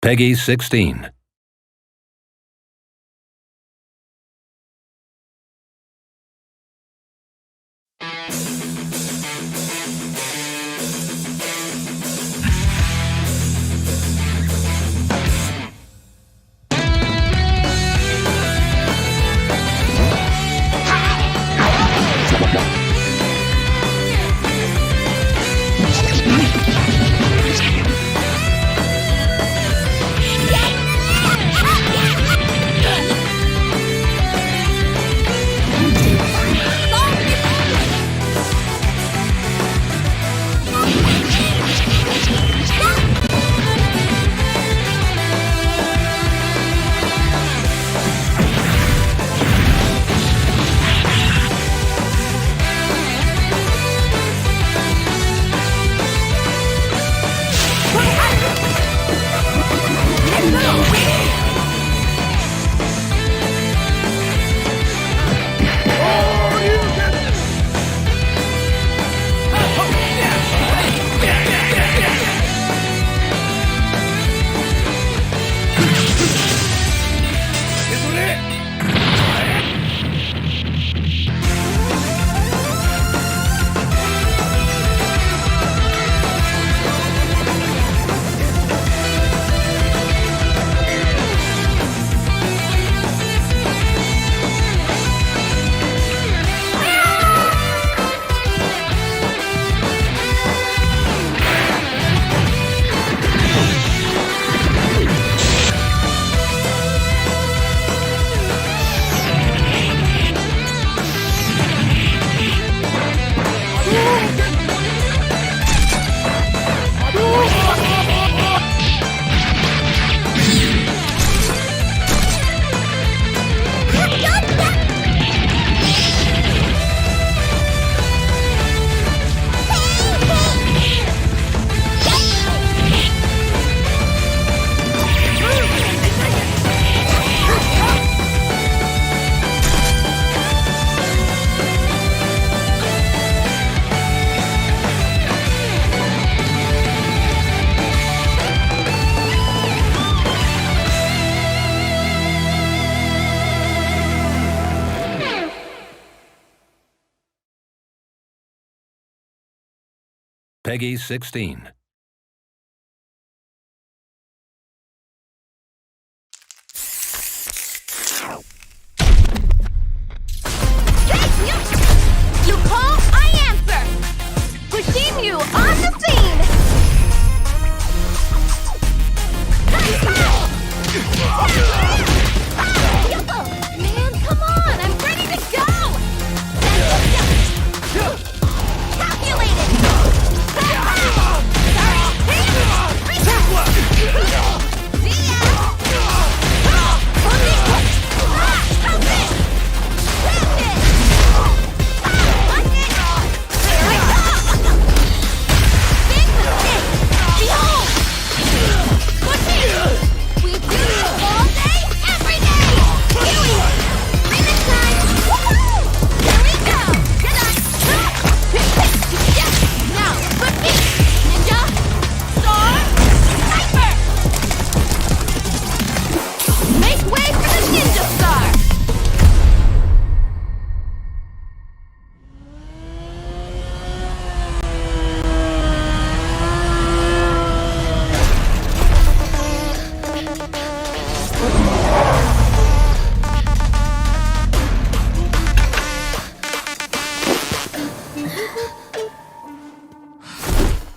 Peggy 16. Peggy 16. You call, I answer! Kushimyu on the scene! Man, come on! I'm ready to go! Calculated!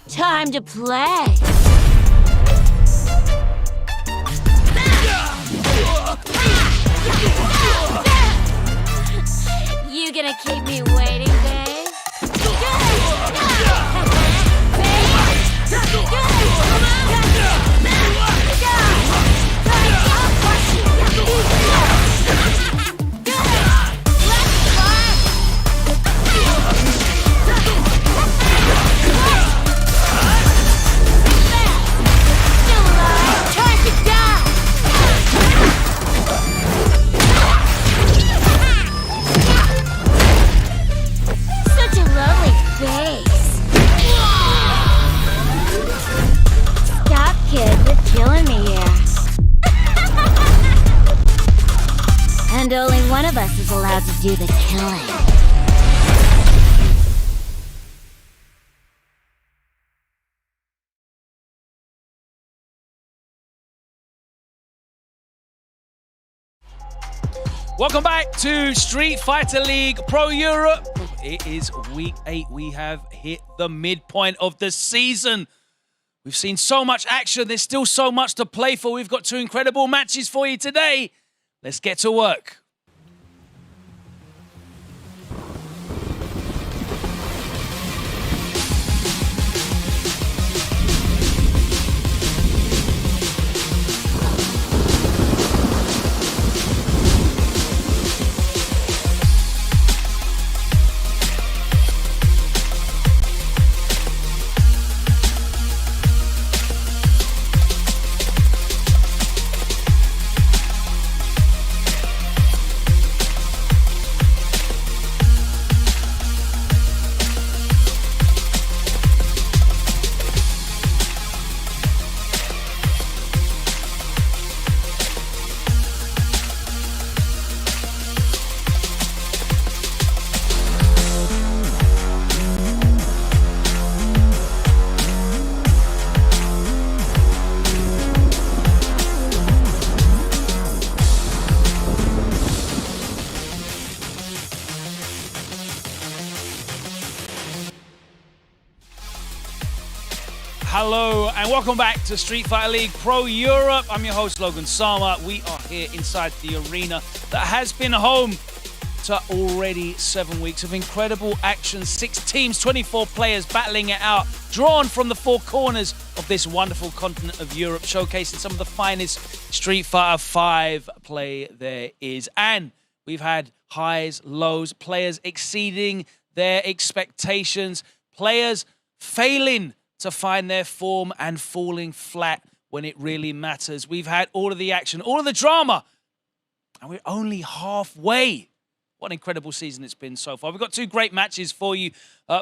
Time to play. You gonna keep me waiting, babe? boss is allowed to do the killing. Welcome back to Street Fighter League Pro Europe. It is week 8. We have hit the midpoint of the season. We've seen so much action. There's still so much to play for. We've got 2 incredible matches for you today. Let's get to work. Hello and welcome back to Street Fighter League Pro Europe. I'm your host Logan Sama. We are here inside the arena that has been home to already 7 weeks of incredible action. 6 teams, 24 players battling it out, drawn from the 4 corners of this wonderful continent of Europe, showcasing some of the finest Street Fighter 5 play there is. And we've had highs, lows, players exceeding their expectations, players failing to find their form and falling flat when it really matters. We've had all of the action, all of the drama, and we're only halfway. What an incredible season it's been so far. We've got 2 great matches for you.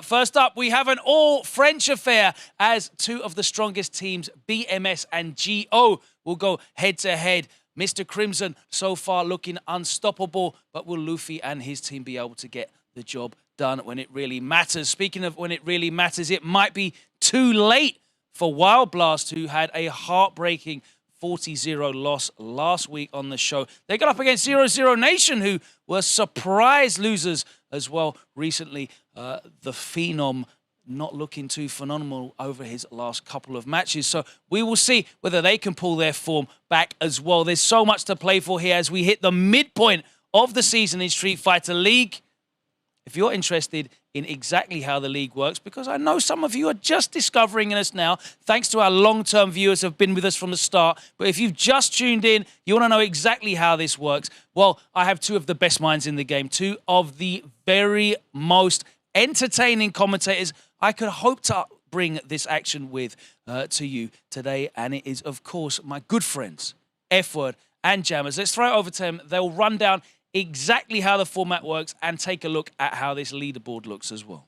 First up, we have an all-French affair as 2 of the strongest teams, BMS and GO, will go head-to-head. Mr. Crimson so far looking unstoppable, but will Luffy and his team be able to get the job done when it really matters? Speaking of when it really matters, it might be too late for Wild Blast, who had a heartbreaking 40-0 loss last week on the show. They got up against 0-0 Nation, who were surprise losers as well recently. The Phenom not looking too phenomenal over his last couple of matches. So we will see whether they can pull their form back as well. There's so much to play for here as we hit the midpoint of the season in Street Fighter League. If you're interested in exactly how the league works, because I know some of you are just discovering us now, thanks to our long-term viewers who have been with us from the start. But if you've just tuned in, you want to know exactly how this works, well, I have 2 of the best minds in the game, 2 of the very most entertaining commentators I could hope to bring this action with to you today. And it is, of course, my good friends, F-Word and Jammers. Let's throw it over to them. They'll run down exactly how the format works and take a look at how this leaderboard looks as well.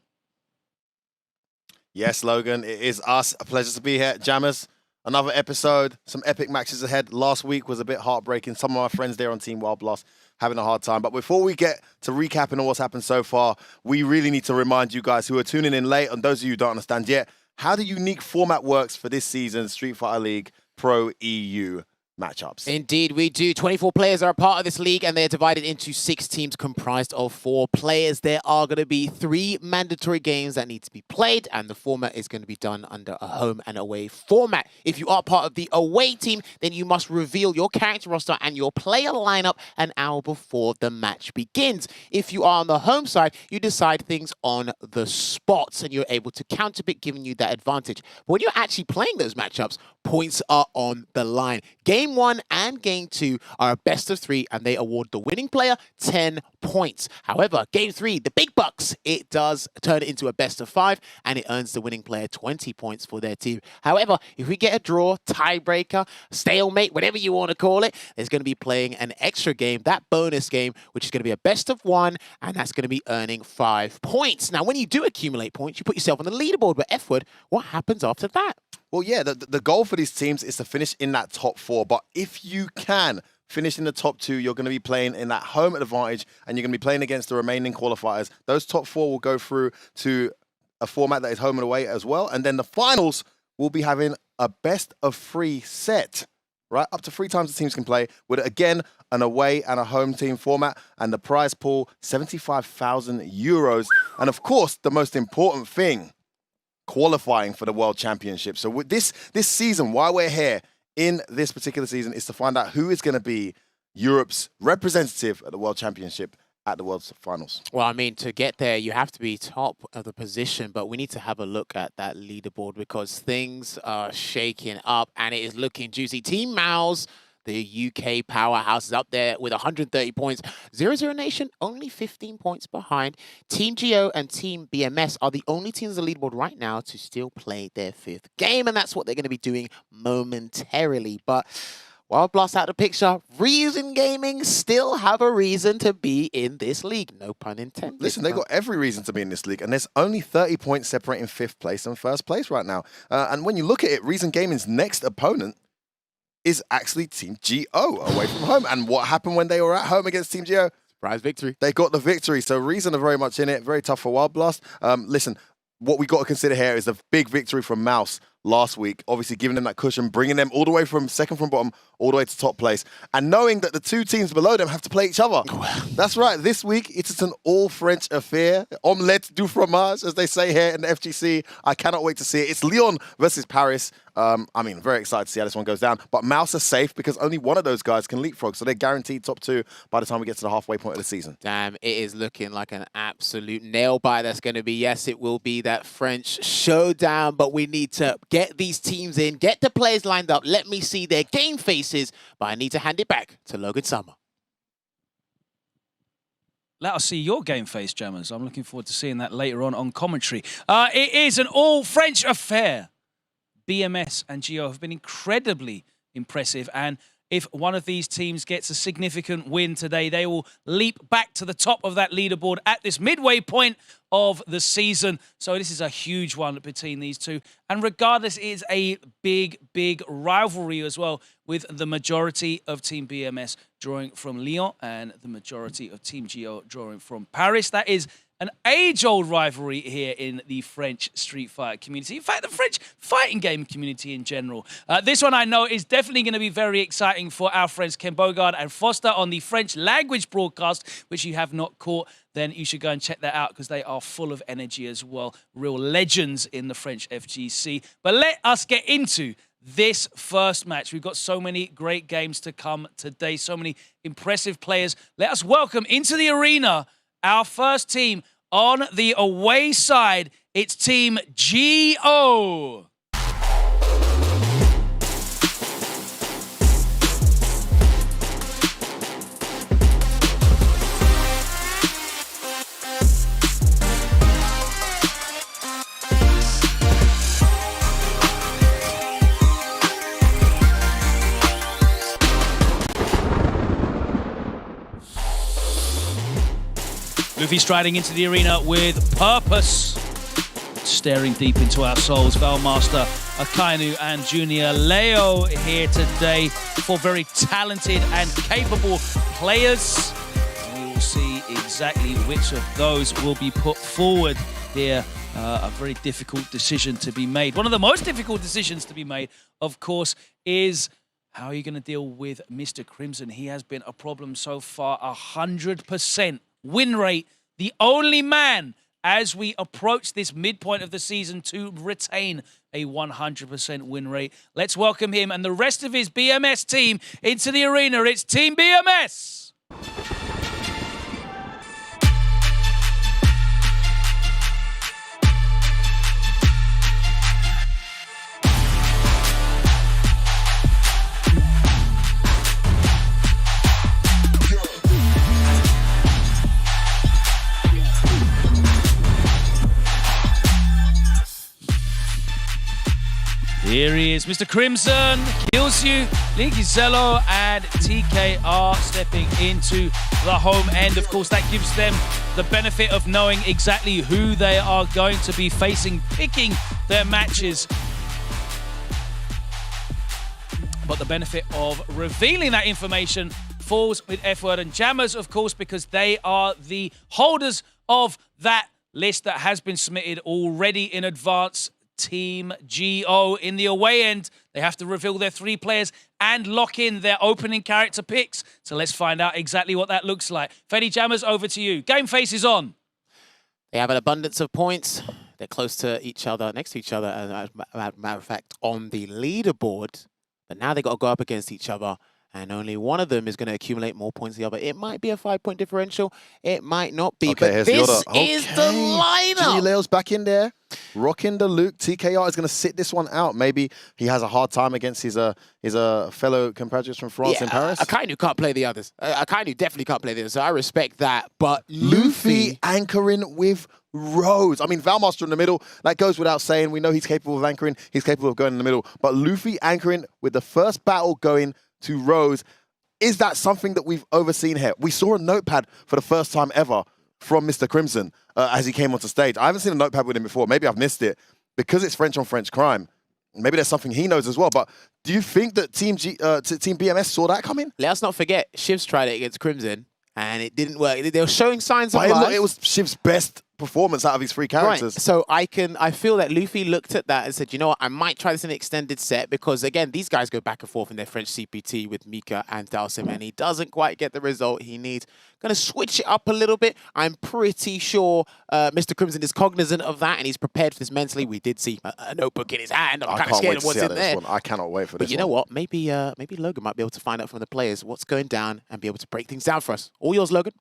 Yes, Logan, it is us. A pleasure to be here. Jammers, another episode, some epic matches ahead. Last week was a bit heartbreaking. Some of our friends there on Team Wild Blast having a hard time. But before we get to recapping on what's happened so far, we really need to remind you guys who are tuning in late, and those of you who don't understand yet, how the unique format works for this season's Street Fighter League Pro EU matchups. Indeed, we do. 24 players are a part of this league, and they're divided into 6 teams comprised of 4 players. There are going to be 3 mandatory games that need to be played, and the format is going to be done under a home and away format. If you are part of the away team, then you must reveal your character roster and your player lineup an hour before the match begins. If you are on the home side, you decide things on the spots, and you're able to counterpick, giving you that advantage. But when you're actually playing those matchups, points are on the line. Game 1 and Game 2 are a best of 3, and they award the winning player 10 points. However, Game 3, the big bucks, it does turn it into a best of 5, and it earns the winning player 20 points for their team. However, if we get a draw, tiebreaker, stalemate, whatever you want to call it, there's going to be playing an extra game, that bonus game, which is going to be a best of 1, and that's going to be earning 5 points. Now, when you do accumulate points, you put yourself on the leaderboard, but F-Word, what happens after that? Well, yeah, the goal for these teams is to finish in that top 4. But if you can finish in the top 2, you're going to be playing in that home advantage, and you're going to be playing against the remaining qualifiers. Those top 4 will go through to a format that is home and away as well. And then the finals will be having a best of 3 set, right? Up to 3 times the teams can play with, again, an away and a home team format. And the prize pool, 75,000 euros. And of course, the most important thing, qualifying for the World Championship. So with this season, why we're here in this particular season is to find out who is going to be Europe's representative at the World Championship at the World Finals. Well, I mean, to get there, you have to be top of the position, but we need to have a look at that leaderboard because things are shaking up and it is looking juicy. Team Mouse, the UK powerhouse, is up there with 130 points. 00 Nation, only 15 points behind. Team Geo and Team BMS are the only teams on the leaderboard right now to still play their 5th game, and that's what they're going to be doing momentarily. But Wild Blast out of the picture, Reason Gaming still have a reason to be in this league. No pun intended. Listen, they've got every reason to be in this league, and there's only 30 points separating 5th place and 1st place right now. And when you look at it, Reason Gaming's next opponent is actually Team GO away from home. And what happened when they were at home against Team GO? Surprise victory. They got the victory. So Reason are very much in it. Very tough for Wild Blast. Listen, what we got to consider here is a big victory from Mouse last week, obviously giving them that cushion, bringing them all the way from second from bottom, all the way to top place, and knowing that the 2 teams below them have to play each other. That's right, this week, it's an all-French affair. Omelette du fromage, as they say here in the FGC. I cannot wait to see it. It's Lyon versus Paris. I mean, very excited to see how this one goes down. But Mouse are safe because only one of those guys can leapfrog, so they're guaranteed top 2 by the time we get to the halfway point of the season. Damn, it is looking like an absolute nail-biter. That's going to be, yes, it will be that French showdown, but we need to get these teams in, get the players lined up, let me see their game faces, but I need to hand it back to Logan Summer. Let us see your game face, Jammers. I'm looking forward to seeing that later on commentary. It is an all-French affair. BMS and Geo have been incredibly impressive, and if one of these teams gets a significant win today, they will leap back to the top of that leaderboard at this midway point of the season. So this is a huge one between these two. And regardless, it is a big, big rivalry as well, with the majority of Team BMS drawing from Lyon and the majority of Team Geo drawing from Paris. That is an age-old rivalry here in the French Street Fighter community. In fact, the French fighting game community in general. This one I know is definitely going to be very exciting for our friends Ken Bogard and Foster on the French language broadcast, which you have not caught. Then you should go and check that out because they are full of energy as well. Real legends in the French FGC. But let us get into this first match. We've got so many great games to come today, so many impressive players. Let us welcome into the arena our first team on the away side. It's Team GO. Luffy striding into the arena with purpose, staring deep into our souls. Valmaster, Akainu, and Junior Leo here today for very talented and capable players. And we will see exactly which of those will be put forward here. A very difficult decision to be made. One of the most difficult decisions to be made, of course, is how are you going to deal with Mr. Crimson? He has been a problem so far. 100% win rate, the only man as we approach this midpoint of the season to retain a 100% win rate. Let's welcome him and the rest of his BMS team into the arena. It's Team BMS. Here he is, Mr. Crimson, kills you, Linkizello and TKR stepping into the home end. Of course, that gives them the benefit of knowing exactly who they are going to be facing, picking their matches. but the benefit of revealing that information falls with F-Word and Jammers, of course, because they are the holders of that list that has been submitted already in advance. Team GO in the away end, they have to reveal their 3 players and lock in their opening character picks. So let's find out exactly what that looks like. Fedi, Jammers, over to you. Game face is on. They have an abundance of points. They're close to each other, next to each other, as a matter of fact, on the leaderboard. But now they've got to go up against each other, and only one of them is going to accumulate more points than the other. It might be a 5-point differential. It might not be. Okay, but this is the lineup. Junior Leo's back in there, rocking the Luke. TKR is going to sit this one out. Maybe he has a hard time against his fellow compatriots from France and Paris. Akainu can't play the others. Akainu definitely can't play the others, so I respect that. But Luffy anchoring with Rose. I mean, Valmaster in the middle, that goes without saying. We know he's capable of anchoring. He's capable of going in the middle. But Luffy anchoring with the first battle going to Rose. Is that something that we've overseen here? We saw a notepad for the first time ever from Mr. Crimson as he came onto stage. I haven't seen a notepad with him before. Maybe I've missed it. Because it's French on French crime, maybe there's something he knows as well. But do you think that Team BMS saw that coming? Let's not forget, Shiv's tried it against Crimson, and it didn't work. They were showing signs of life. It was Shiv's best performance out of his 3 characters. Right. So I feel that Luffy looked at that and said, you know what, I might try this in an extended set, because again, these guys go back and forth in their French CPT with Mika and Dalsim, and he doesn't quite get the result he needs. Gonna switch it up a little bit. I'm pretty sure Mr. Crimson is cognizant of that, and he's prepared for this mentally. We did see a notebook in his hand. I'm kind of scared of what's in there. I cannot wait for this. But you know what? Maybe Logan might be able to find out from the players what's going down and be able to break things down for us. All yours, Logan.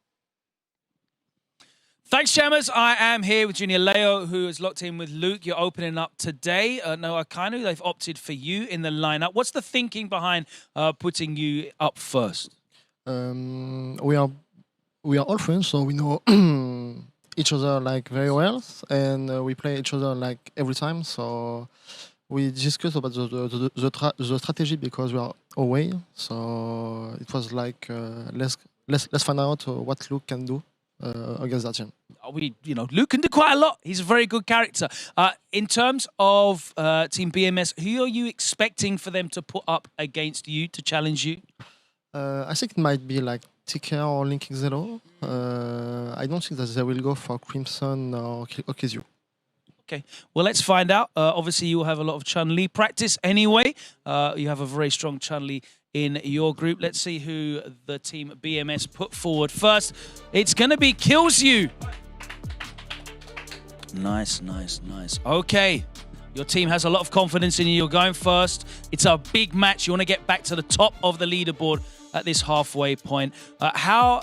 Thanks, Jammers. I am here with Junior Leo, who is locked in with Luke. You're opening up today. No Akainu, they've opted for you in the lineup. What's the thinking behind putting you up first? We are all friends, so we know each other like very well, and we play each other like every time. So we discuss about the strategy because we are away. So it was like let's find out what Luke can do against that team. Luke can do quite a lot. He's a very good character. In terms of Team BMS, who are you expecting for them to put up against you to challenge you? I think it might be like TK or Linking Zero. I don't think that they will go for Crimson or Kizu. Okay, well, let's find out. Obviously, you will have a lot of Chun-Li practice anyway. You have a very strong Chun-Li in your group. Let's see who the Team BMS put forward first. It's going to be Kills You. Nice, nice, nice. Okay, your team has a lot of confidence in you. You're going first. It's a big match. You want to get back to the top of the leaderboard at this halfway point. How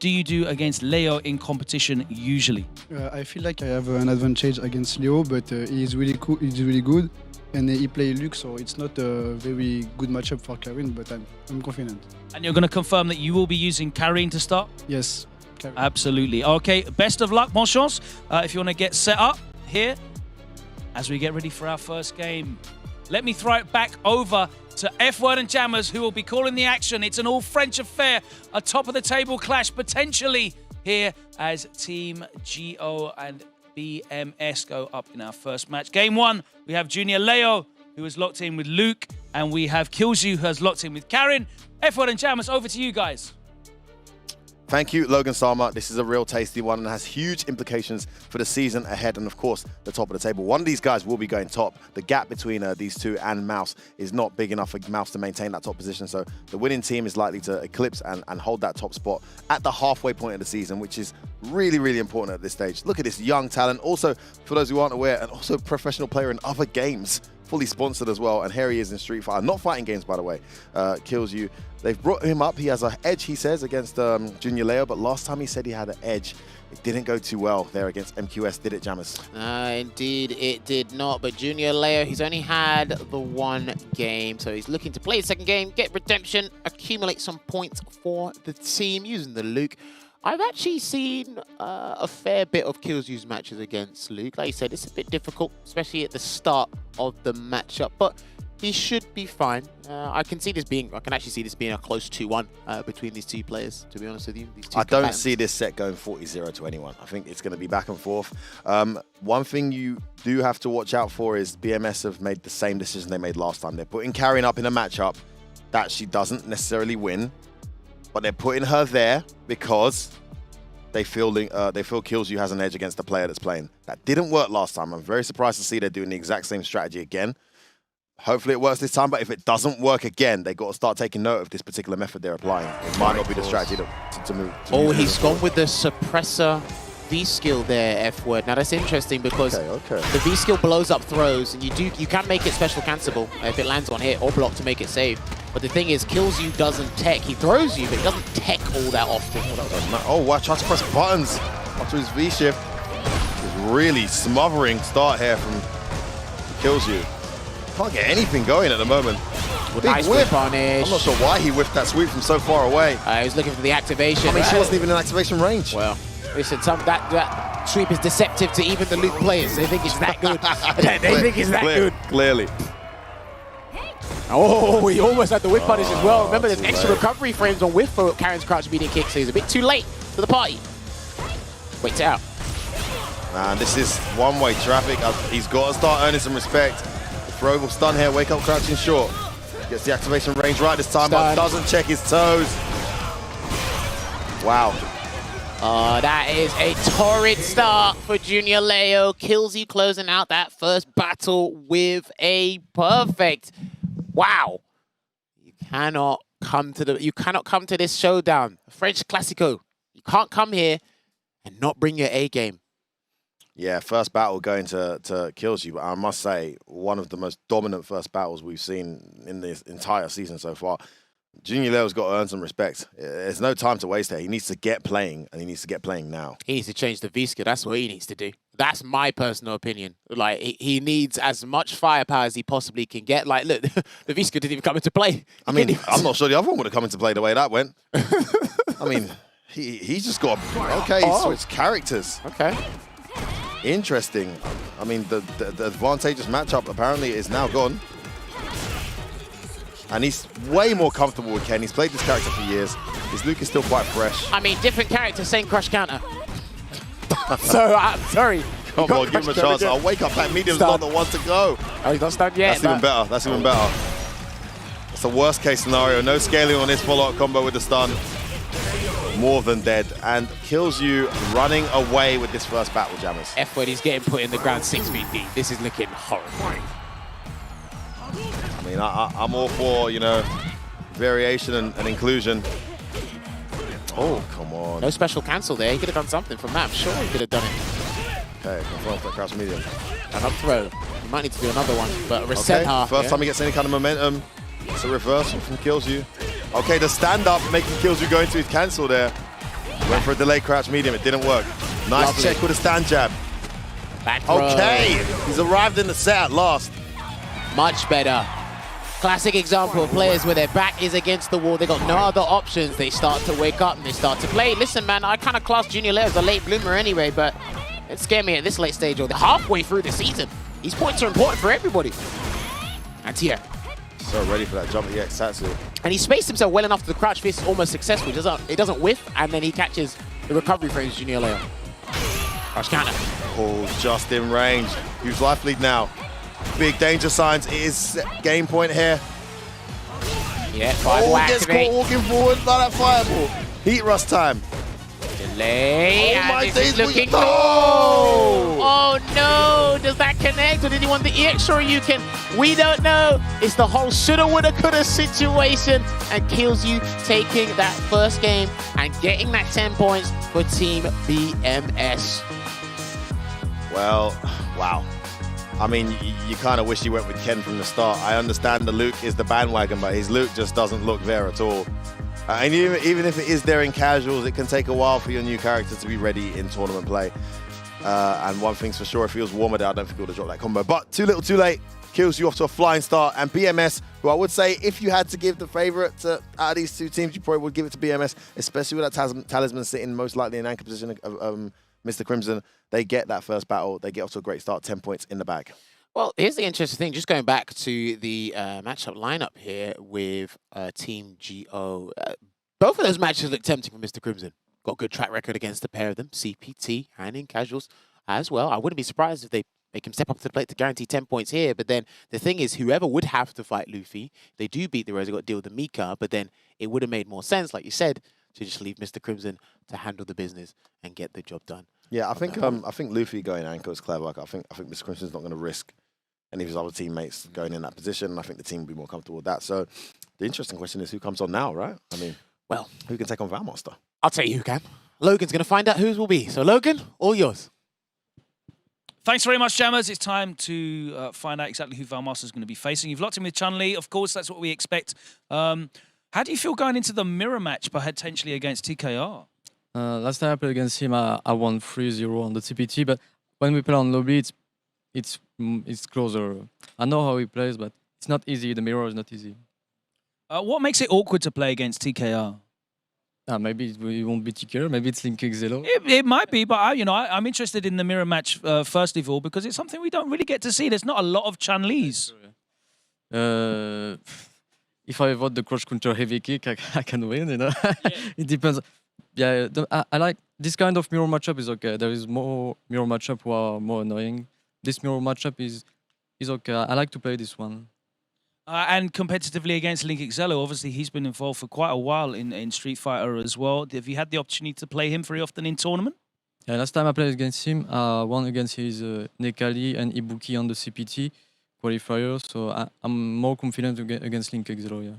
do you do against Leo in competition usually? I feel like I have an advantage against Leo, but he's really cool. He's really good, and he plays Luke, so it's not a very good matchup for Karin, but I'm confident. And you're going to confirm that you will be using Karin to start? Yes. Karin. Absolutely. Okay, best of luck, bon chance. If you want to get set up here as we get ready for our first game. Let me throw it back over to F-Word and Jammers, who will be calling the action. It's an all-French affair, a top-of-the-table clash potentially here as Team GO and BMS go up in our first match. Game 1, we have Junior Leo, who is locked in with Luke, and we have Killsu, who has locked in with Karin. F-Word and Jammers, over to you guys. Thank you, Logan Sama. This is a real tasty one and has huge implications for the season ahead and, of course, the top of the table. One of these guys will be going top. The gap between these two and Mouse is not big enough for Mouse to maintain that top position, so the winning team is likely to eclipse and hold that top spot at the halfway point of the season, which is really, really important at this stage. Look at this young talent. Also, for those who aren't aware, and also a professional player in other games, fully sponsored as well, and here he is in Street Fighter. Not fighting games, by the way. Kills You. They've brought him up. He has an edge, he says, against Junior Leo, but last time he said he had an edge, it didn't go too well there against MQS, did it, Jammers? Indeed, it did not. But Junior Leo, he's only had the one game, so he's looking to play the second game, get redemption, accumulate some points for the team using the Luke. I've actually seen a fair bit of Killsu's matches against Luke. Like you said, it's a bit difficult, especially at the start of the matchup, but he should be fine. I can actually see this being a close 2-1 between these two players, to be honest with you. These two I don't see this set going 40-0 to anyone. I think it's going to be back and forth. One thing you do have to watch out for is BMS have made the same decision they made last time. They're putting Karin up in a matchup that she doesn't necessarily win, but they're putting her there because they feel Kills You has an edge against the player that's playing. That didn't work last time. I'm very surprised to see they're doing the exact same strategy again. Hopefully it works this time, but if it doesn't work again, they got to start taking note of this particular method they're applying. It might not be the strategy to move. Oh, he's gone with the suppressor V-skill there, F-word. Now that's interesting because the V-skill blows up throws, and you can make it special cancelable if it lands on hit or block to make it safe. But the thing is, Kills You doesn't tech. He throws you, but he doesn't tech all that often. Oh, wow, trying to press buttons after his V-shift. It's really smothering start here from Kills You. Can't get anything going at the moment. Nice whip punish. I'm not sure why he whiffed that sweep from so far away. He was looking for the activation. I mean, she wasn't even in activation range. Well, listen, that sweep is deceptive to even the Luke players. They think it's that good. They think it's that good. Clearly. Oh, he almost had the whiff punish as well. Remember, there's extra recovery frames on whiff for Karen's crouch medium kick, so he's a bit too late to the party. Waits out. Man, this is one-way traffic. He's got to start earning some respect. Throw will stun here, wake up crouching short. Gets the activation range right this time, but doesn't check his toes. Wow. That is a torrid start for Junior Leo. Kills You closing out that first battle with a perfect. Wow. You cannot come to this showdown. French Classico. You can't come here and not bring your A game. Yeah, first battle going to Kills You, but I must say, one of the most dominant first battles we've seen in this entire season so far. Junior Leo's got to earn some respect. There's no time to waste here. He needs to get playing, and he needs to get playing now. He needs to change the V-skill. That's what he needs to do. That's my personal opinion. Like, he needs as much firepower as he possibly can get. Like, look, the V-skill didn't even come into play. I mean, I'm not sure the other one would have come into play the way that went. I mean, he's just got he switched characters. Okay. Interesting. I mean, the advantageous matchup apparently is now gone. And he's way more comfortable with Ken. He's played this character for years. His Luke is still quite fresh. I mean, different character, same crush counter. So, I'm sorry. Come on, give him a chance. I'll wake up. That medium's not the one to go. Oh, he's not stunned yet. That's even better. That's even better. That's the worst case scenario. No scaling on this follow-up combo with the stun. More than dead. And Kills You running away with this first battle, Jammers. F-word, he's getting put in the ground 6 feet deep. This is looking horrifying. I mean, I'm all for, you know, variation and inclusion. Oh, come on. No special cancel there. He could have done something from that. I'm sure he could have done it. Okay, confirm for that crouch medium. And up throw. He might need to do another one, but reset half. First time he gets any kind of momentum. It's a reversal from Kills You. Okay, the stand-up making Kills You go into his cancel there. Went for a delayed crouch medium. It didn't work. Nice Lovely. check with a stand jab. Back throw. Okay, he's arrived in the set at last. Much better. Classic example of players where their back is against the wall. They got no other options. They start to wake up and they start to play. Listen, man, I kind of class Junior Leo as a late bloomer anyway, but it scared me at this late stage or halfway through the season. These points are important for everybody. And here. So ready for that jump EX Tatsu. And he spaced himself well enough that the crouch fist is almost successful. It doesn't whiff, and then he catches the recovery frames Junior Leo. Crouch counter. Oh, just in range. Huge life lead now. Big danger signs. It is game point here. Yeah, fireball gets activate. caught walking forward by that fireball. Heat rust time. Delay. Oh my this days, is looking. no! Oh no! Does that connect, or did he want the EX or you can? We don't know. It's the whole shoulda, woulda, coulda situation, and Kills You taking that first game and getting that 10 points for Team BMS. Well, wow. I mean, you kind of wish he went with Ken from the start. I understand the Luke is the bandwagon, but his Luke just doesn't look there at all. And even if it is there in casuals, it can take a while for your new character to be ready in tournament play. And one thing's for sure, if he was warmer there, I don't think he would have dropped that combo. But too little, too late. Kills You off to a flying start. And BMS, who I would say, if you had to give the favorite out of these two teams, you probably would give it to BMS, especially with that talisman sitting most likely in anchor position of Mr. Crimson. They get that first battle. They get off to a great start, 10 points in the bag. Well, here's the interesting thing. Just going back to the matchup lineup here with Team GO. Both of those matches look tempting for Mr. Crimson. Got a good track record against the pair of them, CPT and in casuals as well. I wouldn't be surprised if they make him step up to the plate to guarantee 10 points here. But then the thing is, whoever would have to fight Luffy, they do beat the Rose, they got to deal with the Mika, but then it would have made more sense, like you said, to just leave Mr. Crimson to handle the business and get the job done. Yeah, I think Luffy going Anchor is clever. Like, I think Mr. Crimson's not going to risk any of his other teammates going in that position. I think the team will be more comfortable with that. So the interesting question is who comes on now, right? I mean, well, who can take on Valmaster? I'll tell you who can. Logan's going to find out whose will be. So Logan, all yours. Thanks very much, Jammers. It's time to find out exactly who Valmaster's going to be facing. You've locked in with Chun-Li. Of course, that's what we expect. How do you feel going into the mirror match potentially against TKR? Last time I played against him, I won 3-0 on the TPT, but when we play on lobby, it's closer. I know how he plays, but it's not easy. The mirror is not easy. What makes it awkward to play against TKR? Maybe it won't be TKR. Maybe it's Link Xelo. It might be, but I'm interested in the mirror match first of all because it's something we don't really get to see. There's not a lot of Chun-Lis. If I avoid the crouch counter heavy kick, I can win. You know, it depends. Yeah, I like this kind of mirror matchup is okay. There is more mirror matchup who are more annoying. This mirror matchup is okay. I like to play this one. And competitively against Link Xelo, obviously he's been involved for quite a while in Street Fighter as well. Have you had the opportunity to play him very often in tournament? Yeah, last time I played against him, I won against his Nekali and Ibuki on the CPT qualifier, so I'm more confident against Link Xelo, yeah.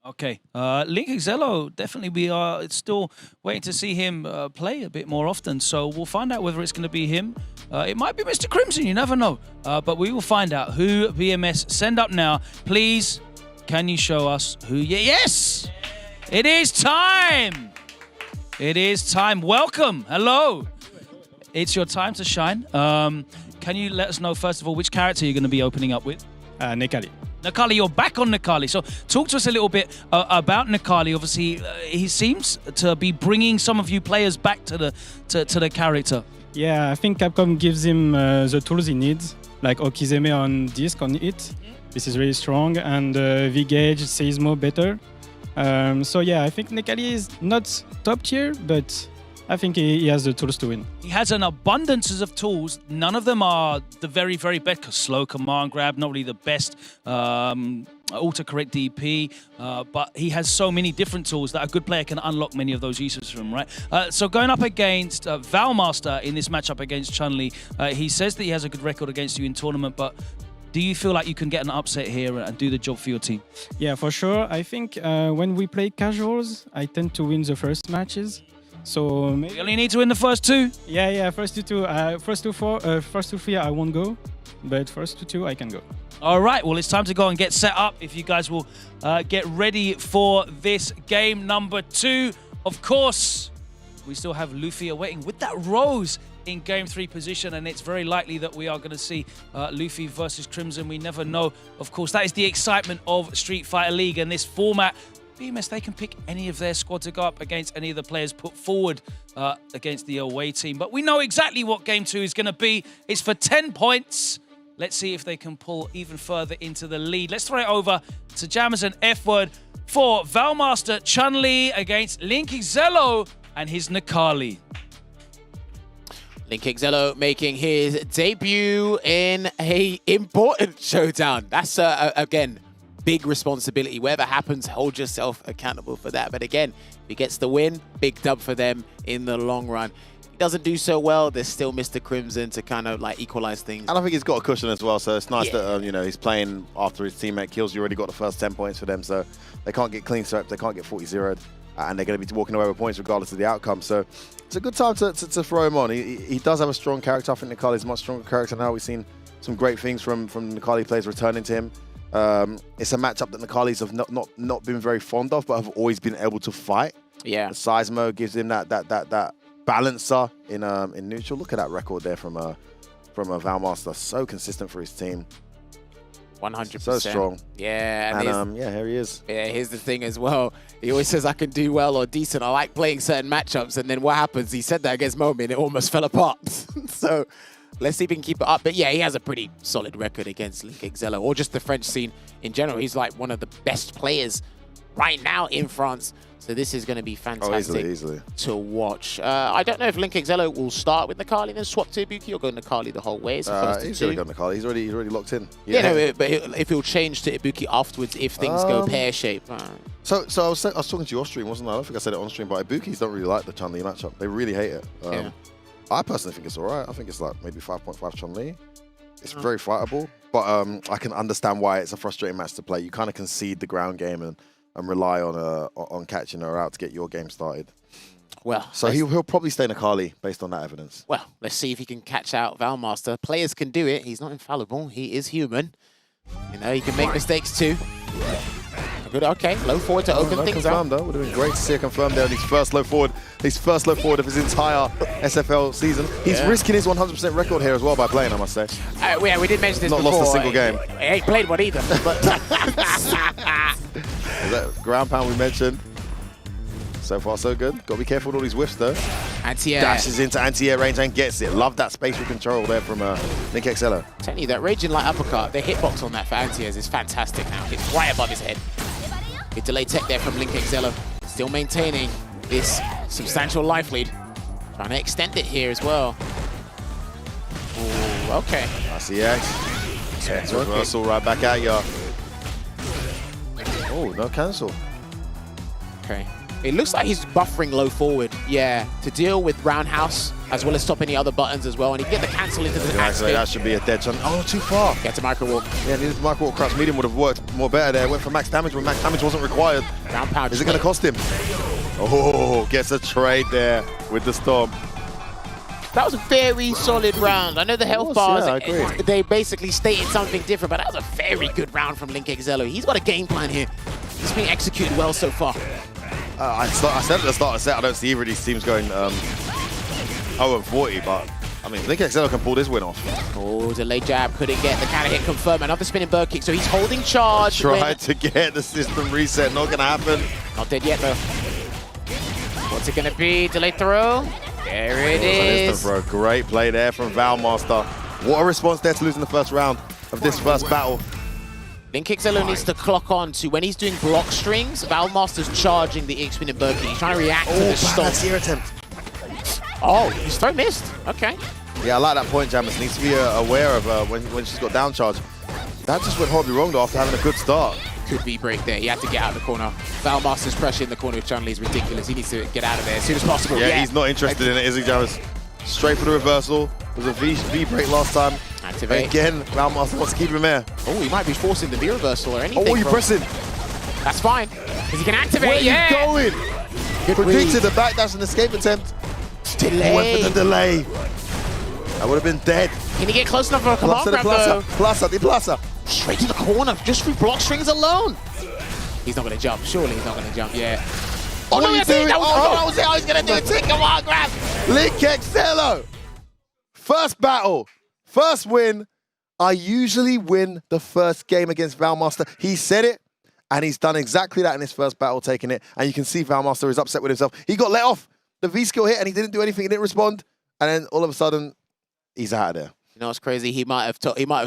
Okay, Link Xelo, definitely we are still waiting to see him play a bit more often, so we'll find out whether it's going to be him. It might be Mr. Crimson, you never know. But we will find out who BMS send up now. Please, can you show us who? Yes! It is time! It is time. Welcome. Hello. It's your time to shine. Can you let us know, first of all, which character you're going to be opening up with? Nekali. Nekali, you're back on Nekali. So talk to us a little bit about Nekali. Obviously, he seems to be bringing some of you players back to the character. Yeah, I think Capcom gives him the tools he needs, like Okizeme on disc on it. This is really strong, and V-Gauge, Seismo better. So yeah, I think Nekali is not top tier, but I think he has the tools to win. He has an abundance of tools. None of them are the very, very best. Slow command grab, not really the best. Autocorrect DP, but he has so many different tools that a good player can unlock many of those uses from, right? So going up against Valmaster in this matchup against Chun-Li, he says that he has a good record against you in tournament, but do you feel like you can get an upset here and do the job for your team? Yeah, for sure. I think when we play casuals, I tend to win the first matches. So maybe You only need to win the first two? Yeah, first two, three I won't go, but first two I can go. All right, well, it's time to go and get set up. If you guys will get ready for this game number 2. Of course, we still have Luffy awaiting with that Rose in game 3 position, and it's very likely that we are going to see Luffy versus Crimson. We never know. Of course, that is the excitement of Street Fighter League and this format. BMS, they can pick any of their squad to go up against any of the players put forward against the away team. But we know exactly what game 2 is going to be. It's for 10 points. Let's see if they can pull even further into the lead. Let's throw it over to Jammers and F-Word for Valmaster Chun-Li against Link Xelo and his Nekali. Link Xelo making his debut in a important showdown. That's, again, big responsibility. Whatever happens, hold yourself accountable for that. But again, if he gets the win, big dub for them in the long run. He doesn't do so well, there's still Mr. Crimson to kind of like equalize things. And I think he's got a cushion as well, so it's nice that he's playing after his teammate kills. You already got the first 10 points for them, so they can't get clean swept, they can't get 40-0'd, and they're going to be walking away with points regardless of the outcome. So it's a good time to throw him on. He does have a strong character. I think Nekali is a much stronger character now. We've seen some great things from Nekali players returning to him. It's a matchup that Nekalis have not been very fond of, but have always been able to fight. Yeah, the Seismo gives him that balancer in neutral. Look at that record there from a Valmaster. So consistent for his team. 100%. So strong. Yeah, and here he is. Yeah, here's the thing as well. He always says I can do well or decent. I like playing certain matchups, and then what happens? He said that against Momi, and it almost fell apart. So let's see if he can keep it up. But yeah, he has a pretty solid record against Link Xelo, or just the French scene in general. He's like one of the best players right now in France. So this is going to be fantastic easily. to watch. I don't know if Link Excello will start with Nakali, then swap to Ibuki, or go Nakali the whole way. It's the He's already got Nakali. He's already locked in. Yeah, no, but if he'll change to Ibuki afterwards, if things go pear-shaped. So I was talking to you off stream, wasn't I? I don't think I said it on stream, but Ibukis don't really like the Chun-Li matchup. They really hate it. Yeah. I personally think it's all right. I think it's like maybe 5.5 Chun-Li. It's very fightable, but I can understand why it's a frustrating match to play. You kind of concede the ground game and rely on catching her out to get your game started. Well, so he'll probably stay Nakali based on that evidence. Well, let's see if he can catch out Valmaster. Players can do it. He's not infallible. He is human. You know, he can make mistakes too. Good, okay, low forward to open things up. Though. Would have been great to see it confirmed there on his first low forward of his entire SFL season. He's risking his 100% record here as well by playing, I must say. Yeah, we did mention this Not before. lost a single game. He ain't played one either. But Is that ground pound we mentioned? So far, so good. Got to be careful with all these whiffs, though. Anti-air. Dashes into anti-air range and gets it. Love that spatial control there from Link Excello. Telling you, that Raging Light uppercut, the hitbox on that for anti-airs is fantastic now. It's right above his head. Good delay tech there from Link Excello. Still maintaining this substantial life lead. Trying to extend it here as well. Ooh, okay. Nice EX. Reversal right back at ya. Oh, no cancel. Okay. It looks like he's buffering low forward, yeah, to deal with roundhouse, as well as stop any other buttons as well. And he can get the cancel into the Actually, that should be a dead chun. Oh, too far. Get to micro walk. Yeah, needed micro walk. Crouch medium would have worked more better there. Went for max damage when max damage wasn't required. Ground pound. Is it going to cost him? Oh, gets a trade there with the storm. That was a very solid round. I know the health bars, yeah, I agree. They basically stated something different, but that was a very good round from Link Excello. He's got a game plan here. He's being executed well so far. I said at the start of the set, I don't see either of these teams going 0-40, but I mean, Link Excello can pull this win off. Oh, delayed jab, couldn't get the counter hit confirmed. Another spinning bird kick, so he's holding charge. Tried to get the system reset, not gonna happen. Not dead yet though. What's it gonna be? Delayed throw. There it is. Bro. Great play there from Valmaster. What a response there to losing the first round of this first battle. Link Excello needs to clock on to when he's doing block strings, Valmaster's charging the spinning bird kick. He's trying to react to the stop. That's your attempt. Oh, his throw missed. Okay. Yeah, I like that point, Jammers. Needs to be aware of when she's got down charge. That just went horribly wrong though after having a good start. Could be break there. He had to get out of the corner. Valmaster's pressure in the corner with Chun-Li is ridiculous. He needs to get out of there as soon as possible. Yeah, he's not interested in it, is he, Jammers? Straight for the reversal. It was a V break last time. Activate. Again, Valmaster wants to keep him there. Oh, he might be forcing the V reversal or anything. Oh, you pressing? That's fine. Because he can activate. Where are you going? Good Predicted the backdash and escape attempt. Delay. He went for the delay. That would have been dead. Can he get close enough for a command grab though? Plaza. Straight to the corner, just through block strings alone. He's not going to jump. Surely he's not going to jump. Yeah. Oh, no, that was it. I was going to do a tick command grab. Link Excello. First battle. First win. I usually win the first game against Valmaster. He said it, and he's done exactly that in his first battle, taking it. And you can see Valmaster is upset with himself. He got let off the V-skill hit, and he didn't do anything. He didn't respond. And then all of a sudden, he's out of there. You know what's crazy? He might have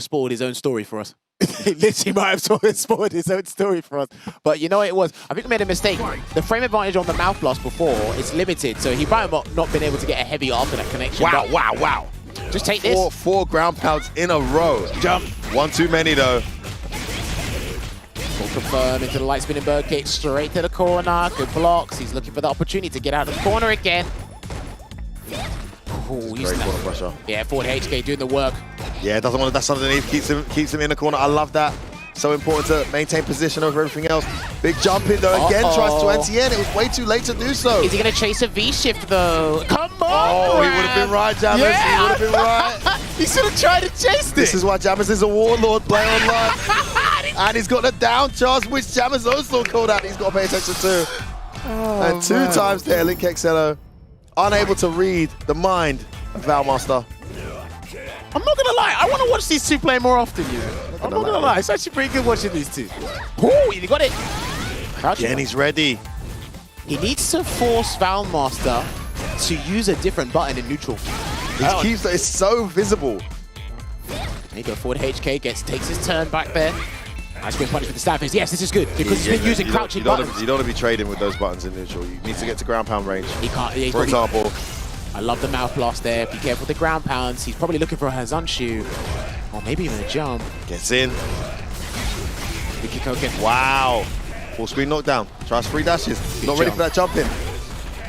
spoiled his own story for us. He literally might have spoiled his own story for us. But you know what it was? I think we made a mistake. The frame advantage on the mouth blast before is limited, so he might have not been able to get a heavy after that connection. Wow. Just take this. Four ground pounds in a row. Jump. One too many, though. Full confirm into the light spinning bird kick, straight to the corner. Good blocks. He's looking for the opportunity to get out of the corner again. Oh, Great corner pressure. Yeah, forward HK doing the work. Yeah, doesn't want to dash underneath. Keeps him in the corner. I love that. So important to maintain position over everything else. Big jump in though. Again, tries to anti-end. It was way too late to do so. Is he going to chase a V-shift though? Come on! Oh, he would have been right, Jammers. Yeah. He would have been right. He should have tried to chase This is why Jammers is a warlord player online. And he's got the down charge, which Jammers also called out. He's got to pay attention to. And two times there, Link Excello, unable to read the mind of Valmaster. I'm not gonna lie, I want to watch these two play more often, you know. I'm not gonna lie, it's actually pretty good watching these two. Oh, he got it. Again, he's ready. He needs to force Valmaster to use a different button in neutral. It's so visible. There you go, forward HK takes his turn back there. Nice quick punish with the stab phase. Yes, this is good because he's been using crouching buttons. You don't want to be trading with those buttons in neutral. You need to get to ground pound range. He can't. Yeah, for example. I love the mouth blast there. Be careful with the ground pounds. He's probably looking for a Hazanshu. Or maybe even a jump. Gets in. The kick again. Wow. Full screen knockdown. Tries 3 dashes. Good Not ready jump. for that jump in.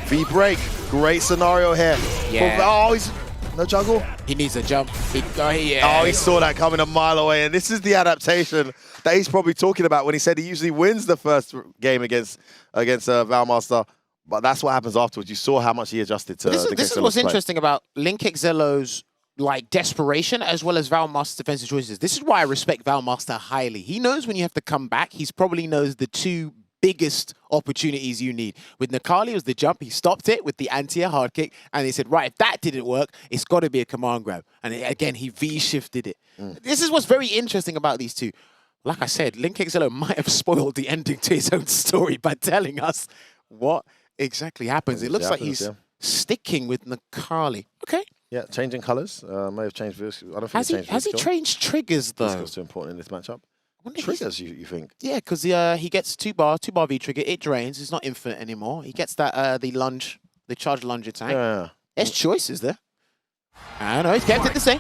V break. Great scenario here. Yeah. Oh, he's no juggle. He needs a jump. Yeah. Oh, he saw that coming a mile away. And this is the adaptation that he's probably talking about when he said he usually wins the first game against Valmaster. But that's what happens afterwards. You saw how much he adjusted to This is what's interesting about Link Exelo's like desperation as well as Valmaster's defensive choices. This is why I respect Valmaster highly. He knows when you have to come back. He probably knows the 2 biggest opportunities you need. With Necalli, it was the jump. He stopped it with the anti-air hard kick, and he said, right, if that didn't work, it's got to be a command grab. And again, he V-shifted it. This is what's very interesting about these 2. Like I said, Link Exelo might have spoiled the ending to his own story by telling us what exactly happens. It looks like he's sticking with Necalli. Okay. Yeah, changing colors. May have changed views. I don't think Has he changed triggers, though? That's too important in this matchup. Triggers, you think? Yeah, because he gets 2-bar V trigger. It drains. It's not infinite anymore. He gets that the lunge, the charge lunge attack. Yeah. There's choices there. I know, he's kept it the same.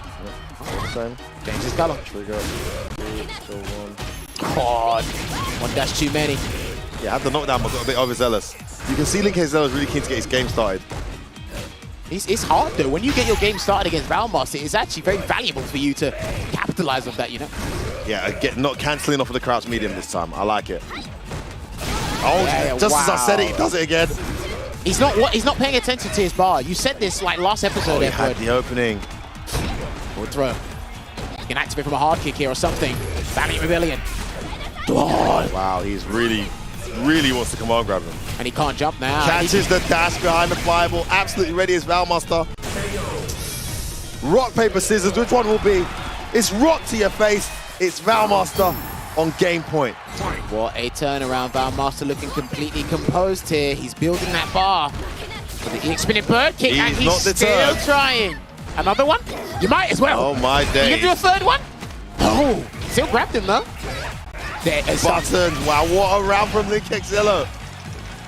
Same. Changes his color. Trigger. 3, still 1. God, 1 dash too many. Yeah, had the knockdown, but got a bit overzealous. You can see Link Exelo is really keen to get his game started. It's hard though. When you get your game started against Valmaster, it's actually very valuable for you to capitalize on that, you know? Yeah, not cancelling off of the crouch medium this time. I like it. Oh, Yeah, just as I wow. said it, he does it again. He's not paying attention to his bar. You said this like last episode. Oh, he had the opening. Forward throw. You can activate from a hard kick here or something. Valiant Rebellion. God. Wow, he's really wants to command grab him. And he can't jump now. Catches the dash behind the fireball. Absolutely ready as Valmaster. Rock, paper, scissors. Which one will be? It's rock to your face. It's Valmaster on game point. What a turnaround. Valmaster looking completely composed here. He's building that bar. For the EX spinning bird kick, and he's not still deterred. trying. Another one? You might as well. Oh my day. You can do a 3rd one? Oh, still grabbed him though. There is Buttons. Wow, what a round from Link Exelo.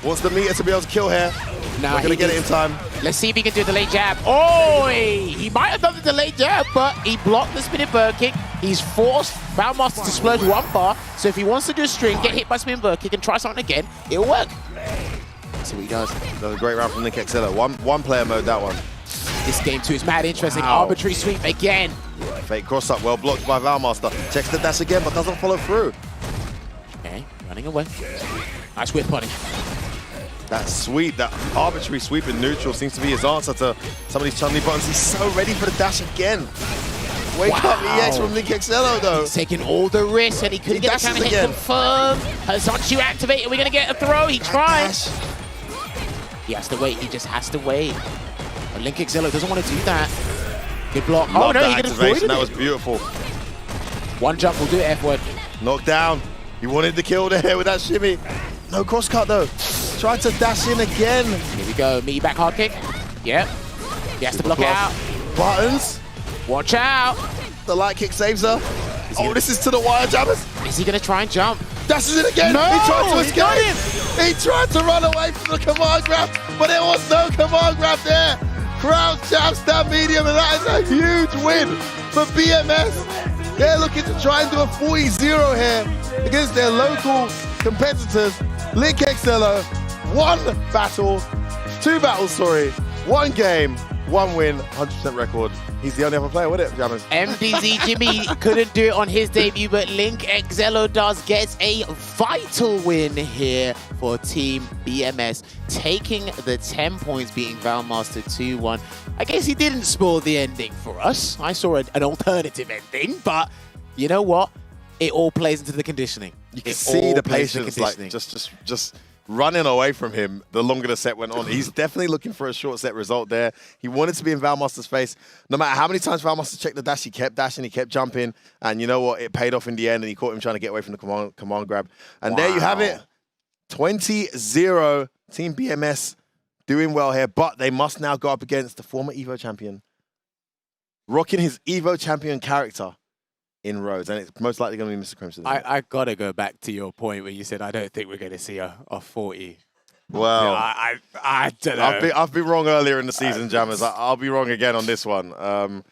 Wants the meter to be able to kill here. Nah, Not going to get it in time. Let's see if he can do the delayed jab. Oh, he might have done the delayed jab, but he blocked the spinning bird kick. He's forced Valmaster to splurge 1 bar. So if he wants to do a string, get hit by spinning bird kick and try something again, it'll work. Let's see what he does. That was a great round from Link Exelo. One player mode, that one. This game too is mad interesting. Wow. Arbitrary sweep again. Fake cross up, well blocked by Valmaster. Checks the dash again, but doesn't follow through. Okay, running away. Nice whip putting. That sweep, that arbitrary sweep in neutral seems to be his answer to some of these Chun-Li buttons. He's so ready for the dash again. Wake up EX from Link Exelo though. He's taking all the risks and he couldn't get a counter hit confirmed. Hazanshu activated. We're going to get a throw. He tries. He has to wait. He just has to wait. But Link Exelo doesn't want to do that. Good block. Love Oh no, that he could activation. avoid That it. was beautiful. 1 jump will do it, F-word. Knocked down. He wanted the kill there with that shimmy. No cross cut though. Tried to dash in again. Here we go. Meaty back hard kick. Yep. He has to block it out. Buttons. Watch out. The light kick saves her. Oh, this is to the wire jammers. Is he going to try and jump? Dashes it again. No, he tried to he got escape. He tried to run away from the command grab, but there was no command grab there. Crouch jab, stab medium, and that is a huge win for BMS. They're looking to try and do a 40-0 here against their local competitors. Link Exelo, 2 battles, 1 game, 1 win, 100% record. He's the only other player, wasn't it, Jammers? MDZ Jimmy couldn't do it on his debut, but Link Exelo does get a vital win here for Team BMS, taking the 10 points, beating Valmaster 2-1. I guess he didn't spoil the ending for us. I saw an alternative ending, but you know what? It all plays into the conditioning. You can see the patience, like just running away from him the longer the set went on. He's definitely looking for a short set result there. He wanted to be in Valmaster's face. No matter how many times Valmaster checked the dash, he kept dashing, he kept jumping. And you know what? It paid off in the end, and he caught him trying to get away from the command grab. And there you have it. 20-0. Team BMS doing well here, but they must now go up against the former EVO champion, rocking his EVO champion character. in Rhodes, and it's most likely going to be Mr. Crimson. I got to go back to your point where you said, I don't think we're going to see a 40. Well, I don't know. I've been wrong earlier in the season, Jammers. I'll be wrong again on this one.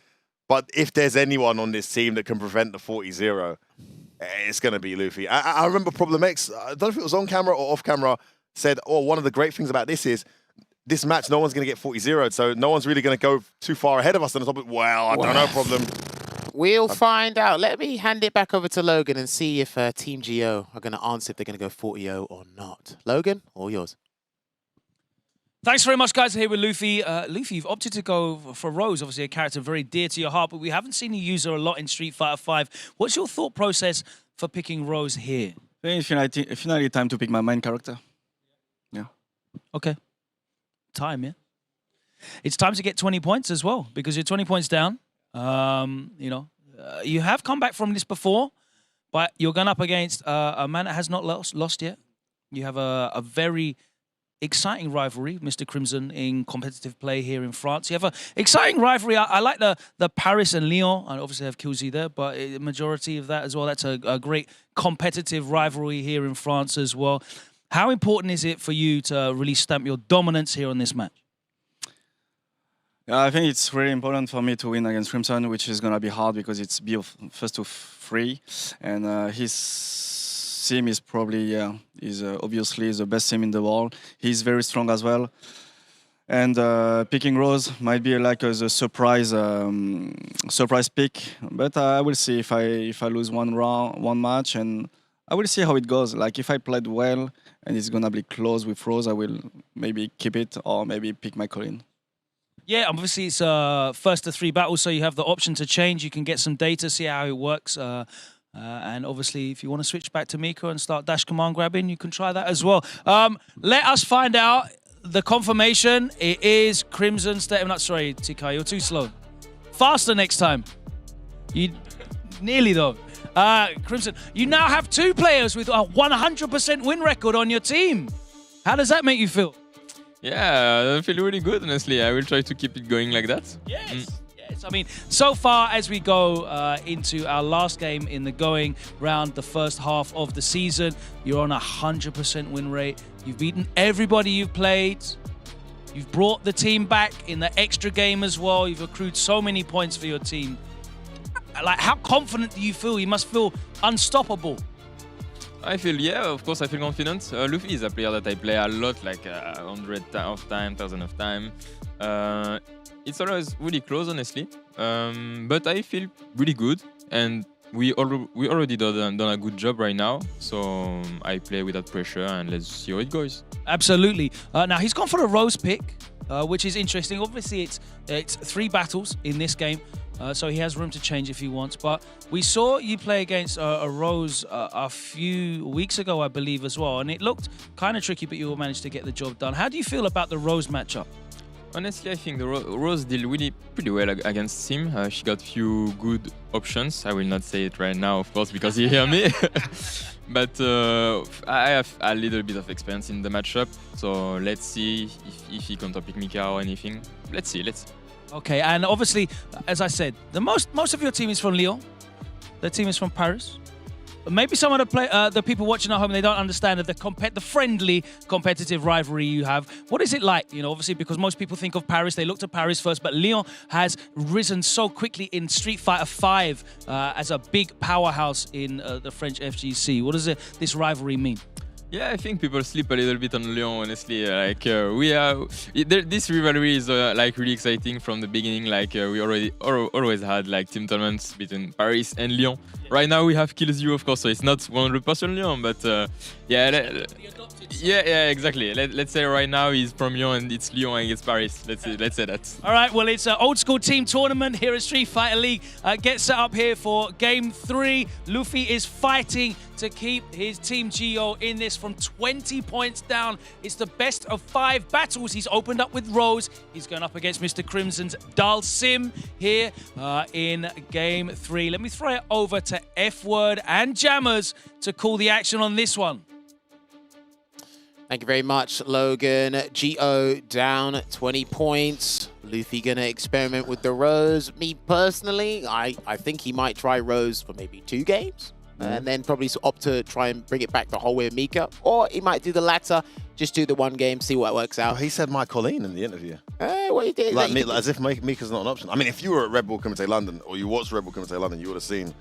But if there's anyone on this team that can prevent the 40-0, it's going to be Luffy. I remember Problem X, I don't know if it was on camera or off camera, said, oh, one of the great things about this is this match, no one's going to get 40-0'd, so no one's really going to go too far ahead of us on the top. Well, I don't know, Problem. We'll find out. Let me hand it back over to Logan and see if Team GO are going to answer if they're going to go 40-0 or not. Logan, all yours. Thanks very much, guys. Here with Luffy. Luffy, you've opted to go for Rose, obviously a character very dear to your heart, but we haven't seen you use her a lot in Street Fighter V. What's your thought process for picking Rose here? Finally time to pick my main character. Yeah. Okay. Time, yeah. It's time to get 20 points as well, because you're 20 points down. You have come back from this before, but you're going up against a man that has not lost yet. You have a very exciting rivalry, Mr. Crimson, in competitive play here in France. You have an exciting rivalry. I like the Paris and Lyon. I obviously have Kilzy there, but a majority of that as well. That's a great competitive rivalry here in France as well. How important is it for you to really stamp your dominance here on this match? I think it's really important for me to win against Crimson, which is going to be hard because it's first to 3. And his team is probably, is obviously the best team in the world. He's very strong as well. And picking Rose might be like a surprise pick. But I will see if I lose one match, and I will see how it goes. Like if I played well and it's going to be close with Rose, I will maybe keep it or maybe pick my Colin. Yeah, obviously it's first to 3 battles, so you have the option to change. You can get some data, see how it works. And obviously, if you want to switch back to Miko and start dash command grabbing, you can try that as well. Let us find out the confirmation. It is Crimson State. I'm not sorry, TK, you're too slow. Faster next time. You nearly though. Crimson, you now have 2 players with a 100% win record on your team. How does that make you feel? Yeah, I feel really good, honestly. I will try to keep it going like that. Yes. I mean, so far as we go into our last game in the going round, the first half of the season, you're on a 100% win rate. You've beaten everybody you've played. You've brought the team back in the extra game as well. You've accrued so many points for your team. Like, how confident do you feel? You must feel unstoppable. I feel, yeah, of course I feel confident. Luffy is a player that I play a lot, like 100 of time, 1000 of time. It's always really close, honestly. But I feel really good, and we already done a good job right now. So I play without pressure, and let's see how it goes. Absolutely. Now he's gone for a Rose pick, which is interesting. Obviously, it's 3 battles in this game. So he has room to change if he wants. But we saw you play against a Rose a few weeks ago, I believe, as well. And it looked kind of tricky, but you managed to get the job done. How do you feel about the Rose matchup? Honestly, I think the Rose did really pretty well against him. She got few good options. I will not say it right now, of course, because you hear me. But I have a little bit of experience in the matchup. So let's see if he can pick Mika or anything. Let's see. Okay, and obviously, as I said, most of your team is from Lyon. The team is from Paris. Maybe some of the people watching at home, they don't understand the friendly competitive rivalry you have. What is it like? You know, obviously, because most people think of Paris, they look to Paris first, but Lyon has risen so quickly in Street Fighter V as a big powerhouse in the French FGC. What does this rivalry mean? Yeah, I think people sleep a little bit on Lyon, honestly. This rivalry is like really exciting from the beginning. Like we always had like team tournaments between Paris and Lyon. Right now we have Kills You, of course, so it's not 100% Lyon, but yeah, exactly. Let's say right now he's from Lyon and it's Lyon against Paris. Let's say that. All right, well, it's an old school team tournament here at Street Fighter League. Get set up here for game 3. Luffy is fighting to keep his team GO in this from 20 points down. It's the best of 5 battles. He's opened up with Rose. He's going up against Mr. Crimson's Dalsim here in game 3. Let me throw it over to F-Word and Jammers to call the action on this one. Thank you very much, Logan. Gio down 20 points. Luffy gonna experiment with the Rose. Me personally, I think he might try Rose for maybe 2 games. And then probably opt to try and bring it back the whole way with Mika. Or he might do the latter, just do the 1 game, see what works out. Well, he said Mike Colleen in the interview. What he did? Like, as if Mika's not an option. I mean, if you were at Red Bull Kumite London, or you watched Red Bull Kumite London, you would have seen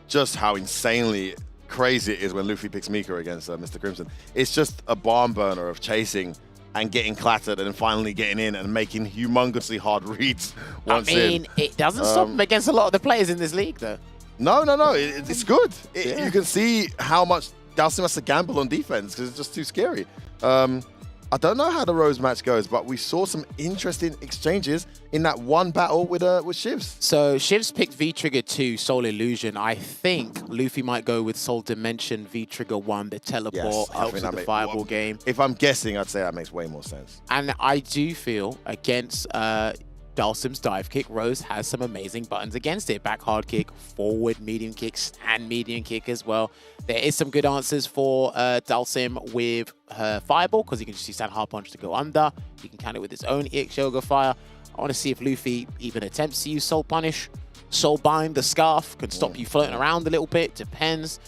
just how insanely crazy it is when Luffy picks Mika against Mr. Crimson. It's just a barn burner of chasing and getting clattered and then finally getting in and making humongously hard reads once in. It doesn't stop him against a lot of the players in this league, though. No. It's good. You can see how much Dalsim has to gamble on defense because it's just too scary. I don't know how the Rose match goes, but we saw some interesting exchanges in that one battle with Shivs. So Shivs picked V-Trigger 2, Soul Illusion. I think Luffy might go with Soul Dimension, V-Trigger 1, the teleport, helps with the fireball game. If I'm guessing, I'd say that makes way more sense. And I do feel against Dalsim's dive kick, Rose has some amazing buttons against it. Back hard kick, forward medium kick, stand medium kick as well. There is some good answers for Dalsim with her fireball, because he can just use stand hard punch to go under. He can counter it with his own EX Yoga Fire. I want to see if Luffy even attempts to use Soul Punish. Soul Bind, the scarf, can stop you floating around a little bit, depends.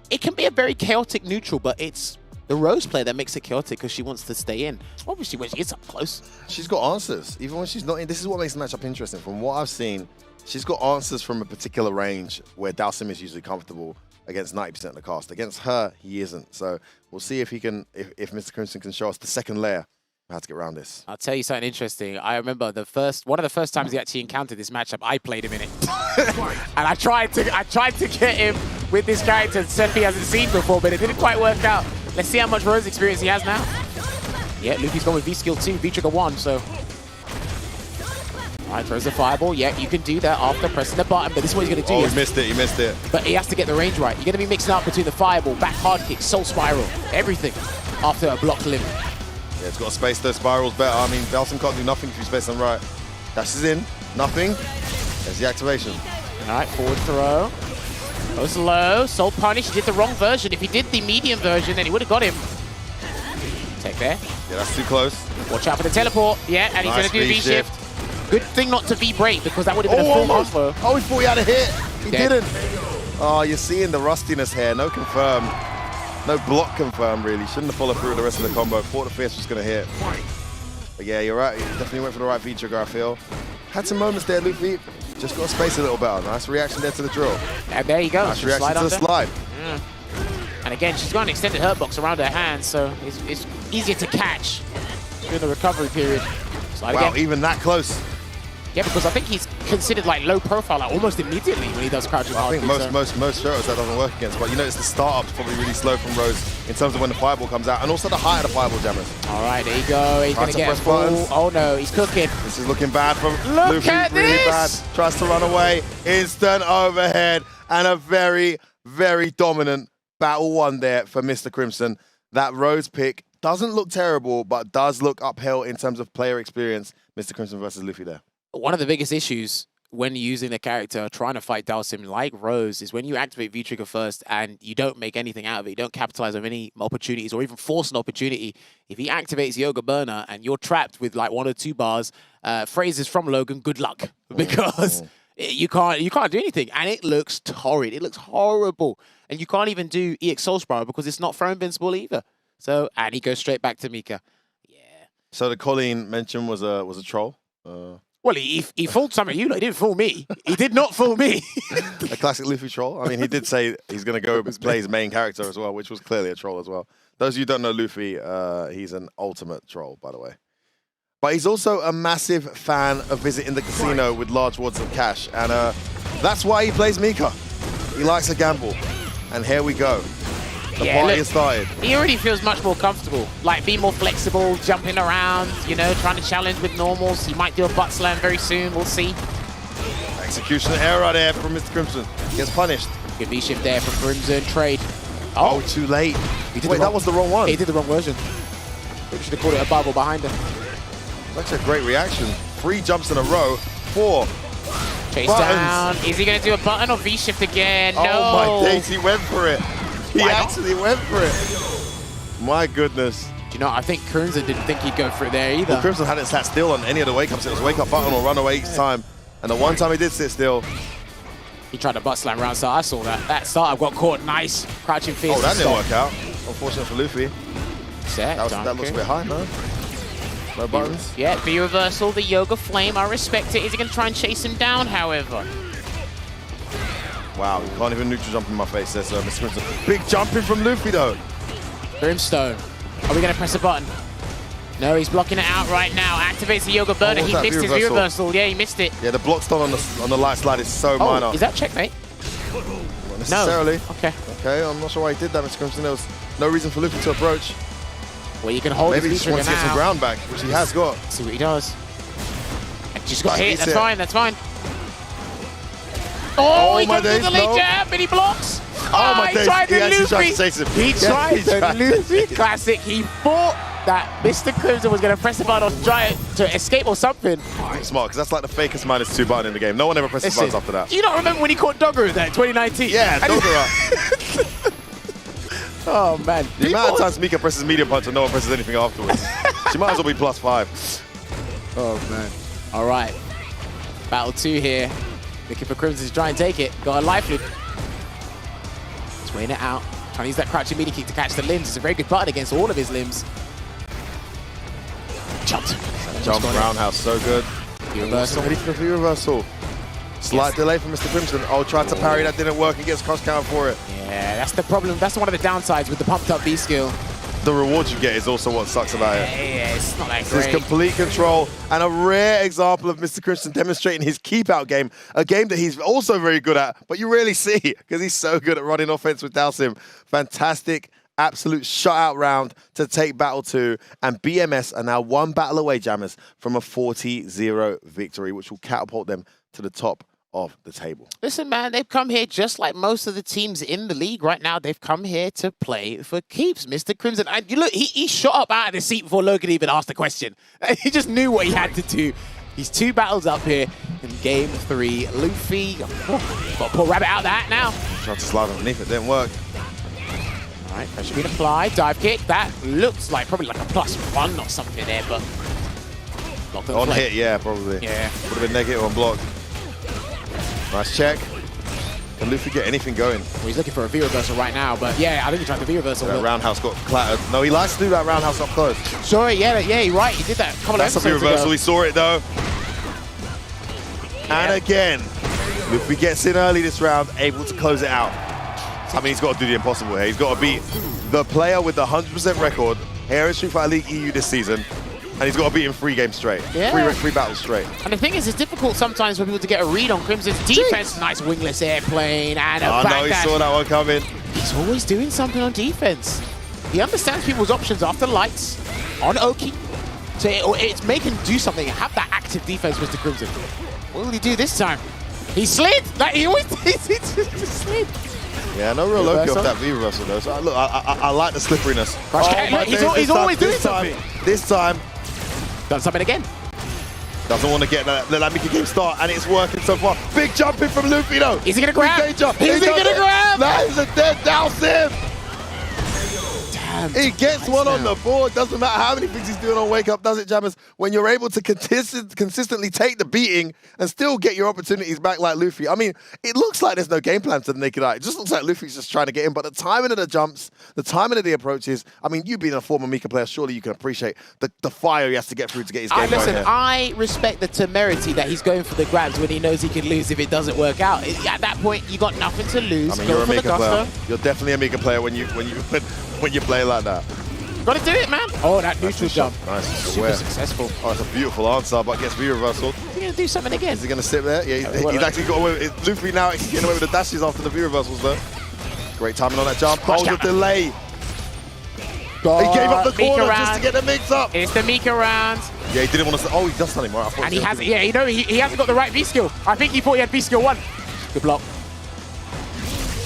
It can be a very chaotic neutral, but it's the Rose player that makes it chaotic because she wants to stay in. Obviously, when she gets up close, she's got answers. Even when she's not in, this is what makes the matchup interesting. From what I've seen, she's got answers from a particular range where Dalsim is usually comfortable against 90% of the cast. Against her, he isn't. So we'll see if he can, if Mr. Crimson can show us the second layer of how to get around this. I'll tell you something interesting. I remember one of the first times he actually encountered this matchup, I played him in it. And I tried to get him with this character Sephi hasn't seen before, but it didn't quite work out. Let's see how much Rose experience he has now. Yeah, Luffy's going with V-Skill 2, V-Trigger 1, so. All right, throws the fireball. Yeah, you can do that after pressing the button, but this is what he's going to do. Oh, he missed it. But he has to get the range right. You're going to be mixing up between the fireball, back hard kick, soul spiral, everything after a blocked limb. Yeah, it's got to space those spirals better. I mean, Dalsim can't do nothing if you space them right. Dashes in, nothing. There's the activation. All right, forward throw. Goes low, Soul Punish, he did the wrong version. If he did the medium version, then he would have got him. Take there. Yeah, that's too close. Watch out for the teleport. Yeah, and he's going to do V-shift. Good thing not to V-break, because that would have been a full combo. Oh, he thought he had a hit. He didn't. Oh, you're seeing the rustiness here. No confirm. No block confirm, really. Shouldn't have followed through with the rest of the combo. Thought the fierce was going to hit. But yeah, you're right. He definitely went for the right V-trigger, I feel. Had some moments there, Luffy. Just got to space a little better. Nice reaction there to the drill. And there you go. Nice reaction to the slide. And again, she's got an extended hurt box around her hand, so it's easier to catch during the recovery period. Slide wow, again. even that close. Yeah, because I think he's considered like low profile like almost immediately when he does crouching hard. I think most shows that doesn't work against, but you notice the startup's probably really slow from Rose in terms of when the fireball comes out, and also the height of the fireball jammers. All right, there you go. He's going to get a full. Oh no, he's cooking. This is looking bad for Luffy. Really bad. Tries to run away. Instant overhead and a very, very dominant battle one there for Mr. Crimson. That Rose pick doesn't look terrible, but does look uphill in terms of player experience. Mr. Crimson versus Luffy there. One of the biggest issues when using the character trying to fight Dalsim like Rose is when you activate V-Trigger first and you don't make anything out of it, you don't capitalize on any opportunities or even force an opportunity. If he activates Yoga Burner and you're trapped with like 1 or 2 bars, phrases from Logan, good luck, because you can't do anything. And it looks torrid. It looks horrible. And you can't even do EX Soul Spiral because it's not throw invincible either. So, and he goes straight back to Mika. Yeah. So the Colleen mention was a troll. Well, he fooled some of you. He didn't fool me. He did not fool me. A classic Luffy troll. I mean, he did say he's going to go play his main character as well, which was clearly a troll as well. Those of you who don't know Luffy, he's an ultimate troll, by the way. But he's also a massive fan of visiting the casino with large wads of cash. And that's why he plays Mika. He likes a gamble. And here we go. The party has started. He already feels much more comfortable. Like, be more flexible, jumping around, you know, trying to challenge with normals. He might do a butt slam very soon. We'll see. Execution error there from Mr. Crimson. Gets punished. Good V-shift there from Crimson. Trade. Oh, too late. Wait, that was the wrong one. He did the wrong version. Maybe should have called it a bubble behind him. That's a great reaction. 3 jumps in a row. 4. Chase down. Is he going to do a button or V-shift again? No. Oh my days, he went for it. He actually went for it. My goodness. Do you know, I think Crimson didn't think he'd go for it there either. Well, Crimson hadn't sat still on any of the wake-ups. It was wake-up button or run away each time. And the one time he did sit still, he tried to butt slam around, so I saw that. That startup got caught nice. Crouching fierce. oh, that didn't work out. Unfortunate for Luffy. Set, That looks a bit high, no? No buttons? Yeah, V-reversal, the Yoga Flame. I respect it. Is he going to try and chase him down, however? Wow, you can't even neutral jump in my face there, so Mr. Crimson. Big jumping from Luffy, though. Brimstone. Are we going to press a button? No, he's blocking it out right now. Activates the Yoga Burner. He missed his V-reversal. Yeah, he missed it. Yeah, the block stun on the light slide is so minor. Is that checkmate? Not necessarily. No. Okay. Okay, I'm not sure why he did that, Mr. Crimson. There was no reason for Luffy to approach. Well, you can hold Maybe he his just wants to get some ground back, which he has got. Let's see what he does. Just got hit. That's fine. That's fine. Oh, he comes with the late jab, and he blocks. Oh, my days. Tried He to actually tried Luffy. to chase him. He tried to Luffy. Classic. He thought that Mr. Crimson was going to press the button or try to escape or something. Smart, because that's like the fakest -2 button in the game. No one ever presses buttons after that. Do you not remember when he caught Dogger in that 2019? Yeah, Dogger. Oh, man. The amount of times Mika presses medium punch and no one presses anything afterwards. She might as well be +5. Oh, man. All right. Battle 2 here. Looking for Crimson to try and take it. Got a life loop. He's weighing it out. Trying to use that crouching melee kick to catch the limbs. It's a very good button against all of his limbs. Jumped. Jump roundhouse, so good. V-reversal. Ready for the V-reversal. Slight delay from Mr. Crimson. Oh, tried to parry, that didn't work. He gets cross counter for it. Yeah, that's the problem. That's one of the downsides with the pumped up V skill. The reward you get is also what sucks about it. Yeah, it's not that This great. is complete control and a rare example of Mr. Crimson demonstrating his keep-out game, a game that he's also very good at, but you rarely see because he's so good at running offense with Dalsim. Fantastic, absolute shutout round to take Battle 2, and BMS are now one battle away, Jammers, from a 40-0 victory, which will catapult them to the top of the table. Listen, man, they've come here just like most of the teams in the league right now. They've come here to play for keeps, Mr. Crimson. And you look, he shot up out of his seat before Logan even asked the question. He just knew what he had to do. He's 2 battles up here in game 3. Luffy, got to pull Rabbit out that now. Tried to slide underneath it, didn't work. All right, pressure being applied. Dive kick. That looks like probably like a +1 or something there, but on hit, yeah, probably. Yeah. Would have been negative on block. Nice check. Can Luffy get anything going? Well, he's looking for a V-reversal right now, but yeah, I think he tried the V-reversal. That roundhouse got clattered. No, he likes to do that roundhouse up close. Sorry, yeah, you're right. He did that a couple That's of a episodes V-reversal. ago. He saw it, though. Yeah. And again, Luffy gets in early this round, able to close it out. I mean, he's got to do the impossible here. He's got to beat the player with the 100% record here in Street Fighter League EU this season. And he's got to beat him 3 games straight. Yeah. 3 battles straight. And the thing is, it's difficult sometimes for people to get a read on Crimson's defense. Nice wingless airplane and a back no, he dash. saw that one coming. He's always doing something on defense. He understands people's options after lights, on Oki. So it's make him do something, have that active defense, Mr. Crimson. What will he do this time? He slid! Like he always he just slid. Yeah, no real Loki off that V-reversal though. So look, I like the slipperiness. He's always doing something. This time, done something again. Doesn't want to get let that Mickey game start, and it's working so far. Big jumping from Luffy though. Is he gonna grab? Big jump. Is he gonna grab? That is a dead Dalsim. Damn. He gets one on the board. Doesn't matter how many things he's doing on Wake Up, does it, Jammers? When you're able to consistently take the beating and still get your opportunities back like Luffy. I mean, it looks like there's no game plan to the naked eye. It just looks like Luffy's just trying to get in, but the timing of the jumps, the timing of the approaches, I mean, you being a former Mika player, surely you can appreciate the fire he has to get through to get his game going. Listen, here. I respect the temerity that he's going for the grabs when he knows he can lose if it doesn't work out. At that point, you got nothing to lose. I mean, Go you're a for the Mika player. gusto. You're definitely a Mika player when you play like that. Gotta do it, man. Oh, that neutral jump. Nice. Super successful. Oh, it's a beautiful answer, but gets V-reversal. Is he gonna do something again? Is he gonna sit there? Yeah, he's actually got away with it. Luffy now actually getting away with the dashes after the V-reversals though. Great timing on that jump. Oh, the delay. He gave up the corner just to get the mix up. It's the Mika round. Yeah, he didn't want to. Oh, he does something more. And he hasn't. Yeah, you know, he hasn't got the right V skill. I think he thought he had V skill 1. Good block.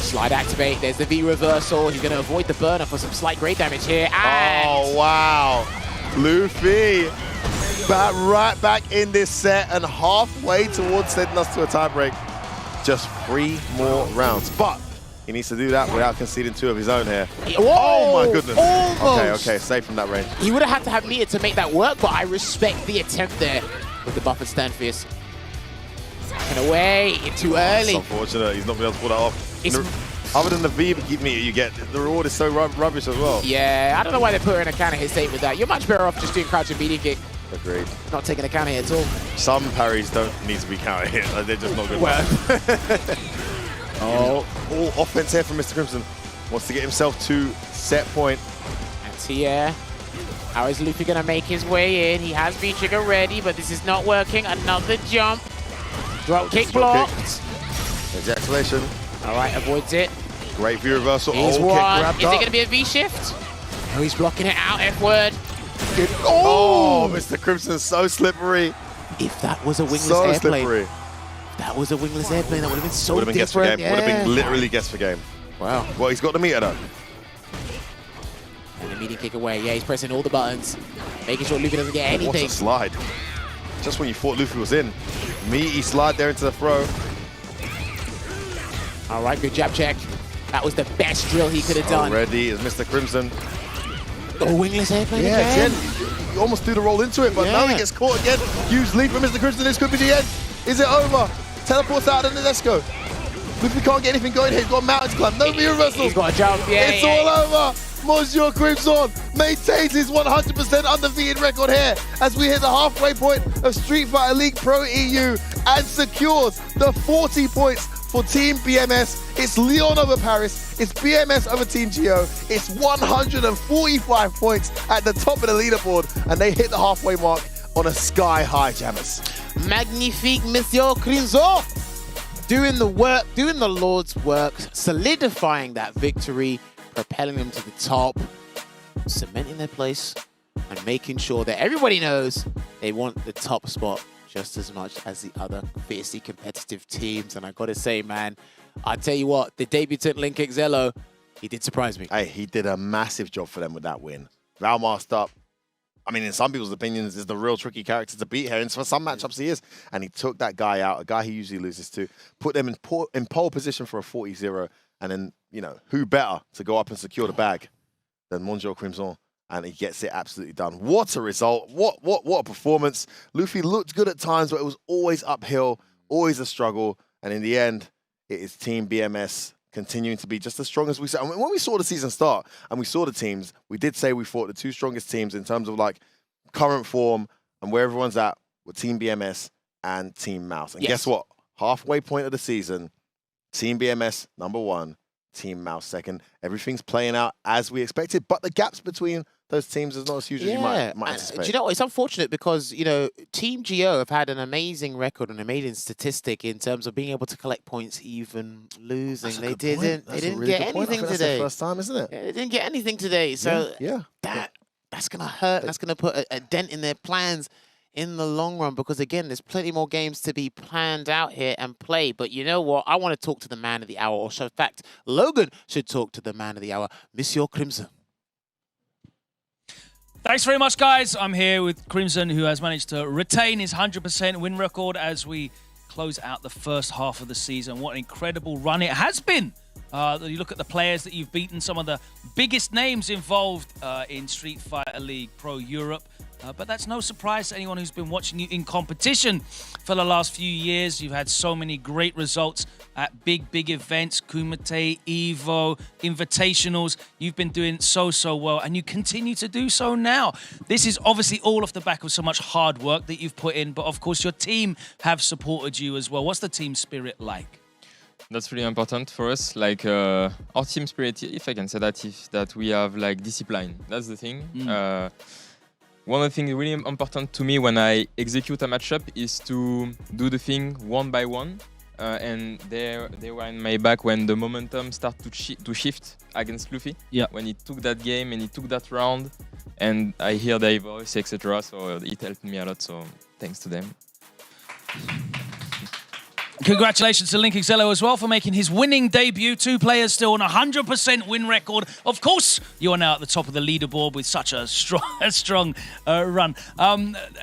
Slide activate. There's the V reversal. He's going to avoid the burner for some slight grade damage here. And oh wow, Luffy right back in this set and halfway towards sending us to a tiebreak. Just 3 more rounds, but He needs to do that without conceding 2 of his own here. Whoa, oh my goodness. almost. Okay, safe from that range. He would have had to have meter to make that work, but I respect the attempt there with the buffered stand fierce. And away, too early. It's unfortunate, he's not been able to pull that off. Other than the V meter you get, the reward is so rubbish as well. Yeah, I don't know why they put her in a counter hit state with that. You're much better off just doing crouch and beating kick. Agreed. Not taking a counter hit at all. Some parries don't need to be counter hit. They're just not good. Oh. All offense here from Mr. Crimson. Wants to get himself to set point. And Tia, how is Luffy going to make his way in? He has V-trigger ready, but this is not working. Another jump. Drop kick blocked. Ejaculation. All right, avoids it. Great view reversal. He's kick one. grabbed Is up. it going to be a V-shift? Oh, he's blocking it out, F-word. Good. Oh, Mr. Crimson, so slippery. If that was a wingless So airplane. slippery. That was a wingless airplane. That would have been so Would have been guess for different. game. Would have been literally guess for game. Wow. Well, he's got the meter though. And the meeting kick away. Yeah, he's pressing all the buttons, making sure Luffy doesn't get anything. What a slide. Just when you thought Luffy was in. Meaty slide there into the throw. All right, good jab check. That was the best drill he could have done. Already is Mr. Crimson. Oh, wingless airplane Yeah, again. You almost threw the roll into it, but now he gets caught again. Huge leap from Mr. Crimson. This could be the end. Is it over? Teleports out and let's go. Luffy can't get anything going here. He's got a mountain to climb. No mirror reversal. He's got a jump. Yeah, it's all over. Monsieur Crimson maintains his 100% undefeated record here as we hit the halfway point of Street Fighter League Pro EU and secures the 40 points for Team BMS. It's Leon over Paris. It's BMS over Team Geo. It's 145 points at the top of the leaderboard, and they hit the halfway mark on a sky high, Jammers. Magnifique, Monsieur Crimson. Doing the work, doing the Lord's work, solidifying that victory, propelling them to the top, cementing their place, and making sure that everybody knows they want the top spot just as much as the other fiercely competitive teams. And I gotta say, man, I tell you what, the debutant Link Exello, he did surprise me. Hey, he did a massive job for them with that win. Valmaster, I mean, in some people's opinions, is the real tricky character to beat here. And for some matchups, he is. And he took that guy out, a guy he usually loses to, put them in pole position for a 40-0. And then, you know, who better to go up and secure the bag than Monsieur Crimson? And he gets it absolutely done. What a result. What a performance. Luffy looked good at times, but it was always uphill, always a struggle. And in the end, it is Team BMS continuing to be just as strong as we said. I mean, when we saw the season start and we saw the teams, we did say we thought the 2 strongest teams in terms of like current form and where everyone's at were Team BMS and Team Mouse. And guess what? Halfway point of the season, Team BMS #1, Team Mouse 2nd. Everything's playing out as we expected, but the gaps between those teams is not as huge as you might anticipate. Do you know what? It's unfortunate because, you know, Team Geo have had an amazing record, an amazing statistic in terms of being able to collect points even losing. They didn't get anything today. That's their first time, isn't it? Yeah, they didn't get anything today. So that's going to hurt. That's going to put a dent in their plans in the long run because, again, there's plenty more games to be planned out here and played. But you know what? I want to talk to the man of the hour. Or in fact, Logan should talk to the man of the hour, Monsieur Crimson. Thanks very much, guys. I'm here with Crimson, who has managed to retain his 100% win record as we close out the first half of the season. What an incredible run it has been. You look at the players that you've beaten, some of the biggest names involved in Street Fighter League Pro Europe. But that's no surprise to anyone who's been watching you in competition for the last few years. You've had so many great results at big events, Kumite, Evo, Invitationals. You've been doing so well, and you continue to do so now. This is obviously all off the back of so much hard work that you've put in, but of course your team have supported you as well. What's the team spirit like? That's really important for us. Like our team spirit, if I can say that, is that we have like discipline. That's the thing. One of the things really important to me when I execute a matchup is to do the thing one by one. And they were in my back when the momentum started to shift against Luffy. Yeah. When he took that game and he took that round, and I hear their voice, etc. So it helped me a lot. So thanks to them. Congratulations to Link Exello as well for making his winning debut. 2 players still on a 100% win record. Of course, you are now at the top of the leaderboard with such a strong run.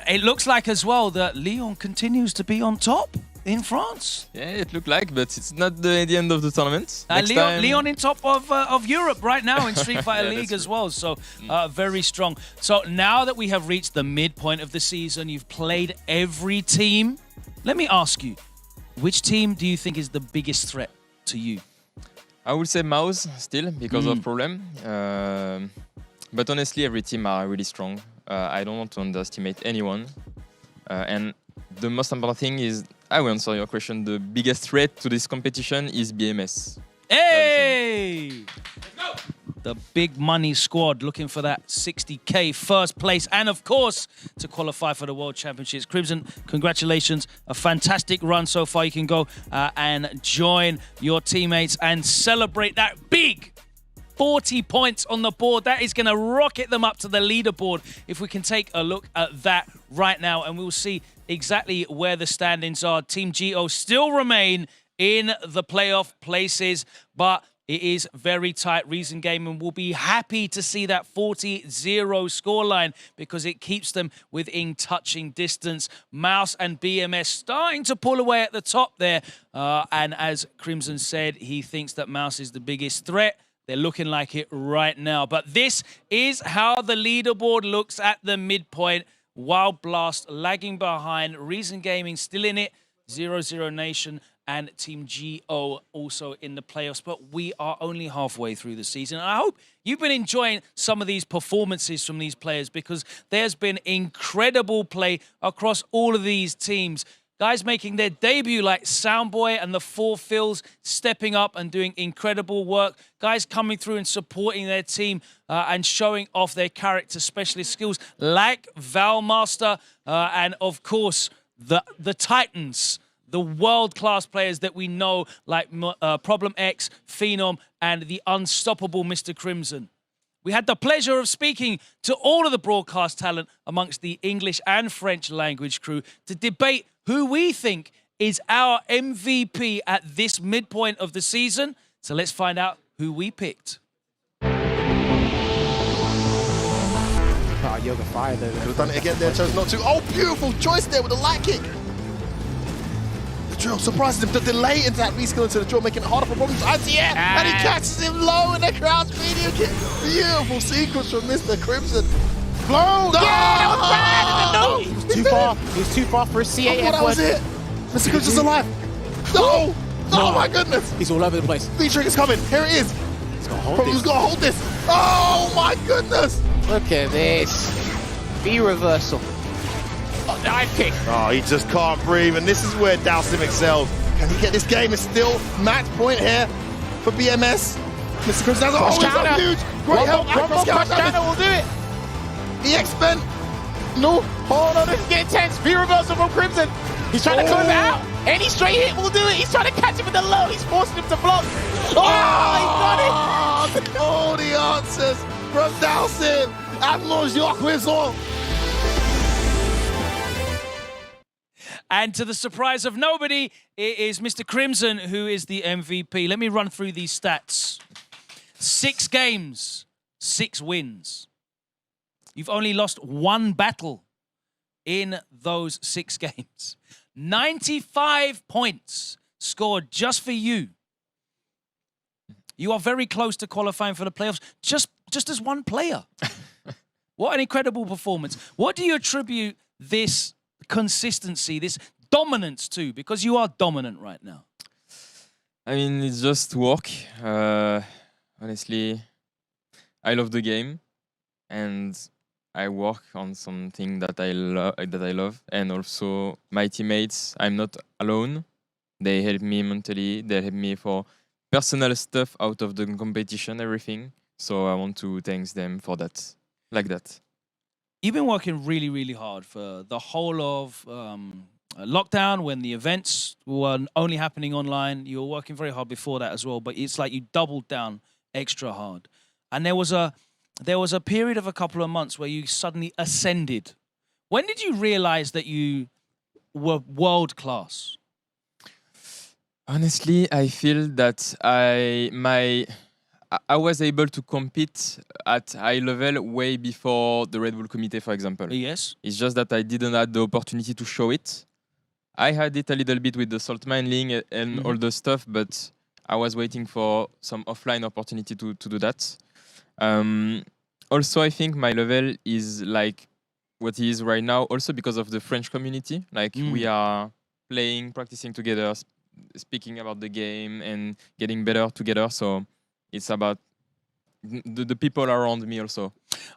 It looks like as well that Leon continues to be on top. in France. Yeah, it looked like, but it's not the end of the tournament. And Next time, Leon in top of Europe right now in Street Fighter Yeah, League that's as well. So very strong. So now that we have reached the midpoint of the season, you've played every team. Let me ask you, which team do you think is the biggest threat to you? I would say Mouse still because of problem. But honestly, every team are really strong. I don't want to underestimate anyone. And the most important thing is, I will answer your question, the biggest threat to this competition is BMS. Hey! The big money squad looking for that 60K first place and, of course, to qualify for the World Championships. Crimson, congratulations. A fantastic run so far. You can go and join your teammates and celebrate that big 40 points on the board. That is going to rocket them up to the leaderboard. If we can take a look at that right now, and we'll see exactly where the standings are. Team GO still remain in the playoff places, but it is very tight. Reason Gaming will be happy to see that 40-0 scoreline because it keeps them within touching distance. Mouse and BMS starting to pull away at the top there. And as Crimson said, he thinks that Mouse is the biggest threat. They're looking like it right now. But this is how the leaderboard looks at the midpoint. Wild Blast lagging behind. Reason Gaming still in it. 0-0 Nation and Team GO also in the playoffs. But we are only halfway through the season. I hope you've been enjoying some of these performances from these players because there's been incredible play across all of these teams. Guys making their debut like Soundboy and the Four Fills stepping up and doing incredible work. Guys coming through and supporting their team and showing off their character specialist skills like Valmaster and, of course, the Titans, the world-class players that we know like Problem X, Phenom, and the unstoppable Mr. Crimson. We had the pleasure of speaking to all of the broadcast talent amongst the English and French language crew to debate who we think is our MVP at this midpoint of the season. So let's find out who we picked. Oh, Yoga Fire though. Could have done it again there, chose not to. Oh, beautiful choice there with the light kick. The drill surprises him. The delay into that reskill into the drill, making it harder for problems. And he catches him low in the crowd's medium kick. Beautiful sequence from Mr. Crimson. Blow! No! No! He was too far. He was too far for a CA. I thought that was it. Mr. Crimson's alive. No! Oh my goodness! He's all over the place. V-Trigger's coming. Here it is. He's got to hold Problem's this. got to hold this. Oh my goodness! Look at this. V-reversal. Oh, dive kick. Oh, he just can't breathe, and this is where Dalsim excels. Can he get this game? It's still match point here for BMS. Mr. Crimson has Cross always counter. huge. Great help. Cross counter will do it. EX spent. No. Hold on, this is getting tense. V-reversal from Crimson. He's trying to close it out. Any straight hit will do it. He's trying to catch him with the low. He's forcing him to block. Oh, he got it. All the answers from Dalsim. Admiral Jacques Whistle. And to the surprise of nobody, it is Mr. Crimson who is the MVP. Let me run through these stats. 6 games, 6 wins. You've only lost 1 battle in those 6 games. 95 points scored just for you. You are very close to qualifying for the playoffs just as one player. What an incredible performance. What do you attribute this consistency, this dominance to? Because you are dominant right now. I mean, it's just work. Honestly, I love the game, and I work on something that I love, and also my teammates. I'm not alone. They help me mentally. They help me for personal stuff out of the competition, everything. So I want to thank them for that, like that. You've been working really, really hard for the whole of lockdown when the events were only happening online. You were working very hard before that as well, but it's like you doubled down extra hard. And there was a period of a couple of months where you suddenly ascended. When did you realize that you were world class? Honestly, I feel that I was able to compete at high level way before the Red Bull Committee, for example. Yes. It's just that I didn't have the opportunity to show it. I had it a little bit with the salt mining and all the stuff, but I was waiting for some offline opportunity to do that. Also, I think my level is like what it is right now, also because of the French community. Like we are playing, practicing together, speaking about the game and getting better together. So it's about the people around me also.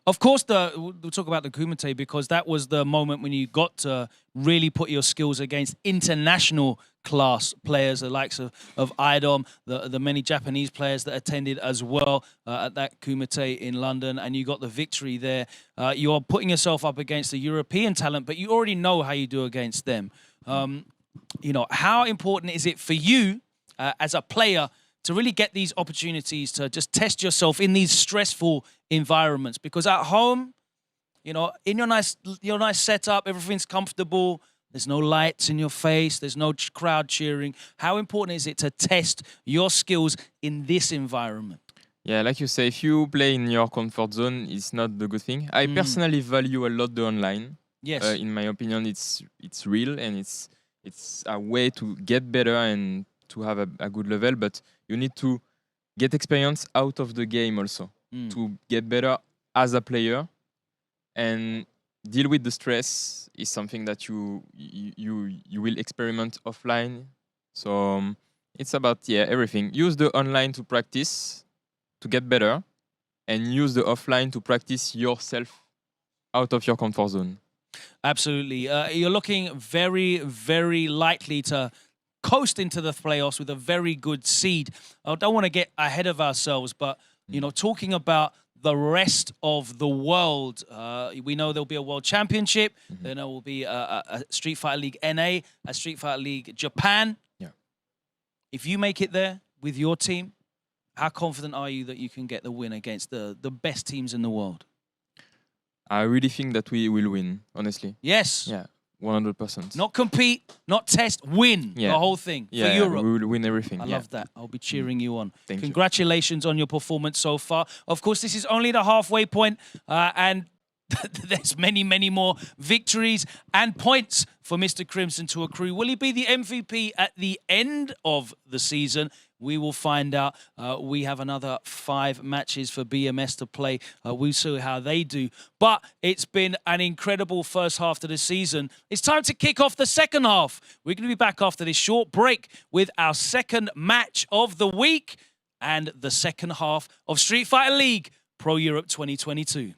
Of course, we'll talk about the Kumite because that was the moment when you got to really put your skills against international class players, the likes of IDOM, the many Japanese players that attended as well at that Kumite in London, and you got the victory there. You're putting yourself up against the European talent, but you already know how you do against them. You know, how important is it for you as a player to really get these opportunities to just test yourself in these stressful environments? Because at home, you know, in your nice setup, everything's comfortable. There's no lights in your face. There's no crowd cheering. How important is it to test your skills in this environment? Yeah, like you say, if you play in your comfort zone, it's not the good thing. I personally value a lot the online. Yes. In my opinion, it's real and it's a way to get better and to have a good level, but you need to get experience out of the game also to get better as a player, and deal with the stress is something that you will experiment offline. So it's about everything. Use the online to practice to get better, and use the offline to practice yourself out of your comfort zone. Absolutely. You're looking very, very likely to coast into the playoffs with a very good seed. I don't want to get ahead of ourselves, but you know, talking about the rest of the world, we know there'll be a World Championship. Then there will be a Street Fighter League NA, a Street Fighter League Japan. Yeah. If you make it there with your team, how confident are you that you can get the win against the best teams in the world? I really think that we will win, honestly. Yes. Yeah, 100%. Not compete, not test, win the whole thing for Europe. We will win everything. I love that. I'll be cheering you on. Thank you. Congratulations on your performance so far. Of course, this is only the halfway point, and there's many, many more victories and points for Mr. Crimson to accrue. Will he be the MVP at the end of the season? We will find out. We have another 5 matches for BMS to play. We'll see how they do. But it's been an incredible first half to the season. It's time to kick off the second half. We're going to be back after this short break with our second match of the week and the second half of Street Fighter League Pro Europe 2022.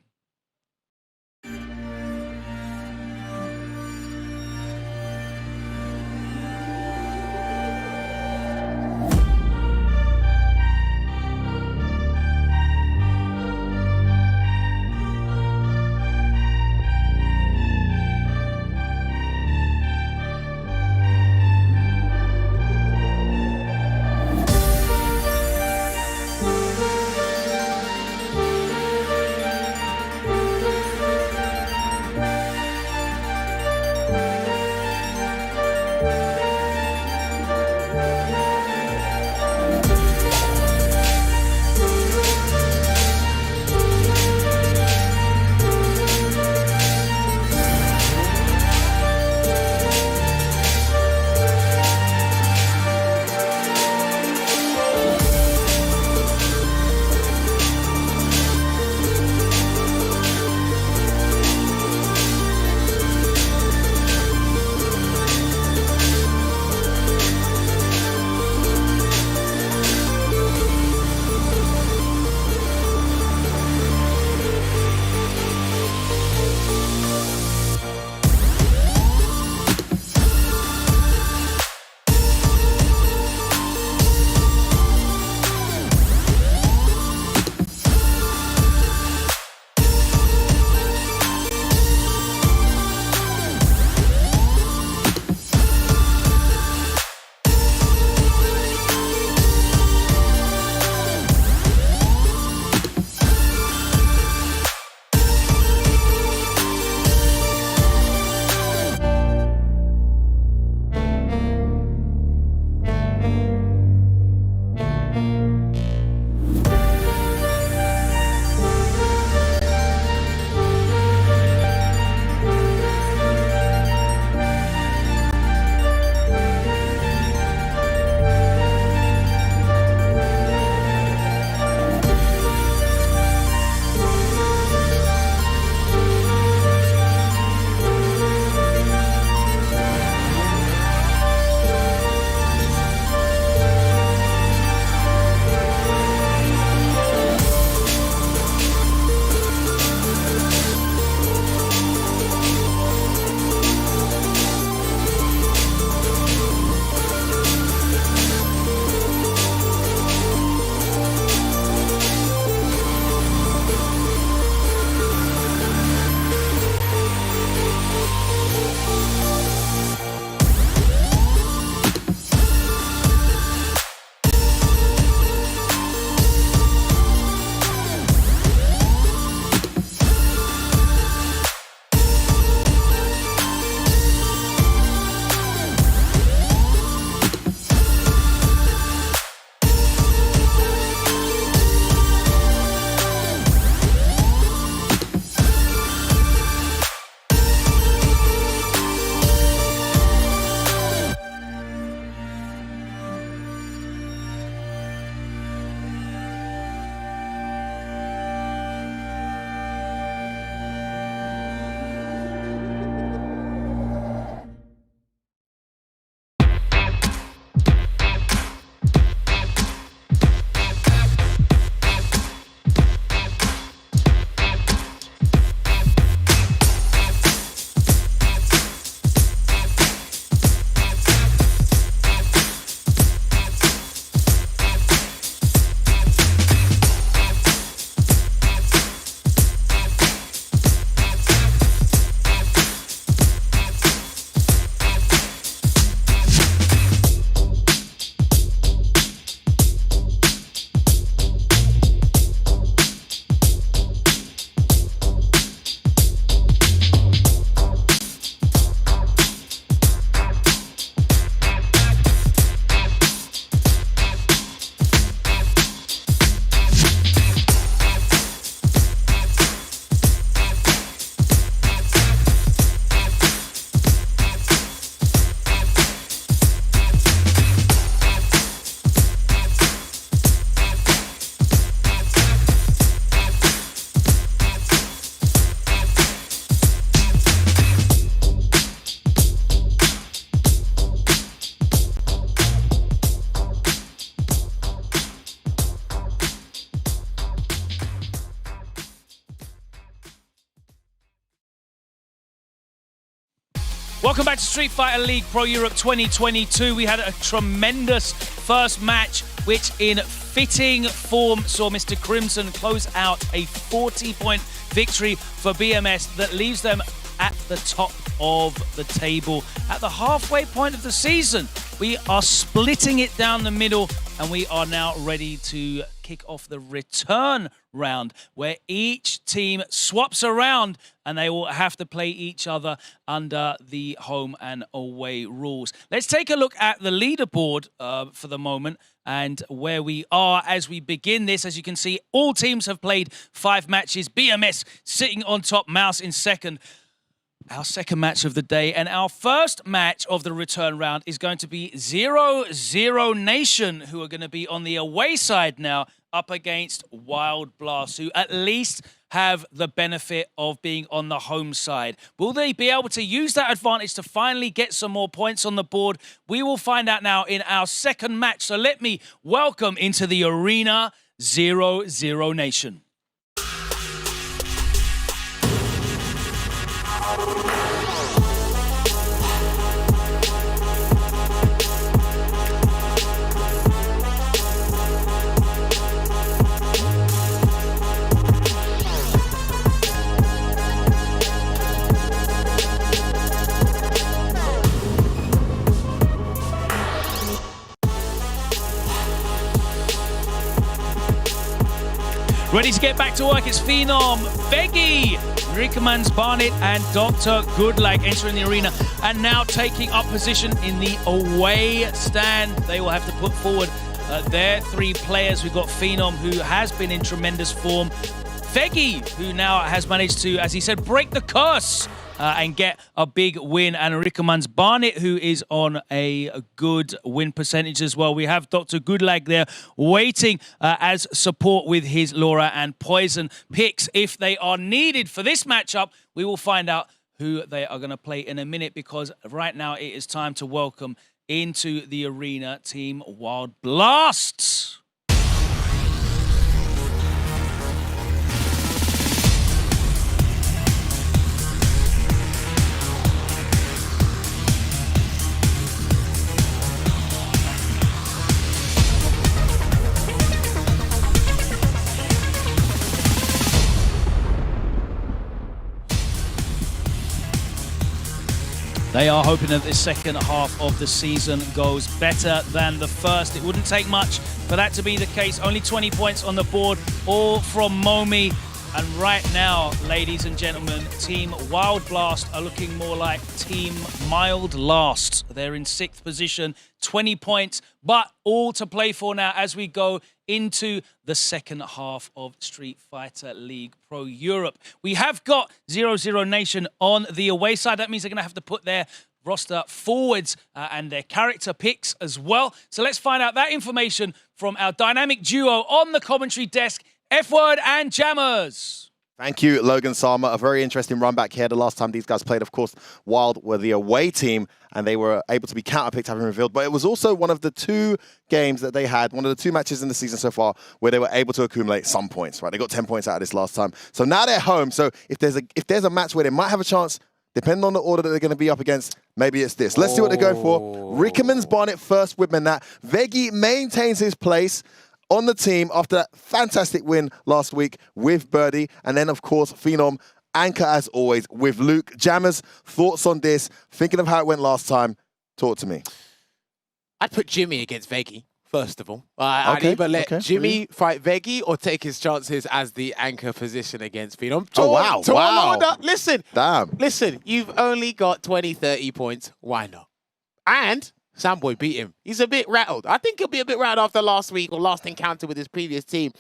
Welcome back to Street Fighter League Pro Europe 2022. We had a tremendous first match, which in fitting form saw Mr. Crimson close out a 40-point victory for BMS that leaves them at the top of the table. At the halfway point of the season, we are splitting it down the middle, and we are now ready to kick off the return round, where each team swaps around and they will have to play each other under the home and away rules. Let's take a look at the leaderboard for the moment and where we are as we begin this. As you can see, all teams have played 5 matches. BMS sitting on top, Mouse in second. Our second match of the day, and our first match of the return round is going to be 0-0 Nation, who are going to be on the away side now, up against Wild Blast, who at least have the benefit of being on the home side. Will they be able to use that advantage to finally get some more points on the board? We will find out now in our second match. So let me welcome into the arena 0-0 Nation. Ready to get back to work, it's Phenom, Veggie, Rickermans, Barnett, and Dr. Goodlag entering the arena and now taking up position in the away stand. They will have to put forward their 3 players. We've got Phenom, who has been in tremendous form. Veggie, who now has managed to, as he said, break the curse and get a big win. And Rickermans Barnett, who is on a good win percentage as well. We have Dr. Goodlag there waiting as support with his Laura and Poison picks. If they are needed for this matchup, we will find out who they are going to play in a minute, because right now it is time to welcome into the arena Team Wild Blast. They are hoping that this second half of the season goes better than the first. It wouldn't take much for that to be the case. Only 20 points on the board, all from Momi. And right now, ladies and gentlemen, Team Wild Blast are looking more like Team Mild Last. They're in 6th position, 20 points, but all to play for now as we go into the second half of Street Fighter League Pro Europe. We have got 0-0 Nation on the away side. That means they're going to have to put their roster forwards and their character picks as well. So let's find out that information from our dynamic duo on the commentary desk, F-Word and Jammers. Thank you, Logan Sama. A very interesting run back here. The last time these guys played, of course, Wild were the away team, and they were able to be counterpicked, having revealed. But it was also one of the 2 games that they had, one of the 2 matches in the season so far, where they were able to accumulate some points, right? They got 10 points out of this last time. So now they're home. So if there's a match where they might have a chance, depending on the order that they're going to be up against, maybe it's this. Let's see what they're going for. Rickermans Barnett first with that. Veggie maintains his place on the team after that fantastic win last week with Birdie. And then, of course, Phenom, anchor as always, with Luke. Jammers, thoughts on this? Thinking of how it went last time, talk to me. I'd put Jimmy against Veggie, first of all. I'd either let Jimmy fight Veggie or take his chances as the anchor position against Phenom. Listen. Damn. Listen, you've only got 20, 30 points. Why not? And Samboy beat him. He's a bit rattled. I think he'll be a bit rattled after last week or last encounter with his previous team.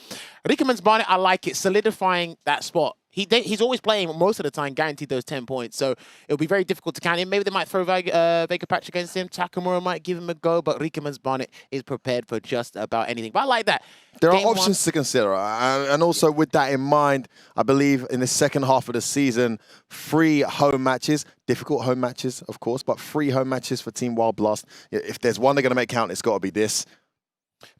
Rickermans Barnett, I like it, solidifying that spot. He's always playing most of the time, guaranteed those 10 points. So it'll be very difficult to count him. Maybe they might throw Vega Patch against him. Takamura might give him a go, but Rickermans Barnett is prepared for just about anything. But I like that. There are options to consider. And also with that in mind, I believe in the second half of the season, 3 home matches, difficult home matches, of course, but 3 home matches for Team Wild Blast. If there's one they're going to make count, it's got to be this.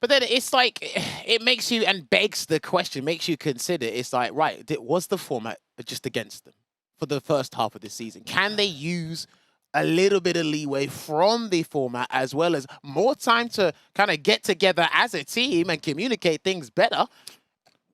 But then it's like, it makes you, and begs the question, makes you consider, it's like, right, was the format just against them for the first half of the season? Can they use a little bit of leeway from the format, as well as more time to kind of get together as a team and communicate things better.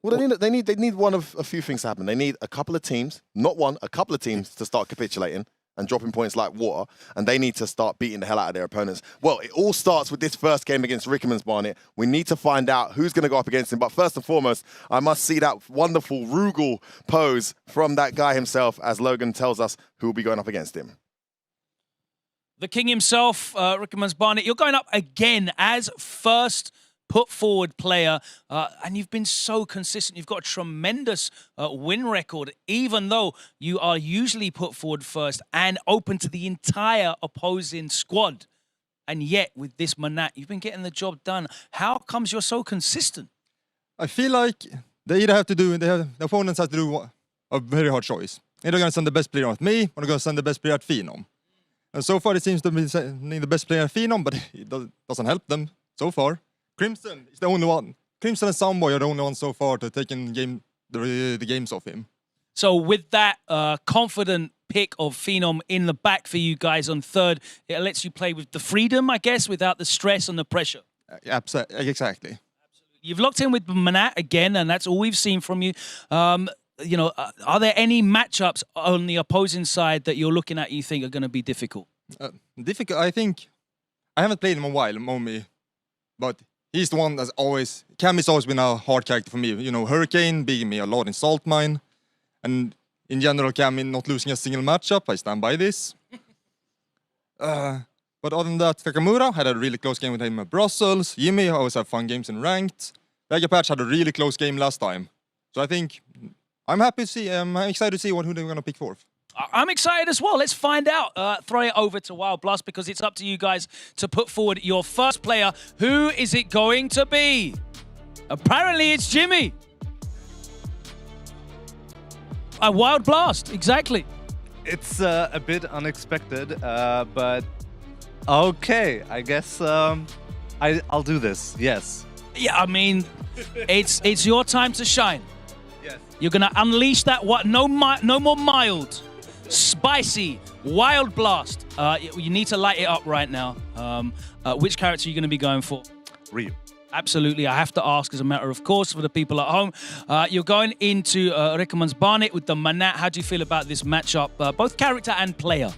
Well, they need one of a few things to happen. They need a couple of teams, not one, a couple of teams to start capitulating and dropping points like water, and they need to start beating the hell out of their opponents. Well, it all starts with this first game against Rickman's Barnet. We need to find out who's going to go up against him. But first and foremost, I must see that wonderful Rugal pose from that guy himself as Logan tells us who will be going up against him. The king himself, Rickman's Barnet, you're going up again as first put forward player, and you've been so consistent. You've got a tremendous win record, even though you are usually put forward first and open to the entire opposing squad. And yet, with this Manat, you've been getting the job done. How comes you're so consistent? I feel like they either have to do, the opponents have to do a very hard choice. Either going to send the best player at me, or they're going to send the best player at Phenom. And so far, it seems to be sending the best player at Phenom, but it doesn't help them so far. Crimson is the only one. Crimson and Soundboy are the only ones so far to taking the games off him. So with that confident pick of Phenom in the back for you guys on third, it lets you play with the freedom, I guess, without the stress and the pressure. Exactly. You've locked in with Manat again, and that's all we've seen from you. You know, are there any matchups on the opposing side that you're looking at you think are going to be difficult? Difficult, I think. I haven't played him in a while, Momi, but he's the one that's always... Cammy's always been a hard character for me. You know, Hurricane beating me a lot in Salt Mine. And in general, Cammy not losing a single matchup. I stand by this. But other than that, Takamura had a really close game with him at Brussels. Jimmy always have fun games in Ranked. Vegapatch had a really close game last time. So I think I'm happy to see, I'm excited to see who they're going to pick fourth. I'm excited as well. Let's find out. Throw it over to Wild Blast because it's up to you guys to put forward your first player. Who is it going to be? Apparently it's Jimmy. A Wild Blast, exactly. It's a bit unexpected, but okay. I guess I'll do this. Yes. Yeah, I mean, it's your time to shine. Yes. You're gonna unleash that no more mild, spicy Wild Blast. You need to light it up right now. Which character are you gonna be going for? Ryu. Absolutely, I have to ask as a matter of course for the people at home. You're going into Rickman's Barnet with the Manat. How do you feel about this matchup, both character and player?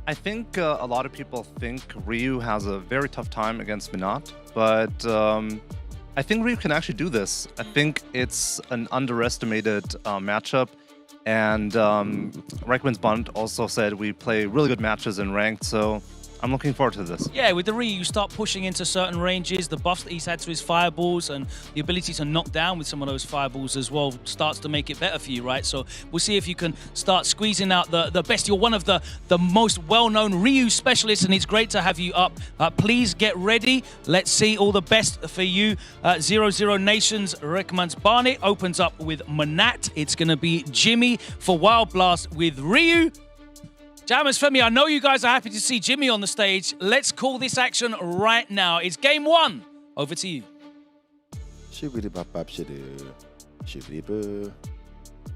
I think a lot of people think Ryu has a very tough time against Minot, but I think Ryu can actually do this. I think it's an underestimated matchup, and Rickman's Barnet also said we play really good matches in Ranked, so I'm looking forward to this. Yeah, with the Ryu, you start pushing into certain ranges. The buffs that he's had to his fireballs and the ability to knock down with some of those fireballs as well starts to make it better for you, right? So we'll see if you can start squeezing out the best. You're one of the most well-known Ryu specialists, and it's great to have you up. Please get ready. Let's see all the best for you. 00 Nations, Rickman's Barnet opens up with Manat. It's going to be Jimmy for Wild Blast with Ryu. Jammers, Femi, I know you guys are happy to see Jimmy on the stage. Let's call this action right now. It's game one. Over to you.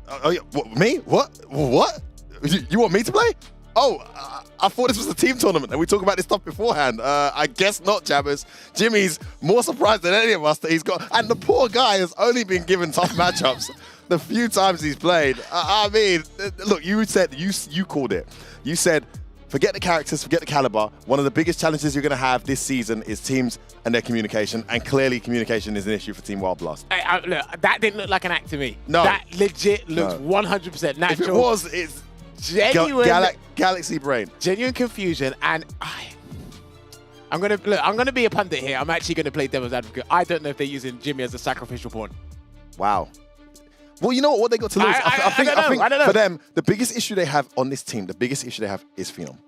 Oh, yeah. What, me? What? You want me to play? Oh, I thought this was a team tournament and we talked about this stuff beforehand. I guess not, Jammers. Jimmy's more surprised than any of us that he's got. And the poor guy has only been given tough matchups the few times he's played. I mean, look, you said, you called it. You said, forget the characters, forget the caliber. One of the biggest challenges you're going to have this season is teams and their communication. And clearly communication is an issue for Team Wild Blast. Look, that didn't look like an act to me. No. That legit looks 100% natural. If it was, it's genuine galaxy brain. Genuine confusion, and I'm gonna be a pundit here. I'm actually gonna play devil's advocate. I don't know if they're using Jimmy as a sacrificial pawn. Wow. Well, you know what they got to lose? I think for them, the biggest issue they have on this team, the biggest issue they have is Phenom,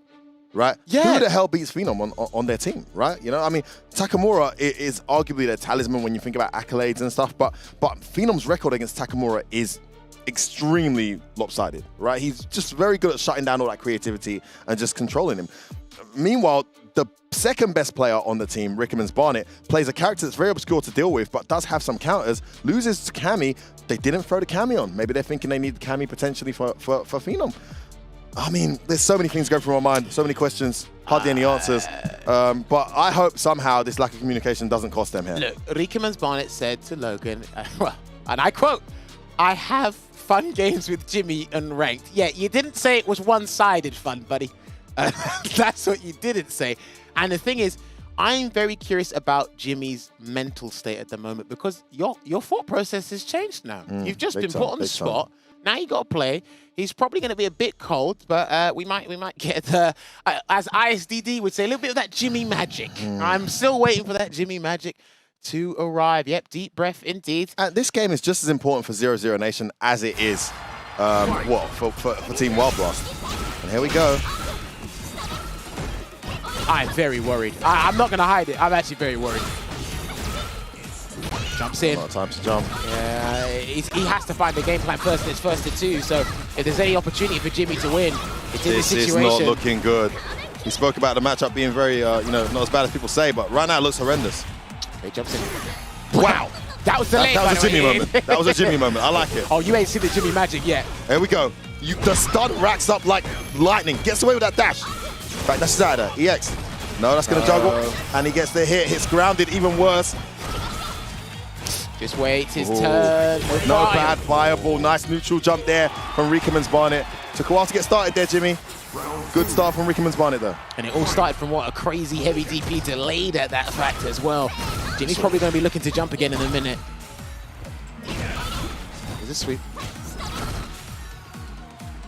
right? Yeah. Who the hell beats Phenom on their team, right? You know, I mean, Takamura is arguably their talisman when you think about accolades and stuff, but Phenom's record against Takamura is extremely lopsided, right? He's just very good at shutting down all that creativity and just controlling him. Meanwhile, the second best player on the team, Rickman's Barnet, plays a character that's very obscure to deal with, but does have some counters, loses to Cammy. They didn't throw the Cammy on. Maybe they're thinking they need Cammy potentially for Phenom. I mean, there's so many things going through my mind, so many questions, hardly any answers. But I hope somehow this lack of communication doesn't cost them here. Look, Riekeman's Barnett said to Logan, and I quote, "I have fun games with Jimmy and ranked." Yeah, you didn't say it was one-sided fun, buddy. That's what you didn't say. And the thing is, I'm very curious about Jimmy's mental state at the moment because your thought process has changed now. You've just been put on the spot. Now you got to play. He's probably going to be a bit cold, but we might get the, as ISDD would say, a little bit of that Jimmy magic. I'm still waiting for that Jimmy magic to arrive. Yep, deep breath indeed. This game is just as important for 0-0 Nation as it is for Team Wild Blast. And here we go. I'm very worried. I'm not going to hide it. I'm actually very worried. Jumps in. A lot of time to jump. Yeah, he has to find the game plan first, and it's first to two. So if there's any opportunity for Jimmy to win, it's in this situation. This is not looking good. He spoke about the matchup being very, not as bad as people say, but right now it looks horrendous. He jumps in. Wow. That was the late, that was a Jimmy moment. That was a Jimmy moment. I like it. Oh, you ain't seen the Jimmy magic yet. Here we go. The stun racks up like lightning. Gets away with that dash. Right, that's out of there. EX. No, that's going to juggle. And he gets the hit. Hits grounded, even worse. Just waits his turn. No bad fireball. Nice neutral jump there from Riekeman's Barnet. Took a while to get started there, Jimmy. Good start from Riekeman's Barnet, though. And it all started from what? A crazy heavy DP delayed at that fact as well. Jimmy's probably going to be looking to jump again in a minute. Is this sweep?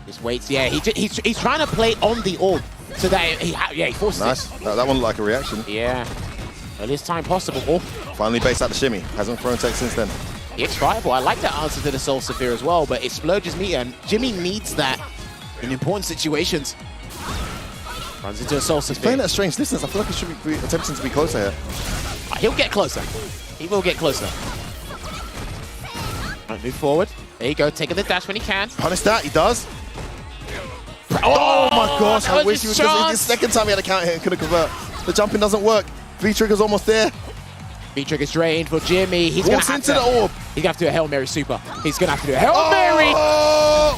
Just waits. Yeah, he's trying to play on the orb so that he forces nice. it. That one looked like a reaction. Yeah. Earliest time possible. Oh. Finally based out the shimmy. Hasn't thrown tech since then. It's viable. I like that answer to the Soul Sapphire as well, but it splurges me, and Jimmy needs that in important situations. Runs into a Soul Sapphire. He's playing at a strange distance. I feel like he should be attempting to be closer here. He'll get closer. He will get closer. Right, move forward. There you go. Taking the dash when he can. Punish that. He does. Oh my gosh. I wish he was the second time he had a counter hit and couldn't convert. The jumping doesn't work. V-trigger's almost there. V-trigger's drained for Jimmy. He's Walks into the orb. He's going to have to do a Hail Mary super. He's going to have to do a Hail Mary.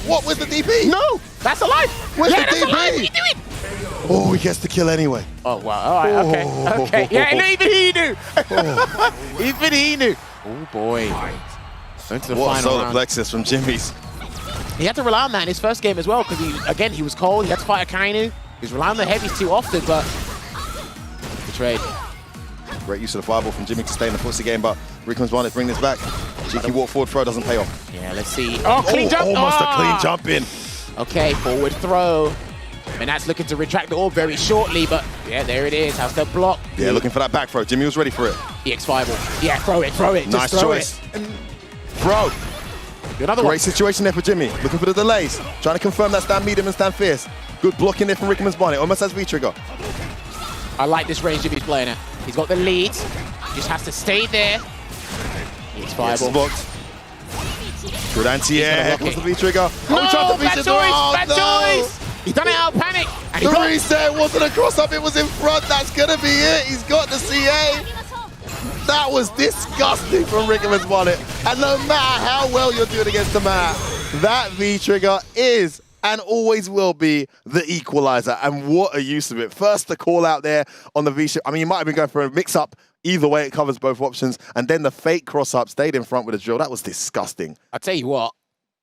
What was the DP? No, that's alive. Where's the DP? Alive. What are you doing? Oh, he gets the kill anyway. Oh, wow. All right, okay. Okay. Yeah, even he knew. Even he knew. Oh, boy. Into the what a final solar round. plexus from Jimmy's. He had to rely on that in his first game as well because, he was cold. He had to fight a Kainu. He was relying on the heavies too often, but betrayed. Great use of the fireball from Jimmy to stay in the pussy game, but Riekeman's Barnet bring this back. Cheeky walk forward throw doesn't pay off. Yeah, let's see. Oh, clean jump. Almost a clean jump in. Okay, forward throw. And that's looking to retract the orb very shortly, but yeah, there it is. How's the block? Yeah, looking for that back throw. Jimmy was ready for it. EX fireball. Yeah, throw it. Nice Just throw choice. It. Throw. Another Great situation there for Jimmy. Looking for the delays. Trying to confirm that stand medium and stand fierce. Good blocking there from Riekeman's Barnet. Almost has V-trigger. I like this range Jimmy's playing at. He's got the lead. Just has to stay there. EX fireball. Blocked. Good anti-air. What's the V-trigger? No, bad choice. Bad choice. He's done it out of panic. And the reset wasn't a cross-up. It was in front. That's going to be it. He's got the CA. That was disgusting from Riekeman's Barnet. And no matter how well you're doing against the mat, that V-trigger is and always will be the equalizer. And what a use of it. First, the call out there on the V-ship. I mean, you might have been going for a mix-up. Either way, it covers both options. And then the fake cross-up stayed in front with a drill. That was disgusting. I tell you what,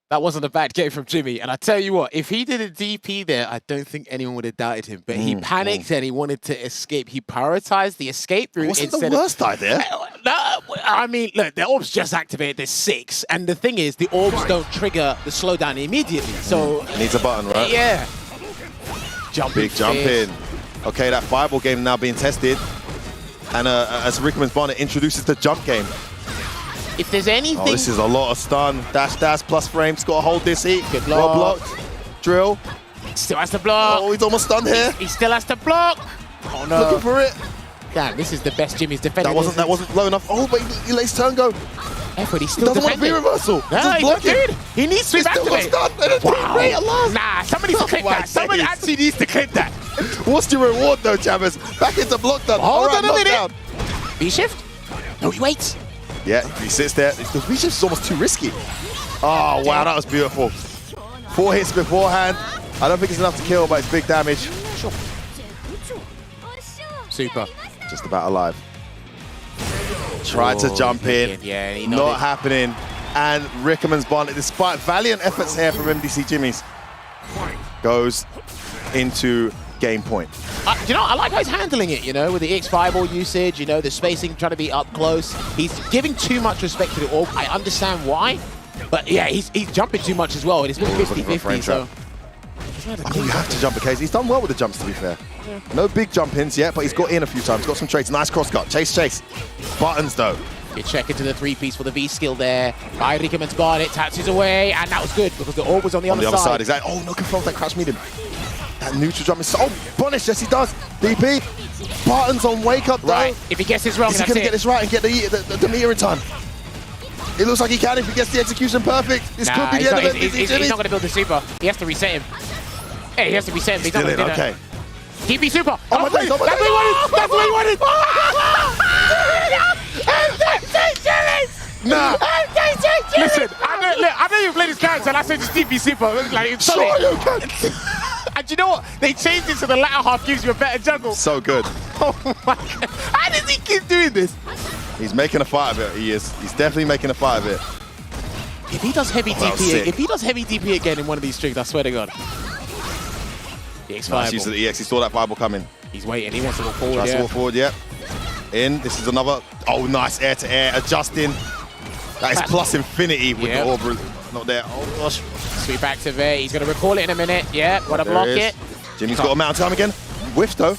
that wasn't a bad game from Jimmy. And I tell you what, if he did a DP there, I don't think anyone would have doubted him. But he panicked and he wanted to escape. He prioritized the escape route. Wasn't the worst idea? No, I mean, look, the orbs just activated. There's 6. And the thing is, the orbs don't trigger the slowdown immediately. So it needs a button, right? Yeah. Big jump in. Okay, that fireball game now being tested. And as Riekeman's Barnet introduces the jump game. If there's anything... Oh, this is a lot of stun. Dash, plus frames. Got to hold this heat. Good block. Well blocked. Drill. Still has to block. Oh, he's almost stunned here. He still has to block. Oh, no. Looking for it. Damn, this is the best Jimmy's defending. That wasn't low enough. Oh, but he lets turn go. Effort, he's still doesn't defending. want to be reversal. No, just block it. He needs to activate. Wow. Nah, somebody needs to clip that. Someone actually needs to clip that. What's your reward, though, Jammers? Back into block done. Hold on a minute. Down. V-shift? No, he waits. Yeah, he sits there. The V-shift is almost too risky. Oh, wow, that was beautiful. 4 hits beforehand. I don't think it's enough to kill, but it's big damage. Sure. Super. Just about alive. Tried to jump in. Yeah, he not happening. And Rickerman's Bonnet, despite valiant efforts here from MDC Jimmy's, goes into game point. You know, I like how he's handling it, you know, with the EX Fireball usage, you know, the spacing, trying to be up close. He's giving too much respect to the orb. I understand why, but yeah, he's jumping too much as well. And it's been 50-50, so... I think you have to jump occasionally. He's done well with the jumps, to be fair. Yeah. No big jump-ins yet, but he's got in a few times. Got some trades. Nice cross-cut. Chase. Buttons, though. You check into the 3-piece for the V skill there. Rickerman's barred it, Tatsu's away, and that was good because the orb was on the other side. Exactly. Oh, no control that crash medium. That neutral jump is so punish. Yes, he does. DP. Buttons on wake up, though. Right. If he gets this wrong, is he going to get this right and get the meter in time? It looks like he can if he gets the execution perfect. This could be the end of it. He's not going to build the super. He has to reset him. Yeah, he has to reset him. He's not going to do okay. DP super. Oh my days. That's what he wanted. That's what he wanted. Nah. Listen, I know you played this character and I said just DP super. Like, it's sure you can. And you know what? They changed it so the latter half gives you a better juggle. So good. Oh my God. How does he keep doing this? He's making a fight of it. He is. He's definitely making a fight of it. If he does heavy DP, if he does heavy DP again in one of these strings, I swear to God. EX Fireball. Nice use of the EX. He saw that fireball coming. He's waiting. He wants to walk forward. Tries to walk forward. Yep. In. This is another. Oh, nice air to air adjusting. That is plus infinity with the orb. Not there. Oh gosh. Sweep activate. He's gonna recall it in a minute. Yeah. Gotta block it. Jimmy's got a mount time again. Whiff though.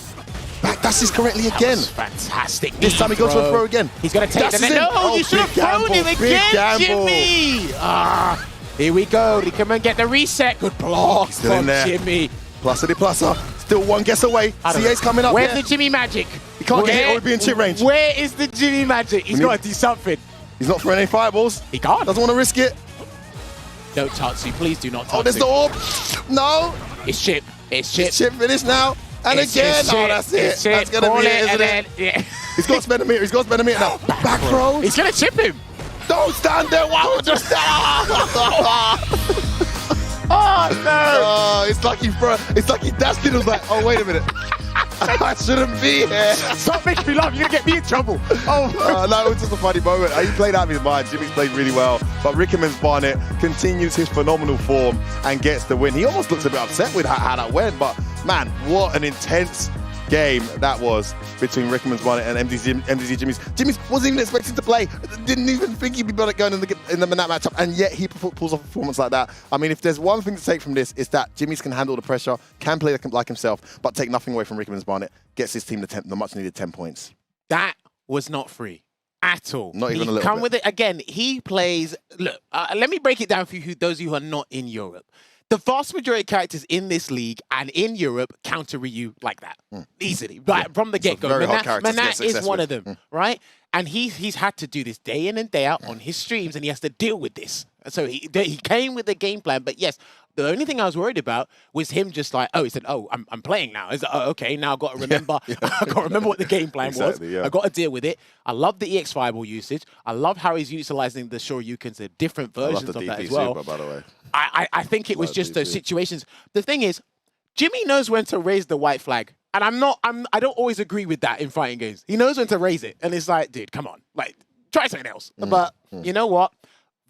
Back dashes correctly again. Fantastic. This time he goes for a throw again. He's gonna take the net. No, you should have thrown him again, Jimmy. Ah, here we go. He can get the reset. Good block from Jimmy. Plusity pluser. Still one guess away. CA's coming up. Where's the Jimmy magic? He can't get it or he'll be in chip range. Where is the Jimmy magic? He's got to do something. He's not throwing any fireballs. He can't. Doesn't want to risk it. No, Tatsu, please do not. Oh, there's the orb. No. It's chip. It's chip. It's chip finish now. And again. Oh, that's it. That's going to be it, isn't it? Yeah. He's got to spend a meter. He's got to spend a meter now. Back throw. He's going to chip him. Don't stand there. Why would you stand? Oh, no. Oh, it's like he dashed it. Was like, oh, wait a minute. I shouldn't be here. Stop making me laugh. You're going to get me in trouble. Oh, no, it was just a funny moment. He played out of his mind. Jimmy's played really well. But Rickerman's Barnet continues his phenomenal form and gets the win. He almost looks a bit upset with how that went. But, man, what an intense game that was between Rickerman's Barnet and MDZ Jimmy's. Jimmy's wasn't even expecting to play. Didn't even think he'd be going in that matchup. And yet he pulls off a performance like that. I mean, if there's one thing to take from this, it's that Jimmy's can handle the pressure, can play like himself, but take nothing away from Rickerman's Barnet. Gets his team the much needed 10 points. That was not free at all. Not even a little come bit. with it again. He plays. Look, let me break it down for you, those of you who are not in Europe. The vast majority of characters in this league and in Europe counter Ryu like that. Easily. Right, from the get-go. Manat is one of them, right? And he's had to do this day in and day out on his streams, and he has to deal with this. So he came with a game plan, but yes, the only thing I was worried about was him just like, he said, I'm playing now. He's like, okay, now I've got to remember, I've got to remember what the game plan was. Yeah. I've got to deal with it. I love the EX Fireball usage. I love how he's utilizing the Shoryukens, the different versions of that as well. Super, by the way. I think it was just those situations. The thing is, Jimmy knows when to raise the white flag. And I don't always agree with that in fighting games. He knows when to raise it. And it's like, dude, come on. Like, try something else. But you know what?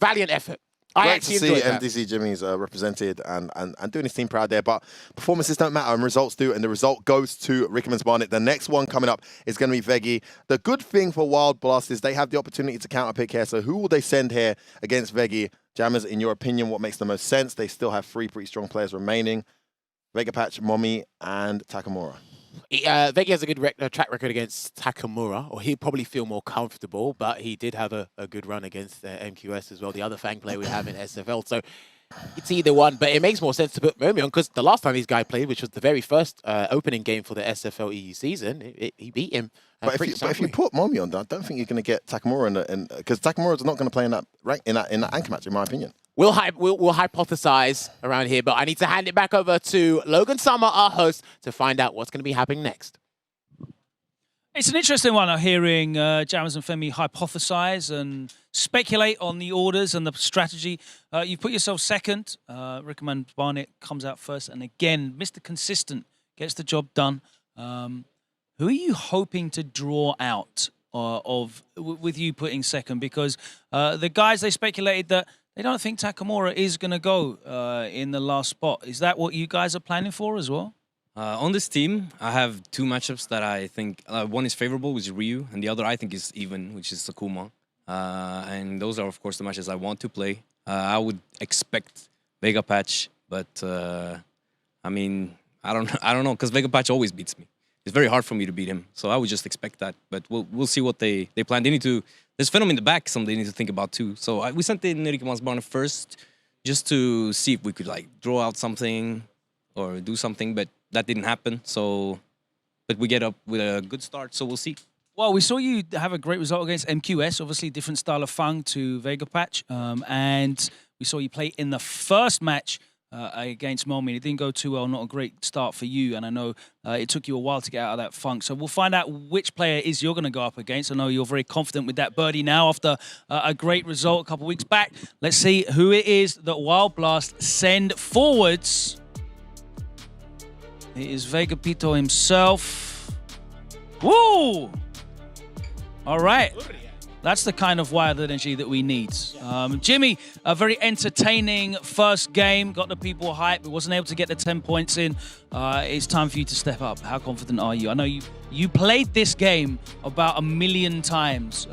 Valiant effort. Great to see MDC Jimmy's represented and doing his team proud there. But performances don't matter and results do. And the result goes to Rickerman's Barnet. The next one coming up is going to be Veggie. The good thing for Wild Blast is they have the opportunity to counter pick here. So who will they send here against Veggie? Jammers, in your opinion, what makes the most sense? They still have 3 pretty strong players remaining. Vega Patch, Mommy, and Takamura. Veggie has a good track record against Takamura, or he'd probably feel more comfortable, but he did have a good run against MQS as well, the other Fang player we have in SFL. So it's either one, but it makes more sense to put Momi on because the last time these guys played, which was the very first opening game for the SFL EU season, he beat him. But if you put Momi on, I don't think you're going to get Takamura because Takamura's not going to play in that anchor match, in my opinion. We'll hypothesize around here, but I need to hand it back over to Logan Summer, our host, to find out what's going to be happening next. It's an interesting one. I'm hearing Jammers and Femi hypothesize and speculate on the orders and the strategy. You put yourself second. Recommend Barnett comes out first. And again, Mr. Consistent gets the job done. Who are you hoping to draw out with you putting second? Because the guys, they speculated that they don't think Takamura is going to go in the last spot. Is that what you guys are planning for as well? On this team, I have two matchups that I think one is favorable, which is Ryu, and the other I think is even, which is Sakuma. And those are, of course, the matches I want to play. I would expect Vega Patch, but I mean, I don't know, because Vega Patch always beats me. It's very hard for me to beat him, so I would just expect that. But we'll see what they plan. They need to. There's Phenom in the back, something they need to think about too. So we sent in Nirikamas Barna first, just to see if we could like draw out something or do something, but that didn't happen. So, but we get up with a good start, so we'll see. Well, we saw you have a great result against MQS, obviously different style of Fang to Vega Patch, and we saw you play in the first match against Melmin. It didn't go too well, not a great start for you, and I know it took you a while to get out of that funk. So we'll find out which player it is you're going to go up against. I know you're very confident with that birdie now after a great result a couple weeks back. Let's see who it is that Wild Blast send forwards. It is Vegapito himself. Woo! All right. That's the kind of wild energy that we need. Jimmy, a very entertaining first game. Got the people hyped, but wasn't able to get the 10 points in. It's time for you to step up. How confident are you? I know you played this game about 1 million times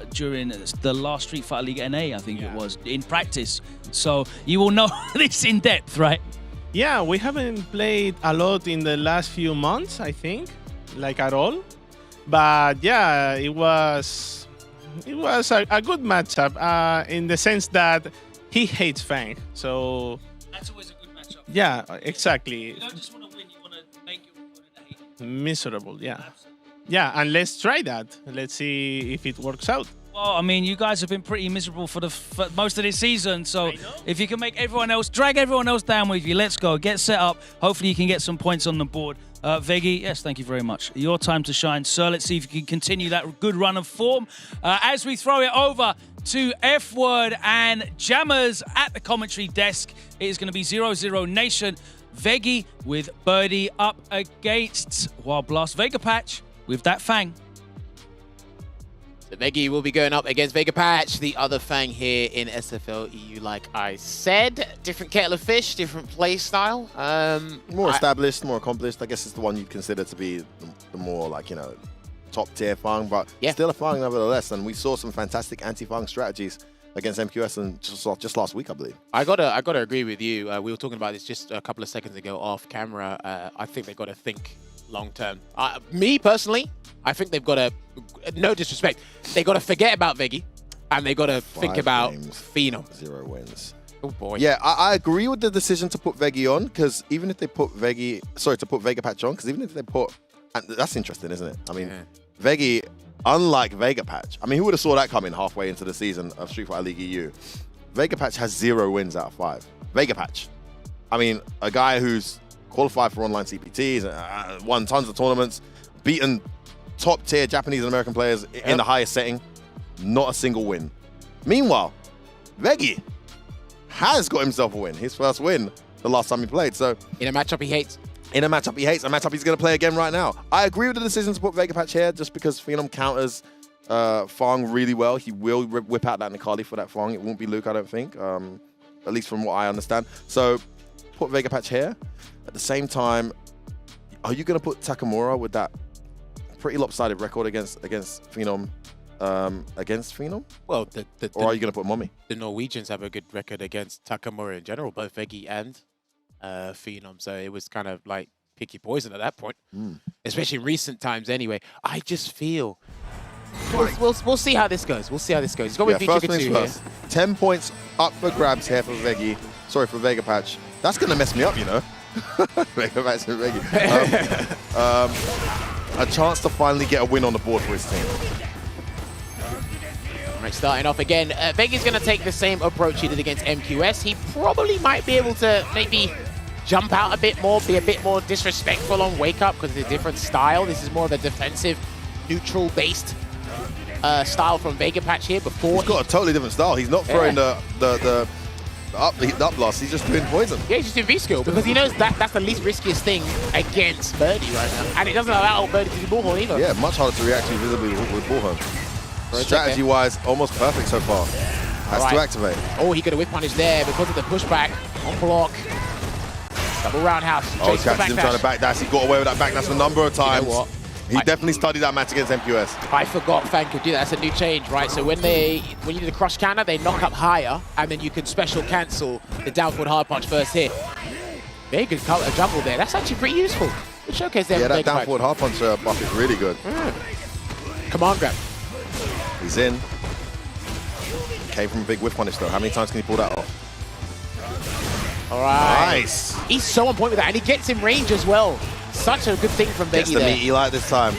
during the last Street Fighter League NA, I think it was, in practice. So you will know this in depth, right? Yeah, we haven't played a lot in the last few months, I think, like at all. But yeah, it was a good matchup in the sense that he hates Fang. So that's always a good matchup. Yeah, exactly. You don't just want to win, you want to make your opponent hate. Miserable, yeah. Yeah, and let's try that. Let's see if it works out. Well, I mean, you guys have been pretty miserable for most of this season, so if you can make drag everyone else down with you, let's go. Get set up. Hopefully you can get some points on the board. Veggie, yes, thank you very much. Your time to shine, sir. Let's see if you can continue that good run of form. As we throw it over to F-Word and Jammers at the commentary desk, it is going to be 0-0 Nation. Veggie with birdie up against Wild Blast. Vega Patch with that Fang. So Veggie will be going up against Vega Patch, the other Fang here in SFL EU, like I said. Different kettle of fish, different play style. More established, more accomplished. I guess it's the one you'd consider to be the more, like, you know, top tier Fang, but still a Fang nevertheless. And we saw some fantastic anti-Fang strategies against MQS and just last week, I believe. I gotta agree with you. We were talking about this just a couple of seconds ago off camera. I think they've got to think long term. Me personally, I think they've got to, no disrespect, they got to forget about Veggie and they got to think about Phenom. 0 wins. Oh boy. Yeah, I agree with the decision to put Veggie on, because even if they put to put Vega Patch on, because even if they put, and that's interesting, isn't it? I mean, Veggie, unlike Vega Patch, I mean, who would have saw that coming halfway into the season of Street Fighter League EU? Vega Patch has 0 wins out of 5. Vega Patch. I mean, a guy who's qualified for online CPTs, won tons of tournaments, beaten top tier Japanese and American players in the highest setting, not a single win. Meanwhile, Veggie has got himself a win, his first win the last time he played. So in a matchup he hates. In a matchup he hates, a matchup he's going to play again right now. I agree with the decision to put Vega Patch here just because Phenom counters Fang really well. He will whip out that Nikali for that Fang. It won't be Luke, I don't think, at least from what I understand. So put Vega Patch here. At the same time, are you going to put Takamura with that pretty lopsided record against Phenom? Well, or are you going to put Mommy? The Norwegians have a good record against Takamura in general, both Veggie and Phenom. So it was kind of like picky poison at that point, especially in recent times. Anyway, I just feel we'll see how this goes. We'll see how this goes. It's got to be first things first. 10 points up for grabs here for Veggie. Sorry, for Vega Patch. That's going to mess me up, you know. Vega Patch and Veggie. A chance to finally get a win on the board for his team. Right, starting off again, Veggie's going to take the same approach he did against MQS. He probably might be able to maybe jump out a bit more, be a bit more disrespectful on Wake Up because it's a different style. This is more of a defensive neutral-based style from Vega Patch here before. He's got a totally different style. He's not throwing the up blast. He's just doing poison. Yeah, he's just doing V-skill because he knows that's the least riskiest thing against Birdie right now. And it doesn't allow Birdie to do Bullhorn either. Yeah, much harder to react to visibly with Bullhorn. Strategy-wise, almost perfect so far. Has to activate. Oh, he got a whip punish there because of the pushback on block. Double roundhouse. Oh, he catches him trying to backdash. He got away with that backdash a number of times. You know what? He definitely studied that match against MQS. I forgot Fan could do that. That's a new change, right? So when you do the crush counter, they knock up higher, and then you can special cancel the down forward hard punch first hit. Very good counter jumble there. That's actually pretty useful. Good showcase there. Yeah, that down forward hard punch buff is really good. Command grab. He's in. Came from a big whiff punish though. How many times can he pull that off? All right. Nice. He's so on point with that, and he gets in range as well. Such a good thing from Veggie there. Gets the meaty light this time.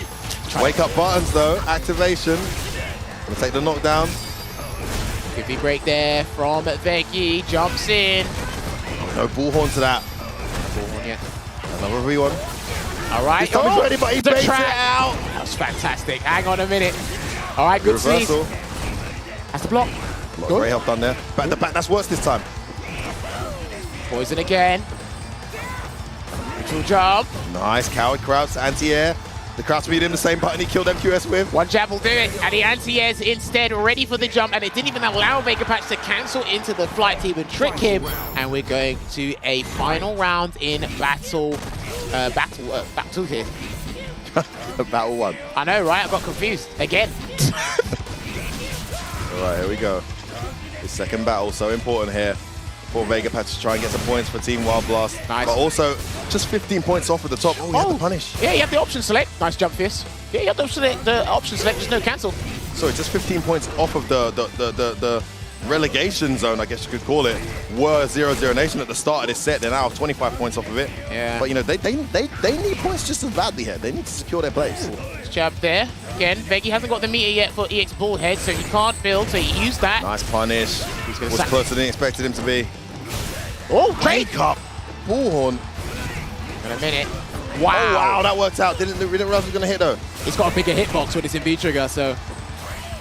Wake up buttons though. Activation. Gonna take the knockdown. Good big break there from Veggie. Jumps in. No Bullhorn to that. Bullhorn, yeah. Another V1. All right. This time he's ready, but he the baits track. it out. That was fantastic. Hang on a minute. All right, good seize. Reversal. That's the block. A lot of great help done there. Back the back. That's worse this time. Poison again. Neutral jump. Nice. Coward Krauts. Anti-air. The Krauts beat him the same button he killed MQS with. One jab will do it, and the anti-airs instead ready for the jump, and it didn't even allow Vega Patch to cancel into the flight to even trick him. And we're going to a final round in battle here. Battle 1. I know, right? I got confused again. All right, here we go. The second battle, so important here for Vega Patch to try and get some points for Team Wild Blast. Nice. But also, just 15 points off at the top. Oh, he had the punish. Yeah, you have the option select. Nice jump fierce. Yeah, you have the option select, just no cancel. Sorry, just 15 points off of the relegation zone, I guess you could call it, were 0-0 Nation at the start of this set. They're now 25 points off of it. Yeah. But, you know, they need points just as badly here. They need to secure their place. Jab there. Again, Veggie hasn't got the meter yet for EX Bullhead, so he can't build, so he used that. Nice punish. Was closer than he expected him to be. Oh, trade! Wake up! Bullhorn. In a minute. Wow. Oh, wow, that worked out. We didn't realize he was going to hit, though. He's got a bigger hitbox with his in V-trigger, so...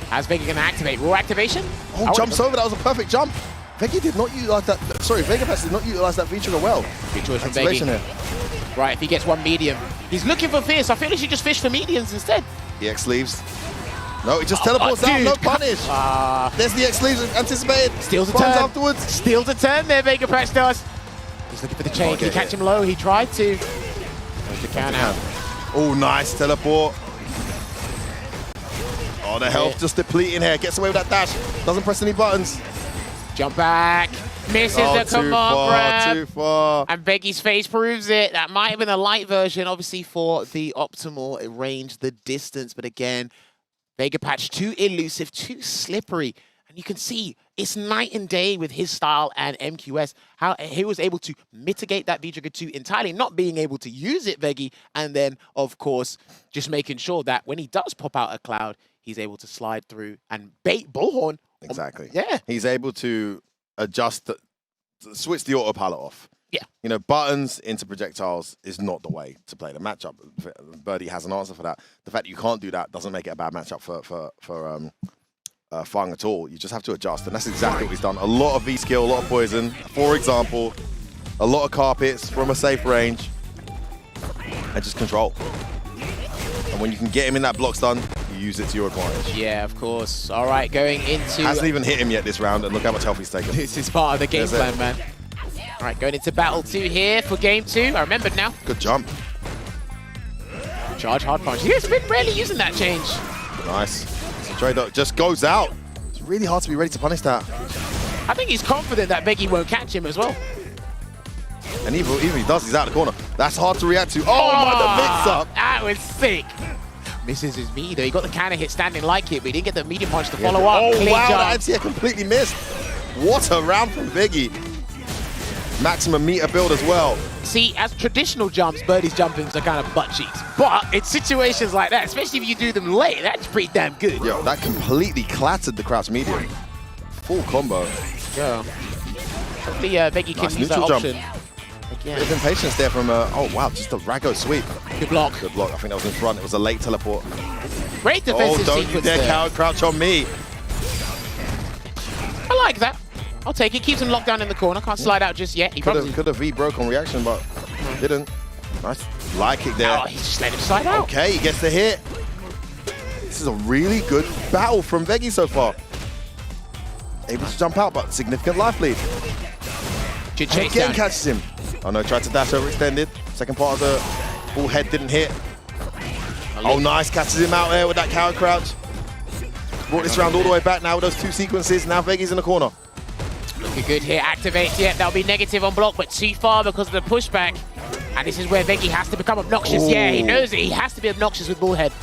How's Vega going to activate? Raw activation? Oh, jumps over. That was a perfect jump. Veggie did not utilize that. Sorry, Vega Patch did not utilize that V-trigger well. Good choice from Activation Veggie. here. Right, if he gets one medium. He's looking for fierce. I feel he should just fish for mediums instead. EX sleeves. No, he just teleports down. No punish. There's the EX sleeves anticipated. Steals a Funds turn. afterwards. Steals a turn there, Vega Patch does. He's looking for the chain. Can he catch him low? He tried to. There's the count out. Oh, nice teleport. Oh, the health just depleting here. Gets away with that dash. Doesn't press any buttons. Jump back. Misses the command grab. Too far. And Veggie's face proves it. That might have been a light version, obviously, for the optimal range, the distance. But again, Vega Patch too elusive, too slippery. And you can see it's night and day with his style and MQS. How he was able to mitigate that V-Trigger 2 entirely, not being able to use it, Veggie. And then, of course, just making sure that when he does pop out a cloud, he's able to slide through and bait Bullhorn. Exactly. Yeah. He's able to adjust, switch the autopilot off. Yeah. You know, buttons into projectiles is not the way to play the matchup. Birdie has an answer for that. The fact that you can't do that doesn't make it a bad matchup for Fang at all. You just have to adjust, and that's exactly what he's done. A lot of V-skill, a lot of poison. For example, a lot of carpets from a safe range, and just control. And when you can get him in that block stun, you use it to your advantage. Yeah, of course. All right, going into... Hasn't even hit him yet this round, and look how much health he's taken. This is part of the game plan, man. All right, going into battle 2 here for game 2. I remembered now. Good jump. Charge hard punch. He's been rarely using that change. Nice. Straight up, just goes out. It's really hard to be ready to punish that. I think he's confident that Veggie won't catch him as well. And even if he does, he's out of the corner. That's hard to react to. Oh my, the mix-up. That was sick. Misses his meter though. He got the counter hit standing like it, but he didn't get the medium punch to follow up. Oh Clean wow, jump. that anti-air completely missed. What a round from Veggie. Maximum meter build as well. See, as traditional jumps, Birdie's jumpings are kind of butt cheeks. But in situations like that, especially if you do them late, that's pretty damn good. Yo, that completely clattered the Crouch medium. Full combo. Yeah. Hopefully Veggie can use that neutral jump. option. Bit of impatience there from, oh wow, just a Rago sweep. Good block. Good block. I think that was in front. It was a late teleport. Great defensive don't you sequence dare there. crouch on me. I like that. I'll take it. Keeps him locked down in the corner. Can't slide out just yet. He probably Could have V broke on reaction, but didn't. Nice like it there. Oh, he just let him slide out. Okay, he gets the hit. This is a really good battle from Veggie so far. Able to jump out, but significant life lead. Good chase Again down. catches him. Oh no, tried to dash overextended. Second part of the full head didn't hit. Oh, nice. Catches him out there with that cow crouch. Brought this round all the way back now with those two sequences. Now Veggie's in the corner. Looking good here. Activates. Yeah, that'll be negative on block, but too far because of the pushback. And this is where Veggie has to become obnoxious. Ooh. Yeah, he knows it. He has to be obnoxious with Bullhead.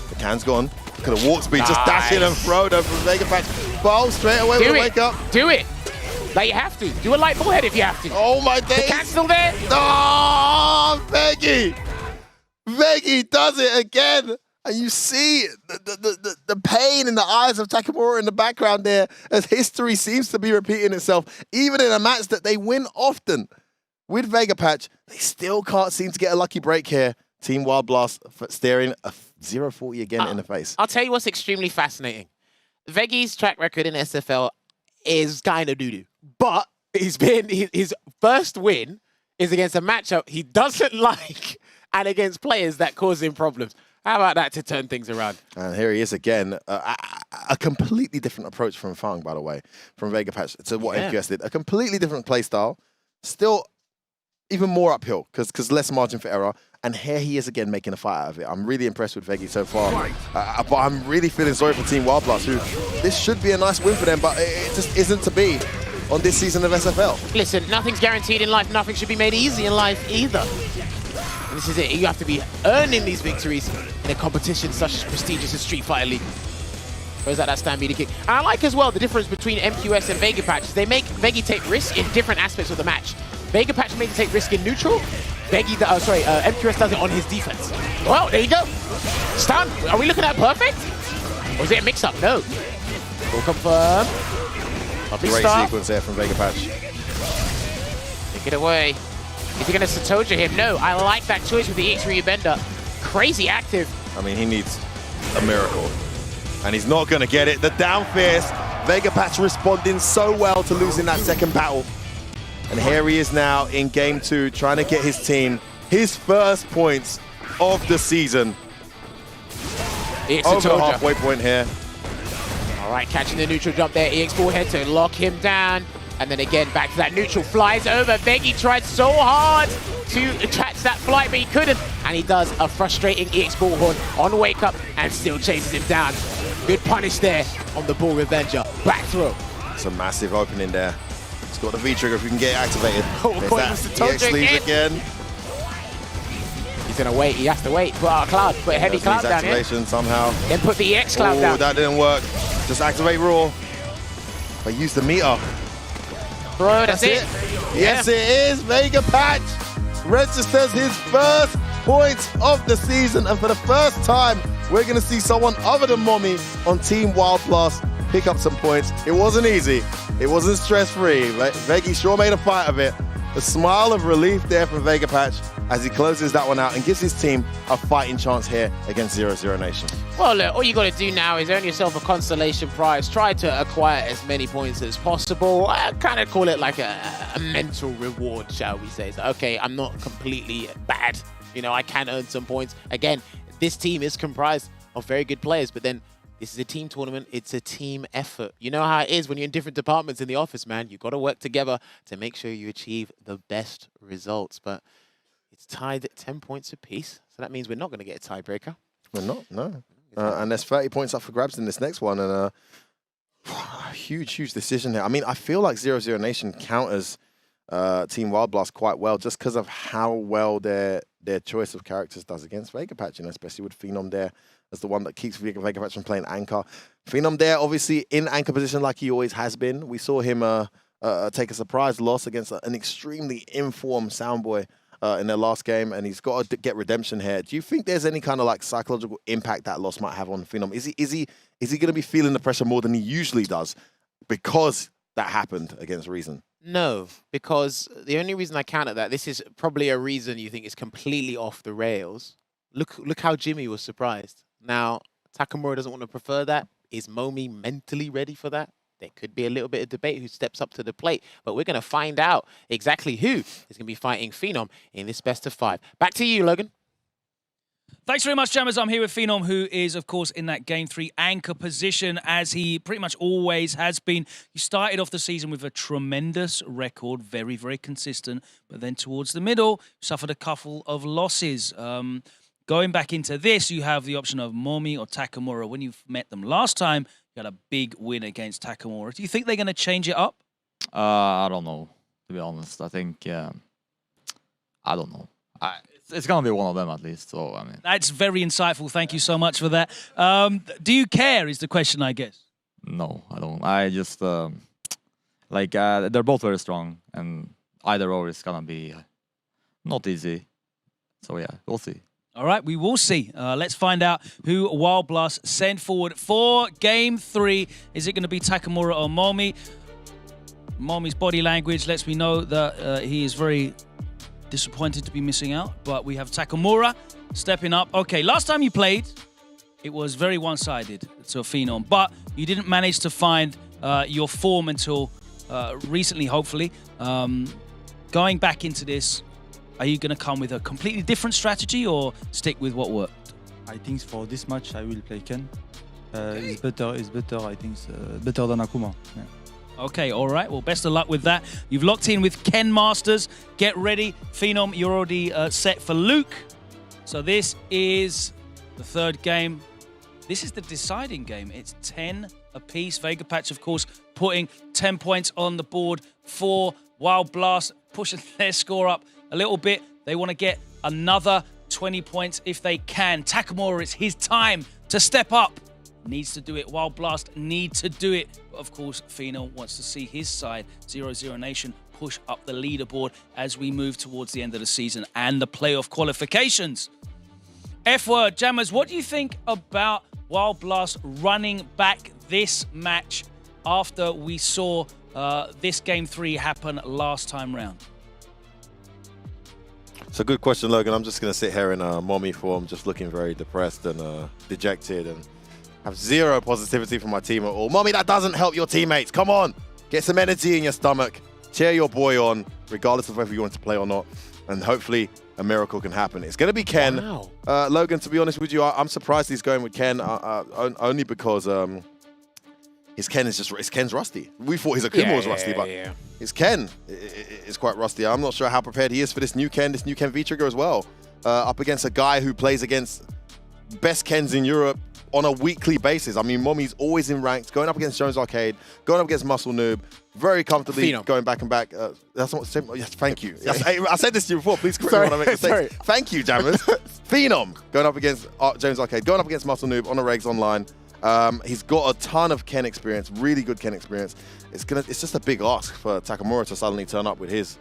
The can's gone. Could have walk speed. Just dash in and throw them from Vegapatch. Bowl straight away with a wake up. Do it. Like you have to. Do a light Bullhead if you have to. Oh my days. The can's still there. Oh, Veggie. Veggie does it again. And you see the pain in the eyes of Takamura in the background there as history seems to be repeating itself. Even in a match that they win often with Vegapatch, they still can't seem to get a lucky break here. Team Wild Blast staring a 0-40 again in the face. I'll tell you what's extremely fascinating. Veggie's track record in SFL is kind of doo-doo. But his first win is against a matchup he doesn't like and against players that cause him problems. How about that to turn things around? And here he is again. A completely different approach from Fang, by the way, from Vegapatch to what MQS did. A completely different play style. Still even more uphill because less margin for error. And here he is again making a fight out of it. I'm really impressed with Veggie so far. But I'm really feeling sorry for Team Wild Blast, who this should be a nice win for them, but it just isn't to be on this season of SFL. Listen, nothing's guaranteed in life. Nothing should be made easy in life either. And this is it. You have to be earning these victories in a competition such as prestigious as Street Fighter League. Goes out that Stampede kick. And I like as well the difference between MQS and Vegapatch is they make Veggie take risks in different aspects of the match. Vegapatch makes it take risk in neutral. MQS does it on his defense. Well, there you go. Stun. Are we looking at perfect? Or is it a mix-up? No. We'll confirm. Lovely Great start. sequence there from Vegapatch. Take it away. Is he going to Satoja him? No. I like that choice with the H3 Bender. Crazy active. I mean, he needs a miracle. And he's not going to get it. The down fierce. Vegapatch responding so well to losing that second battle. And here he is now in game 2, trying to get his team his first points of the season. Over the halfway point here. All right, catching the neutral jump there. EX Bullhead to lock him down. And then again, back to that neutral. Flies over. Veggie tried so hard to catch that flight, but he couldn't. And he does a frustrating EX Bullhorn on wake up and still chases him down. Good punish there on the Bull Revenger. Back throw. It's a massive opening there. He's got the V-trigger if we can get it activated. Oh, There's that EX sleeves again. He's going to wait. He has to wait. Put a cloud. Put a heavy cloud down here. Activation somehow. Then put the EX cloud down. That didn't work. Just activate Raw. But use the meter. Bro, that's it. Yes, it is. Vegapatch registers his first points of the season. And for the first time, we're going to see someone other than Mommy on Team Wild Blast pick up some points. It wasn't easy. It wasn't stress-free. Veggie sure made a fight of it. A smile of relief there from Vegapatch as he closes that one out and gives his team a fighting chance here against 00 Nation. Well, look, all you got to do now is earn yourself a consolation prize. Try to acquire as many points as possible. I kind of call it like a mental reward, shall we say. So, okay, I'm not completely bad. You know, I can earn some points. Again, this team is comprised of very good players, but then this is a team tournament. It's a team effort. You know how it is when you're in different departments in the office, man. You've got to work together to make sure you achieve the best results. But it's tied at 10 points apiece. So that means we're not going to get a tiebreaker. We're not, no. And there's 30 points up for grabs in this next one. And huge decision here. I mean, I feel like 00 Nation counters Team Wild Blast quite well just because of how well their choice of characters does against Vegapatch, you know, especially with Phenom there as the one that keeps Vegapatch from playing anchor. Phenom there, obviously in anchor position like he always has been. We saw him take a surprise loss against an extremely informed Soundboy in their last game, and he's got to get redemption here. Do you think there's any kind of like psychological impact that loss might have on Phenom? Is he going to be feeling the pressure more than he usually does because that happened against Reason? No, because the only reason I counter that, this is probably a reason you think is completely off the rails. Look how Jimmy was surprised. Now, Takamura doesn't want to prefer that. Is Momi mentally ready for that? There could be a little bit of debate who steps up to the plate, but we're going to find out exactly who is going to be fighting Phenom in this best of 5. Back to you, Logan. Thanks very much, Jammers. I'm here with Phenom, who is, of course, in that Game 3 anchor position, as he pretty much always has been. You started off the season with a tremendous record, very, very consistent, but then towards the middle, suffered a couple of losses. Going back into this, you have the option of Momi or Takamura. When you met them last time, you had a big win against Takamura. Do you think they're going to change it up? I don't know, to be honest. I think, I don't know. It's going to be one of them at least, so I mean. That's very insightful. Thank you so much for that. Do you care is the question, I guess. No, I don't. I just, they're both very strong, and either or is going to be not easy. So yeah, we'll see. All right, we will see. Let's find out who Wild Blast send forward for Game 3. Is it going to be Takamura or Momi? Momi's body language lets me know that he is very disappointed to be missing out, but we have Takamura stepping up. Okay, last time you played, it was very one-sided to Phenom, but you didn't manage to find your form until recently, hopefully. Going back into this, are you going to come with a completely different strategy or stick with what worked? I think for this match, I will play Ken. It's better, I think, better than Akuma. Yeah. Okay, all right. Well, best of luck with that. You've locked in with Ken Masters. Get ready. Phenom, you're already set for Luke. So this is the third game. This is the deciding game. It's 10 apiece. Vega Patch, of course, putting 10 points on the board for Wild Blast, pushing their score up a little bit. They want to get another 20 points if they can. Takamura, it's his time to step up. Needs to do it. Wild Blast need to do it. But of course, Phenom wants to see his side, 0-0 Nation, push up the leaderboard as we move towards the end of the season and the playoff qualifications. F-word, Jammers, what do you think about Wild Blast running back this match after we saw this Game 3 happen last time round? It's a good question, Logan. I'm just going to sit here in mommy form, just looking very depressed and dejected and have zero positivity from my team at all. Mommy, that doesn't help your teammates. Come on. Get some energy in your stomach. Cheer your boy on, regardless of whether you want to play or not. And hopefully a miracle can happen. It's going to be Ken. Wow. Logan, to be honest with you, I'm surprised he's going with Ken only because Ken's rusty. We thought his Akuma was rusty, but his Ken is quite rusty. I'm not sure how prepared he is for this new Ken V-Trigger as well. Up against a guy who plays against best Kens in Europe on a weekly basis. I mean, Mommy's always in ranked, going up against Jones Arcade, going up against Muscle Noob, very comfortably going back and back. That's what. Yes, thank you. Yes, I said this to you before. Please correct me when I make mistakes. Thank you, Jammers. Phenom going up against Jones Arcade, going up against Muscle Noob on the regs online. He's got a ton of Ken experience, really good Ken experience. It's just a big ask for Takamura to suddenly turn up with his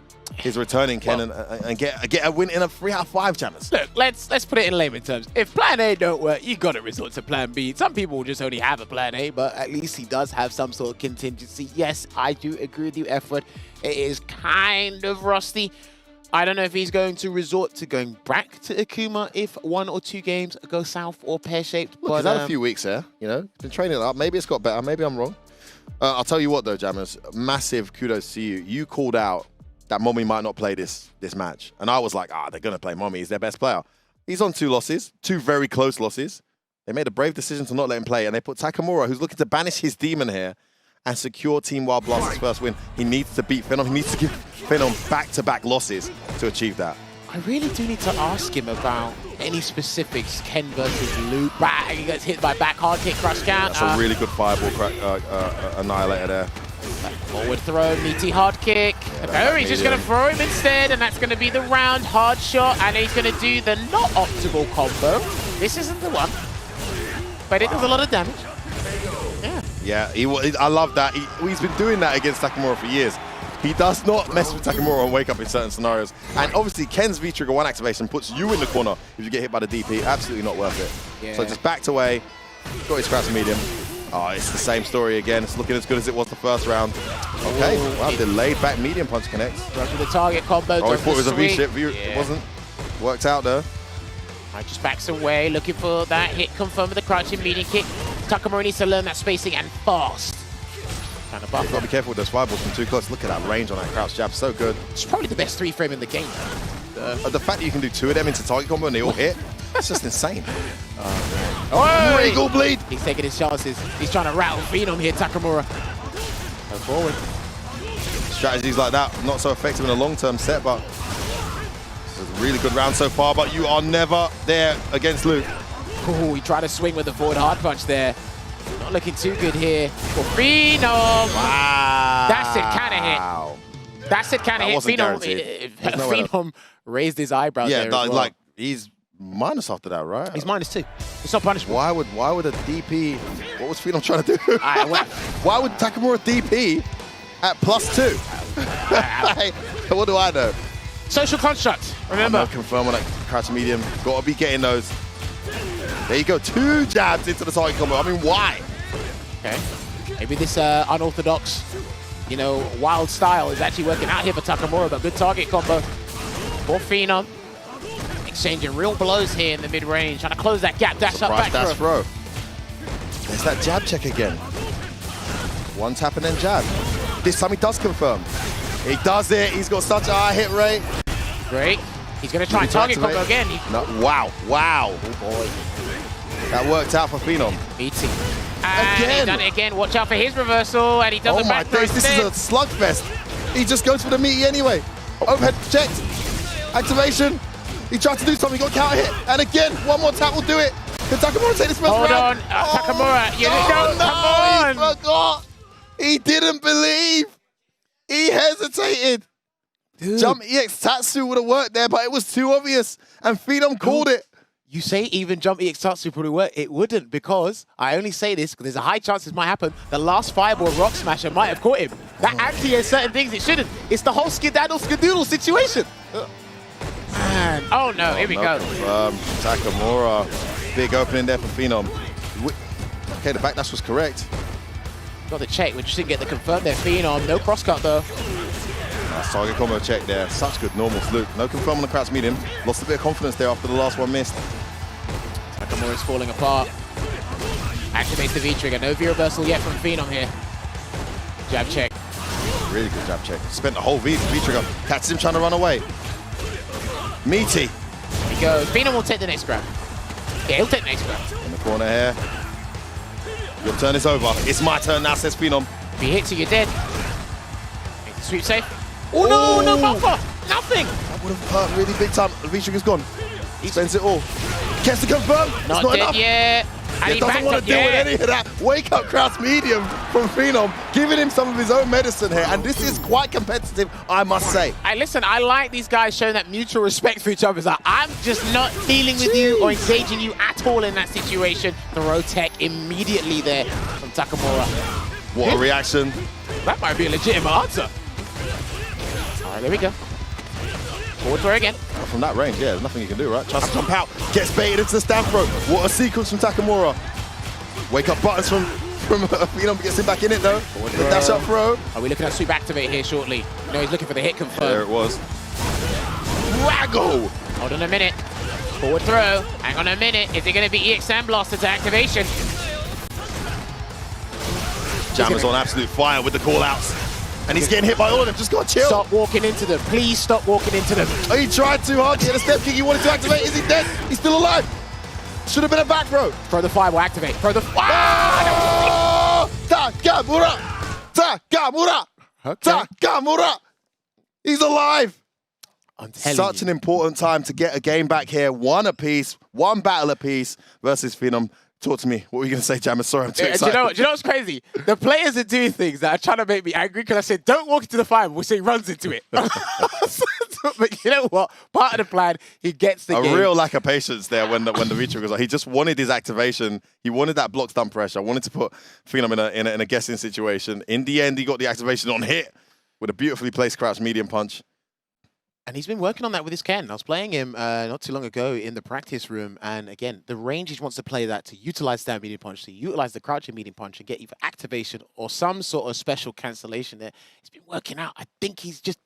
returning Ken and get a win in a 3 out of 5, Jammers. Look, let's put it in layman terms. If plan A don't work, you got to resort to plan B. Some people will just only have a plan A, but at least he does have some sort of contingency. Yes, I do agree with you, F-word. It is kind of rusty. I don't know if he's going to resort to going back to Akuma if 1 or 2 games go south or pear-shaped. Look, he's had a few weeks here, you know. Been training it up. Maybe it's got better. Maybe I'm wrong. I'll tell you what, though, Jammers. Massive kudos to you. You called out that Mommy might not play this match. And I was like, they're going to play Mommy. He's their best player. He's on 2 losses, 2 very close losses. They made a brave decision to not let him play. And they put Takamura, who's looking to banish his demon here and secure Team Wild Blast's first win. He needs to beat Phenom. He needs to give Phenom back-to-back losses to achieve that. I really do need to ask him about any specifics. Ken versus Luke. He gets hit by back hard kick, crush count. That's a really good fireball annihilator there. Forward throw, meaty hard kick. No, he's just going to throw him instead, and that's going to be the round hard shot, and he's going to do the not optimal combo. This isn't the one, but it does a lot of damage. Yeah, I love that. He's been doing that against Takamura for years. He does not mess with Takamura on wake up in certain scenarios. And obviously, Ken's V-Trigger 1 activation puts you in the corner if you get hit by the DP. Absolutely not worth it. Yeah. So just backed away, got his crouch medium. Oh, it's the same story again. It's looking as good as it was the first round. Okay, wow, delayed back medium punch connects. Runs with the target combo. Oh, we thought it was a swing. V-ship. It wasn't. Worked out though. Right, just backs away, looking for that hit confirmed with the crouching medium kick. Takamura needs to learn that spacing and fast. Kind of You've got to be careful with those fireballs from too close. Look at that range on that crouch jab. So good. It's probably the best 3-frame in the game. The fact that you can do 2 of them into target combo and they all hit, that's just insane. Oh, Regal bleed. He's taking his chances. He's trying to rattle Phenom here, Takamura. Go forward. Strategies like that, not so effective in a long-term set, but it's a really good round so far, but you are never there against Luke. Oh, he tried to swing with the forward hard punch there. Not looking too good here for Phenom. Wow. That's it, kind of hit. That's it, kind of hit. Phenom raised his eyebrows there as well. Like, he's minus after that, right? He's -2. It's not punishable. Why would a DP, what was Phenom trying to do? Why would Takamura DP at +2? What do I know? Social construct, remember. No confirm on that crouch medium. Got to be getting those. There you go, 2 jabs into the target combo. I mean, why? Okay. Maybe this unorthodox, you know, wild style is actually working out here for Takamura, but good target combo for Phenom. Exchanging real blows here in the mid-range, trying to close that gap, dash up, back dash throw. There's that jab check again. 1 tap and then jab. This time he does confirm. He does it. He's got such a high hit rate. Great. He's going to try target combo again. No, wow. Oh boy. That worked out for Phenom. Beating. And he's done it again. Watch out for his reversal, and he does the back throw days, this is a slugfest. He just goes for the meaty anyway. Overhead checked. Activation. He tried to do something, he got counter hit. And again, 1 more tap will do it. Can Takamura take this first round? Hold on, Takamura. You don't, come on. He forgot. He didn't believe. He hesitated. Dude. Jump EX Tatsu would have worked there, but it was too obvious. And Phenom called it. You say even Jump EX Tatsu probably work. It wouldn't, because I only say this because there's a high chance this might happen. The last Fireball Rock Smasher might have caught him. That anti-airs certain things it shouldn't. It's the whole skedaddle situation. Man. Oh no, here we go. Takamura, big opening there for Phenom. Okay, the backdash was correct. Got the check, we just didn't get the confirm there. Phenom, no crosscut though. Nice target combo check there. Such good normals, Luke. No confirm on the crouch medium. Lost a bit of confidence there after the last one missed. Takamura's falling apart. Activates the V-trigger. No V-reversal yet from Phenom here. Jab check. Really good jab check. Spent the whole V-trigger. Catches him trying to run away. Meaty. Here he goes. Phenom will take the next grab. Yeah, he'll take the next grab. In the corner here. Your turn is over. It's my turn now, says Phenom. If he hits you, you're dead. Make the sweep safe. Oh no, no buffer! Nothing! That would have hurt really big time. The V-trigger's gone. He spends it all. Gets to confirm. Not dead enough. Yet. And he doesn't want to deal with any of that. Wake up crouch medium from Phenom, giving him some of his own medicine here. And this is quite competitive, I must say. Hey, listen, I like these guys showing that mutual respect for each other. It's like, I'm just not dealing with you or engaging you at all in that situation. Throw tech immediately there from Takamura. What a reaction. That might be a legitimate answer. All right, there we go. Forward throw again. From that range, yeah, there's nothing you can do, right? Tries to jump out, gets baited into the stand throw. What a sequence from Takamura. Wake up buttons from Phenom, gets him back in it though. The dash up throw. Are we looking at sweep activate here shortly? No, he's looking for the hit confirm. There it was. Waggle! Hold on a minute. Forward throw. Hang on a minute. Is it going to be EX Sand Blaster to activation? Jammer's on absolute fire with the call-outs. And he's getting hit by all of them. Just gotta chill. Stop walking into them. Please stop walking into them. Oh, he tried too hard to get a step kick he wanted to activate. Is he dead? He's still alive. Should have been a back throw. Throw the fireball, activate. Throw the Takamura! Takamura! Okay. Takamura! He's alive. I'm telling Such you. an important time to get a game back here. 1 apiece, 1 battle apiece versus Phenom. Talk to me. What were you going to say, Jammer? Sorry, I'm too excited. Do you know what's crazy? The players are doing things that are trying to make me angry because I said, don't walk into the fire, which he runs into it. But you know what? Part of the plan, he gets the game. A real lack of patience there when the V-trigger was on. He just wanted his activation. He wanted that block stun pressure. Wanted to put Phenom in a guessing situation. In the end, he got the activation on hit with a beautifully placed crouch medium punch. And he's been working on that with his Ken. I was playing him not too long ago in the practice room. And again, the range he wants to play that to utilize that medium punch, to utilize the crouching medium punch and get either activation or some sort of special cancellation there. It's been working out. I think he's just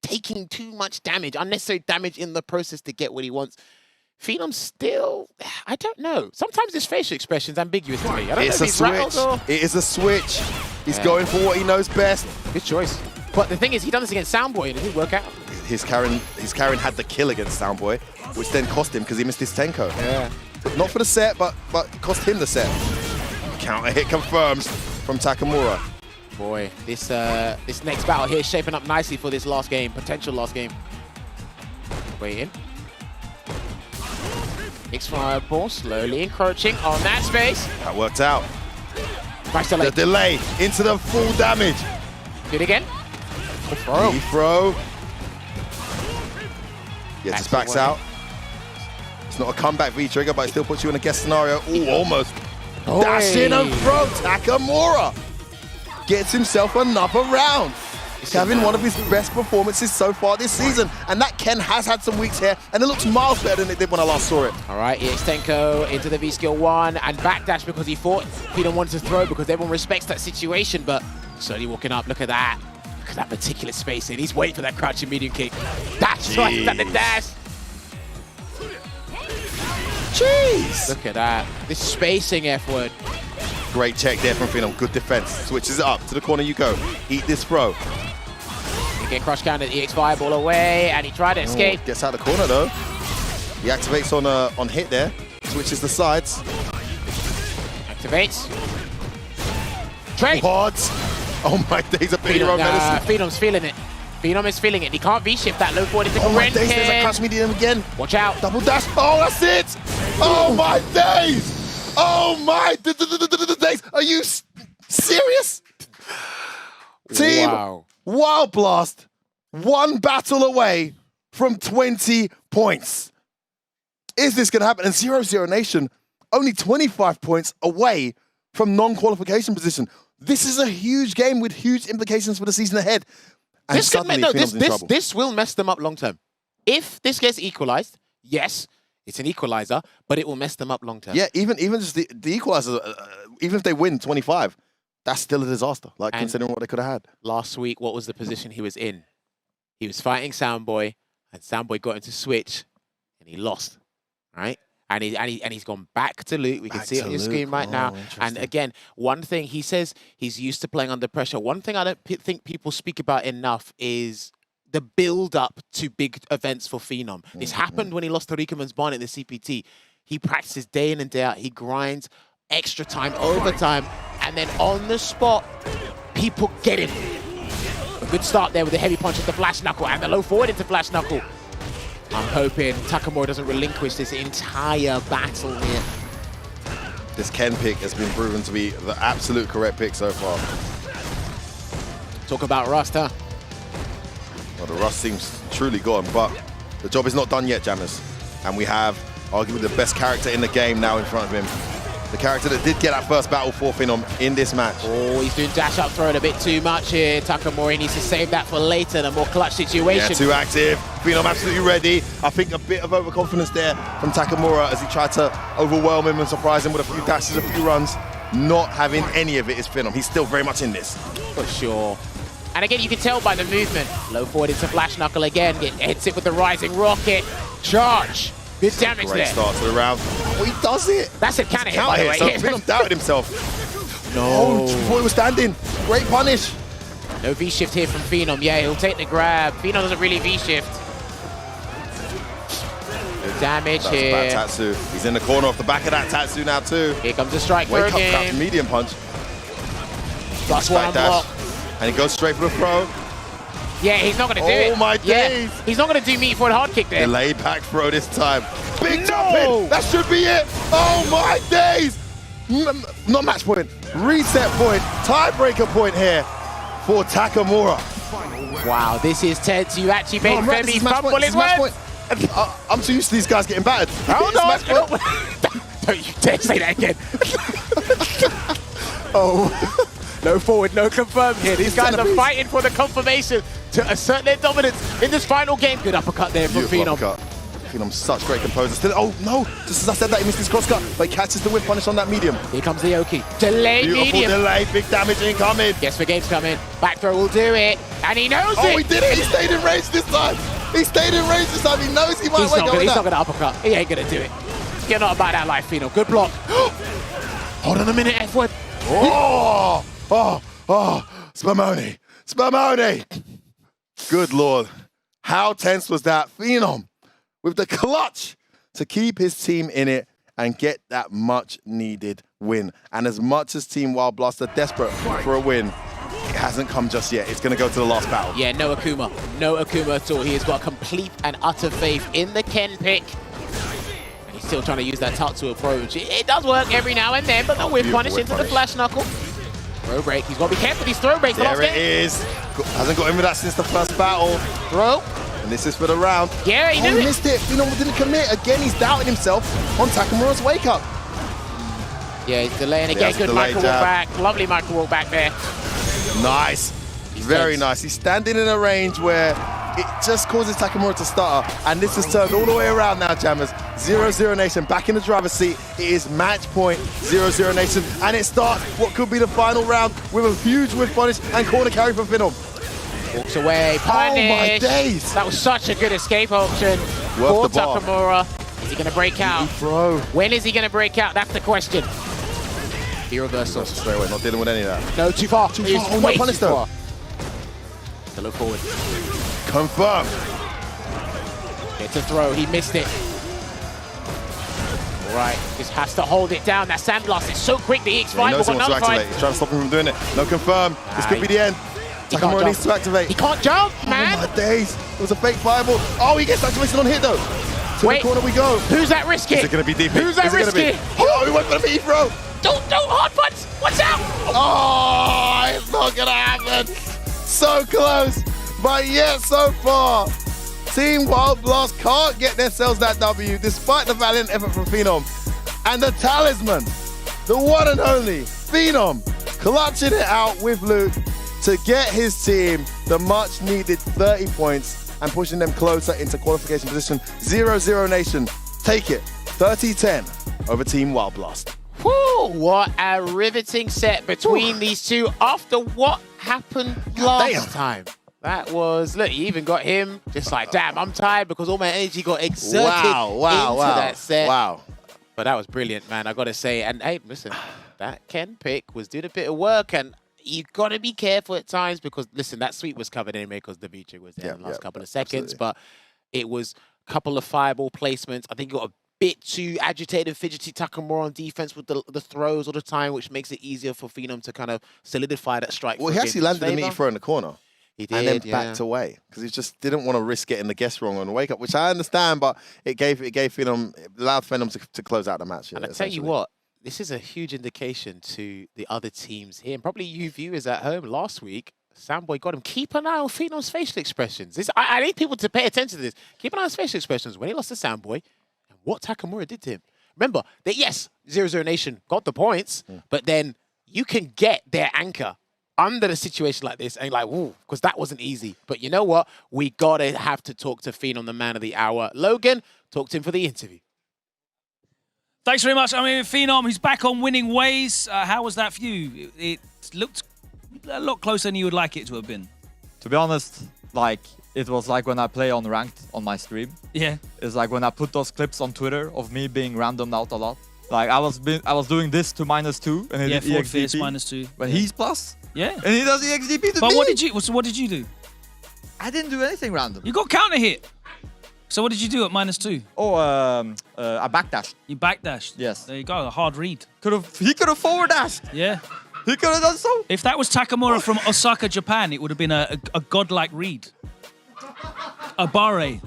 taking too much damage, unnecessary damage in the process to get what he wants. Phenom still, I don't know. Sometimes his facial expression's ambiguous to me. I don't know if he's rattled or... It is a switch. He's going for what he knows best. Good choice. But the thing is, he done this against Soundboy and it didn't work out. His Karen had the kill against Soundboy, which then cost him because he missed his Tenko. Yeah. Not for the set, but cost him the set. Counter hit confirmed from Takamura. Boy, this next battle here is shaping up nicely for this last game, potential last game. Waiting. X-Fireball slowly encroaching on that space. That worked out. Nice delay. The delay into the full damage. Do it again. Throw. Throw. Yeah, just backs out. It's not a comeback V-trigger, but it still puts you in a guess scenario. Ooh, almost. Oh, Dash in and throw. Takamura gets himself another round. He's having one of his best performances so far this season. And that Ken has had some weeks here, and it looks miles better than it did when I last saw it. All right, EX Tenko into the V-Skill 1 and backdash because he thought he didn't want to throw because everyone respects that situation, but slowly walking up, look at that. Look at that particular spacing. He's waiting for that crouching medium kick. That's right, he's at the dash. Jeez. Look at that. This spacing F-word. Great check there from Phenom. Good defense. Switches it up. To the corner you go. Eat this throw. He get crush counter, EX Fireball away, and he tried to escape. Gets out of the corner though. He activates on hit there. Switches the sides. Activates. Trade. What? Oh my days, a big hero medicine. Phenom's feeling it. Phenom is feeling it. He can't V-shift that low forward into Oh my days, there's a Grenkin. crouch medium again. Watch out. Double dash. Oh, that's it. Oh my days. Oh my days. Are you serious? Team Wild Blast, one battle away from 20 points. Is this going to happen? And 0-0 Nation, only 25 points away from non-qualification position. This is a huge game with huge implications for the season ahead. And This will mess them up long term. If this gets equalized, yes, it's an equalizer, but it will mess them up long term. Yeah, even just the equalizer, even if they win 25, that's still a disaster, like considering what they could have had. Last week, what was the position he was in? He was fighting Soundboy, and Soundboy got into switch, and he lost, right? And he's gone back to Luke. We can see it on your screen right now. And again, one thing, he says he's used to playing under pressure. One thing I don't think people speak about enough is the build-up to big events for Phenom. This happened when he lost to Riekeman's Barn in the CPT. He practices day in and day out. He grinds extra time, overtime, and then on the spot, people get him. A good start there with the heavy punch at the flash knuckle and the low forward into flash knuckle. I'm hoping Takamura doesn't relinquish this entire battle here. This Ken pick has been proven to be the absolute correct pick so far. Talk about Rust, huh? Well, the Rust seems truly gone, but the job is not done yet, Jammers. And we have arguably the best character in the game now in front of him. The character that did get that first battle for Phenom in this match. Oh, he's doing dash up throw a bit too much here. Takamura needs to save that for later, the more clutch situation. Yeah, too active. Phenom absolutely ready. I think a bit of overconfidence there from Takamura as he tried to overwhelm him and surprise him with a few dashes, a few runs. Not having any of it is Phenom. He's still very much in this. For sure. And again, you can tell by the movement. Low forward into flash knuckle again. Hits it with the rising rocket. Charge. Good damage Great there. start to the round. Oh, he does it. That's a counter hit, by the way. So Phenom doubted himself. No. Oh, boy was standing. Great punish. No V-shift here from Phenom. Yeah, he'll take the grab. Phenom doesn't really V-shift. Good damage That's here. a bad Tatsu. He's in the corner off the back of that Tatsu now too. Here comes the strike throw Wake up, game. medium punch. Plus one block. And he goes straight for the throw. Yeah, he's not going to do it. Oh my days. Yeah, he's not going to do meat forward hard kick there. Delay back throw this time. Big jump in. That should be it. Oh my days. Not match point. Reset point. Tiebreaker point here for Takamura. Wow, this is tense. You actually made Femi fumble his words. I'm too used to these guys getting battered. Oh, no. Don't you dare say that again. Oh. No forward, no confirm here. These guys are fighting for the confirmation to assert their dominance in this final game. Good uppercut there from Beautiful Phenom. uppercut. Phenom, such great composure. Still, oh no! Just as I said that, he missed his crosscut, but he catches the whip punish on that medium. Here comes the Oki. Delay Beautiful medium. delay, big damage incoming. Guess the game's coming. Back throw will do it. And he knows it. Oh, he did it! He stayed in range this time! He stayed in range this time. He knows he might He's wake not up with he's that. not going to uppercut. He ain't going to do it. You're not about that life, Phenom. Good block. Hold on a minute, F-word. Oh! Spumoni! Spumoni! Good lord. How tense was that? Phenom with the clutch to keep his team in it and get that much needed win. And as much as Team Wild Blast are desperate for a win, it hasn't come just yet. It's going to go to the last battle. Yeah, no Akuma. No Akuma at all. He has got complete and utter faith in the Ken pick. And he's still trying to use that Tatsu approach. It does work every now and then, but the whip punish into the flash knuckle. Throw break. He's got to be careful with these throw breaks. There it is. Hasn't got him with that since the first battle. Throw. And this is for the round. Yeah, he knew it. Missed it. Phenom didn't commit. Again, he's doubting himself on Takamura's wake up. Yeah, he's delaying again. Good micro walk back. Lovely micro walk back there. Nice. Very nice. He's standing in a range where it just causes Takamura to stutter. And this is turned all the way around now, Jammers. 0-0 Nation back in the driver's seat. It is match point 0-0 Nation. And it starts what could be the final round with a huge whiff punish and corner carry from Phenom. Walks away. Punish. Oh my days. That was such a good escape option Worth for the bar. Takamura. Is he going to break out? Bro. When is he going to break out? That's the question. The reversal. Straight away, not dealing with any of that. No, too far. Too He far. is Oh, no way punish too though. far. To look forward. Confirmed. It's a throw. He missed it. All right. Just has to hold it down. That sandblast is so quick. The X5 He knows he will wants to nullify. activate. He's trying to stop him from doing it. No confirm. This could be the end. Takamura needs to activate. He can't jump, man. Oh my days. It was a fake fireball. Oh, he gets activation on hit though. To the corner we go. Who's that risky? Is it going to be deep? Who's that risky? Oh, he went for the meat throw. Don't hard punch. Watch out. Oh, it's not going to happen. So close, but yet so far. Team Wild Blast can't get themselves that W despite the valiant effort from Phenom. And the talisman, the one and only Phenom, clutching it out with Luke to get his team the much needed 30 points and pushing them closer into qualification position. 0-0 Nation, take it. 30-10 over Team Wild Blast. Whew, what a riveting set between these two after what happened last time. That was, look, you even got him just like, damn, I'm tired because all my energy got exerted into that set. Wow. But that was brilliant, man, I got to say. And hey, listen, that Ken pick was doing a bit of work, and you got to be careful at times because, listen, that sweep was covered anyway because Davichi was there in the last couple of seconds, but it was a couple of fireball placements. I think you got a bit too agitated, fidgety Takamura on defense with the throws all the time, which makes it easier for Phenom to kind of solidify that strike. Well, he actually landed the meaty throw in the corner. He did, and then backed away because he just didn't want to risk getting the guess wrong on the wake up, which I understand, but it allowed Phenom to close out the match. And I tell you what, this is a huge indication to the other teams here, and probably you viewers at home. Last week, Samboy got him. Keep an eye on Phenom's facial expressions. I need people to pay attention to this. Keep an eye on his facial expressions when he lost to Samboy and what Takamura did to him. Remember that, yes, 0-0 Nation got the points, but then you can get their anchor under a situation like this and like, ooh, because that wasn't easy. But you know what? We gotta have to talk to Phenom, the man of the hour. Logan, talk to him for the interview. Thanks very much. I mean, Phenom, he's back on winning ways. How was that for you? It looked a lot closer than you would like it to have been. To be honest, like, it was like when I play on ranked on my stream. Yeah. It's like when I put those clips on Twitter of me being randomed out a lot. Like, I was doing this to -2 and he did Ford Fierce EXDP. -2. When he's plus. Yeah. And he does EXDP to but me. what did you do? I didn't do anything random. You got counter hit. So what did you do at -2? Oh, I backdashed. You backdashed? Yes. There you go, a hard read. He could have forward dashed. Yeah. He could have done so. If that was Takamura from Osaka, Japan, it would have been a godlike read. A bare.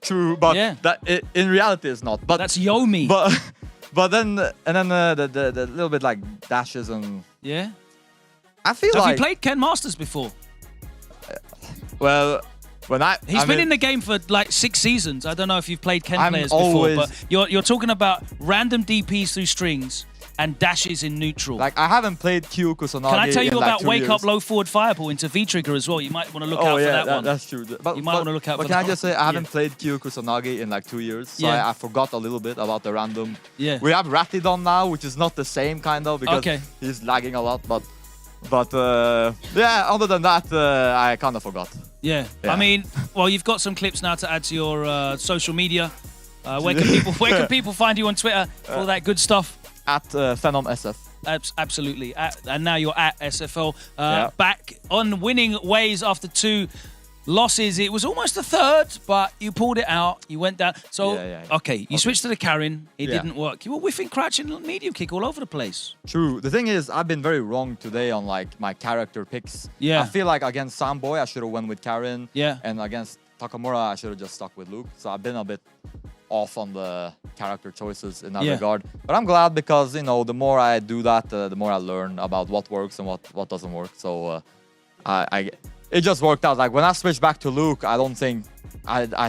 True, but that in reality it's not. But that's Yomi. But then the little bit like dashes and yeah. I feel Have like you played Ken Masters before? Well, when He's been in the game for like 6 seasons. I don't know if you've played Ken players before, but you're talking about random DPs through strings, and dashes in neutral. Like, I haven't played Q Kusanagi. Can I tell you in about like Wake years. Up Low Forward Fireball into V-Trigger as well? You might want to look out for that one. That's true. But, You might want to look out but for can that I just one. say, I haven't played Q Kusanagi in like 2 years, so Yeah. I forgot a little bit about the random. Yeah. We have Ratidon now, which is not the same kind of, because Okay. he's lagging a lot, but yeah, other than that, I kind of forgot. Yeah. Yeah. I mean, well, you've got some clips now to add to your social media. Where can people find you on Twitter? All that good stuff. At Phenom SF. Absolutely. And now you're at SFL. Yeah. Back on winning ways after 2 losses. It was almost the 3rd, but you pulled it out. You went down. So, okay, you switched to the Karen. It Yeah. didn't work. You were whiffing, crouching, medium kick all over the place. True. The thing is, I've been very wrong today on like my character picks. Yeah. I feel like against Samboy, I should have went with Karen. Yeah. And against Takamura, I should have just stuck with Luke. So I've been a bit off on the character choices in that regard. But I'm glad because, you know, the more I do that, the more I learn about what works and what doesn't work. So it just worked out. Like when I switched back to Luke, I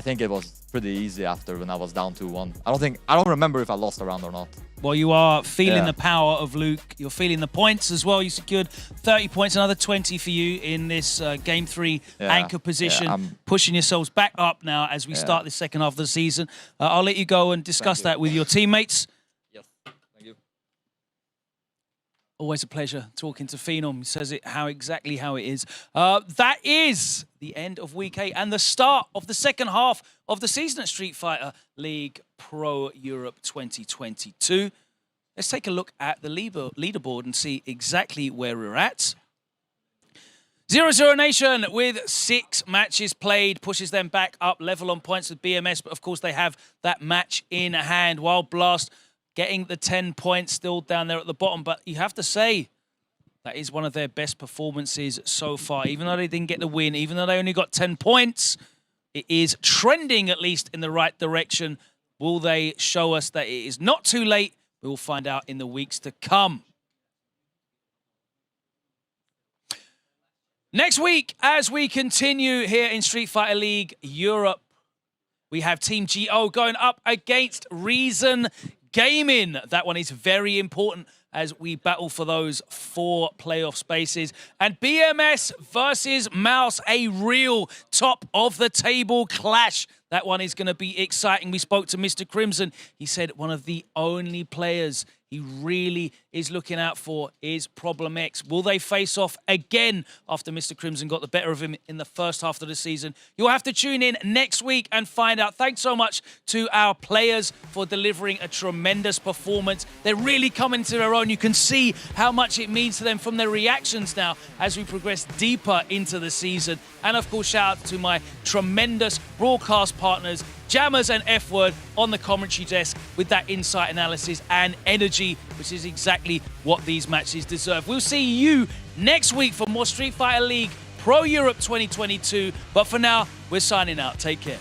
think it was pretty easy after when I was down 2-1. I don't remember if I lost a round or not. Well, you are feeling the power of Luke. You're feeling the points as well. You secured 30 points, another 20 for you in this Game 3 anchor position, pushing yourselves back up now as we start the second half of the season. I'll let you go and discuss that with your teammates. Yes, thank you. Always a pleasure talking to Phenom. He says it exactly how it is. That is the end of Week 8 and the start of the second half of the season at Street Fighter League Pro Europe 2022. Let's take a look at the leaderboard and see exactly where we're at. 0-0 Nation with 6 matches played pushes them back up level on points with BMS, but of course they have that match in hand. Wild Blast getting the 10 points, still down there at the bottom, but you have to say that is one of their best performances so far. Even though they didn't get the win, even though they only got 10 points, it is trending at least in the right direction. Will they show us that it is not too late? We will find out in the weeks to come. Next week, as we continue here in Street Fighter League Europe, we have Team GO going up against Reason Gaming. That one is very important as we battle for those 4 playoff spaces. And BMS versus Mouse, a real top-of-the-table clash. That one is going to be exciting. We spoke to Mr. Crimson. He said one of the only players he really is looking out for is Problem X. Will they face off again after Mr. Crimson got the better of him in the first half of the season? You'll have to tune in next week and find out. Thanks so much to our players for delivering a tremendous performance. They're really coming to their own. You can see how much it means to them from their reactions now as we progress deeper into the season. And of course, shout out to my tremendous broadcast partners, Jammers and F-Word on the commentary desk with that insight analysis and energy, which is exactly what these matches deserve. We'll see you next week for more Street Fighter League Pro Europe 2022. But for now, we're signing out. Take care.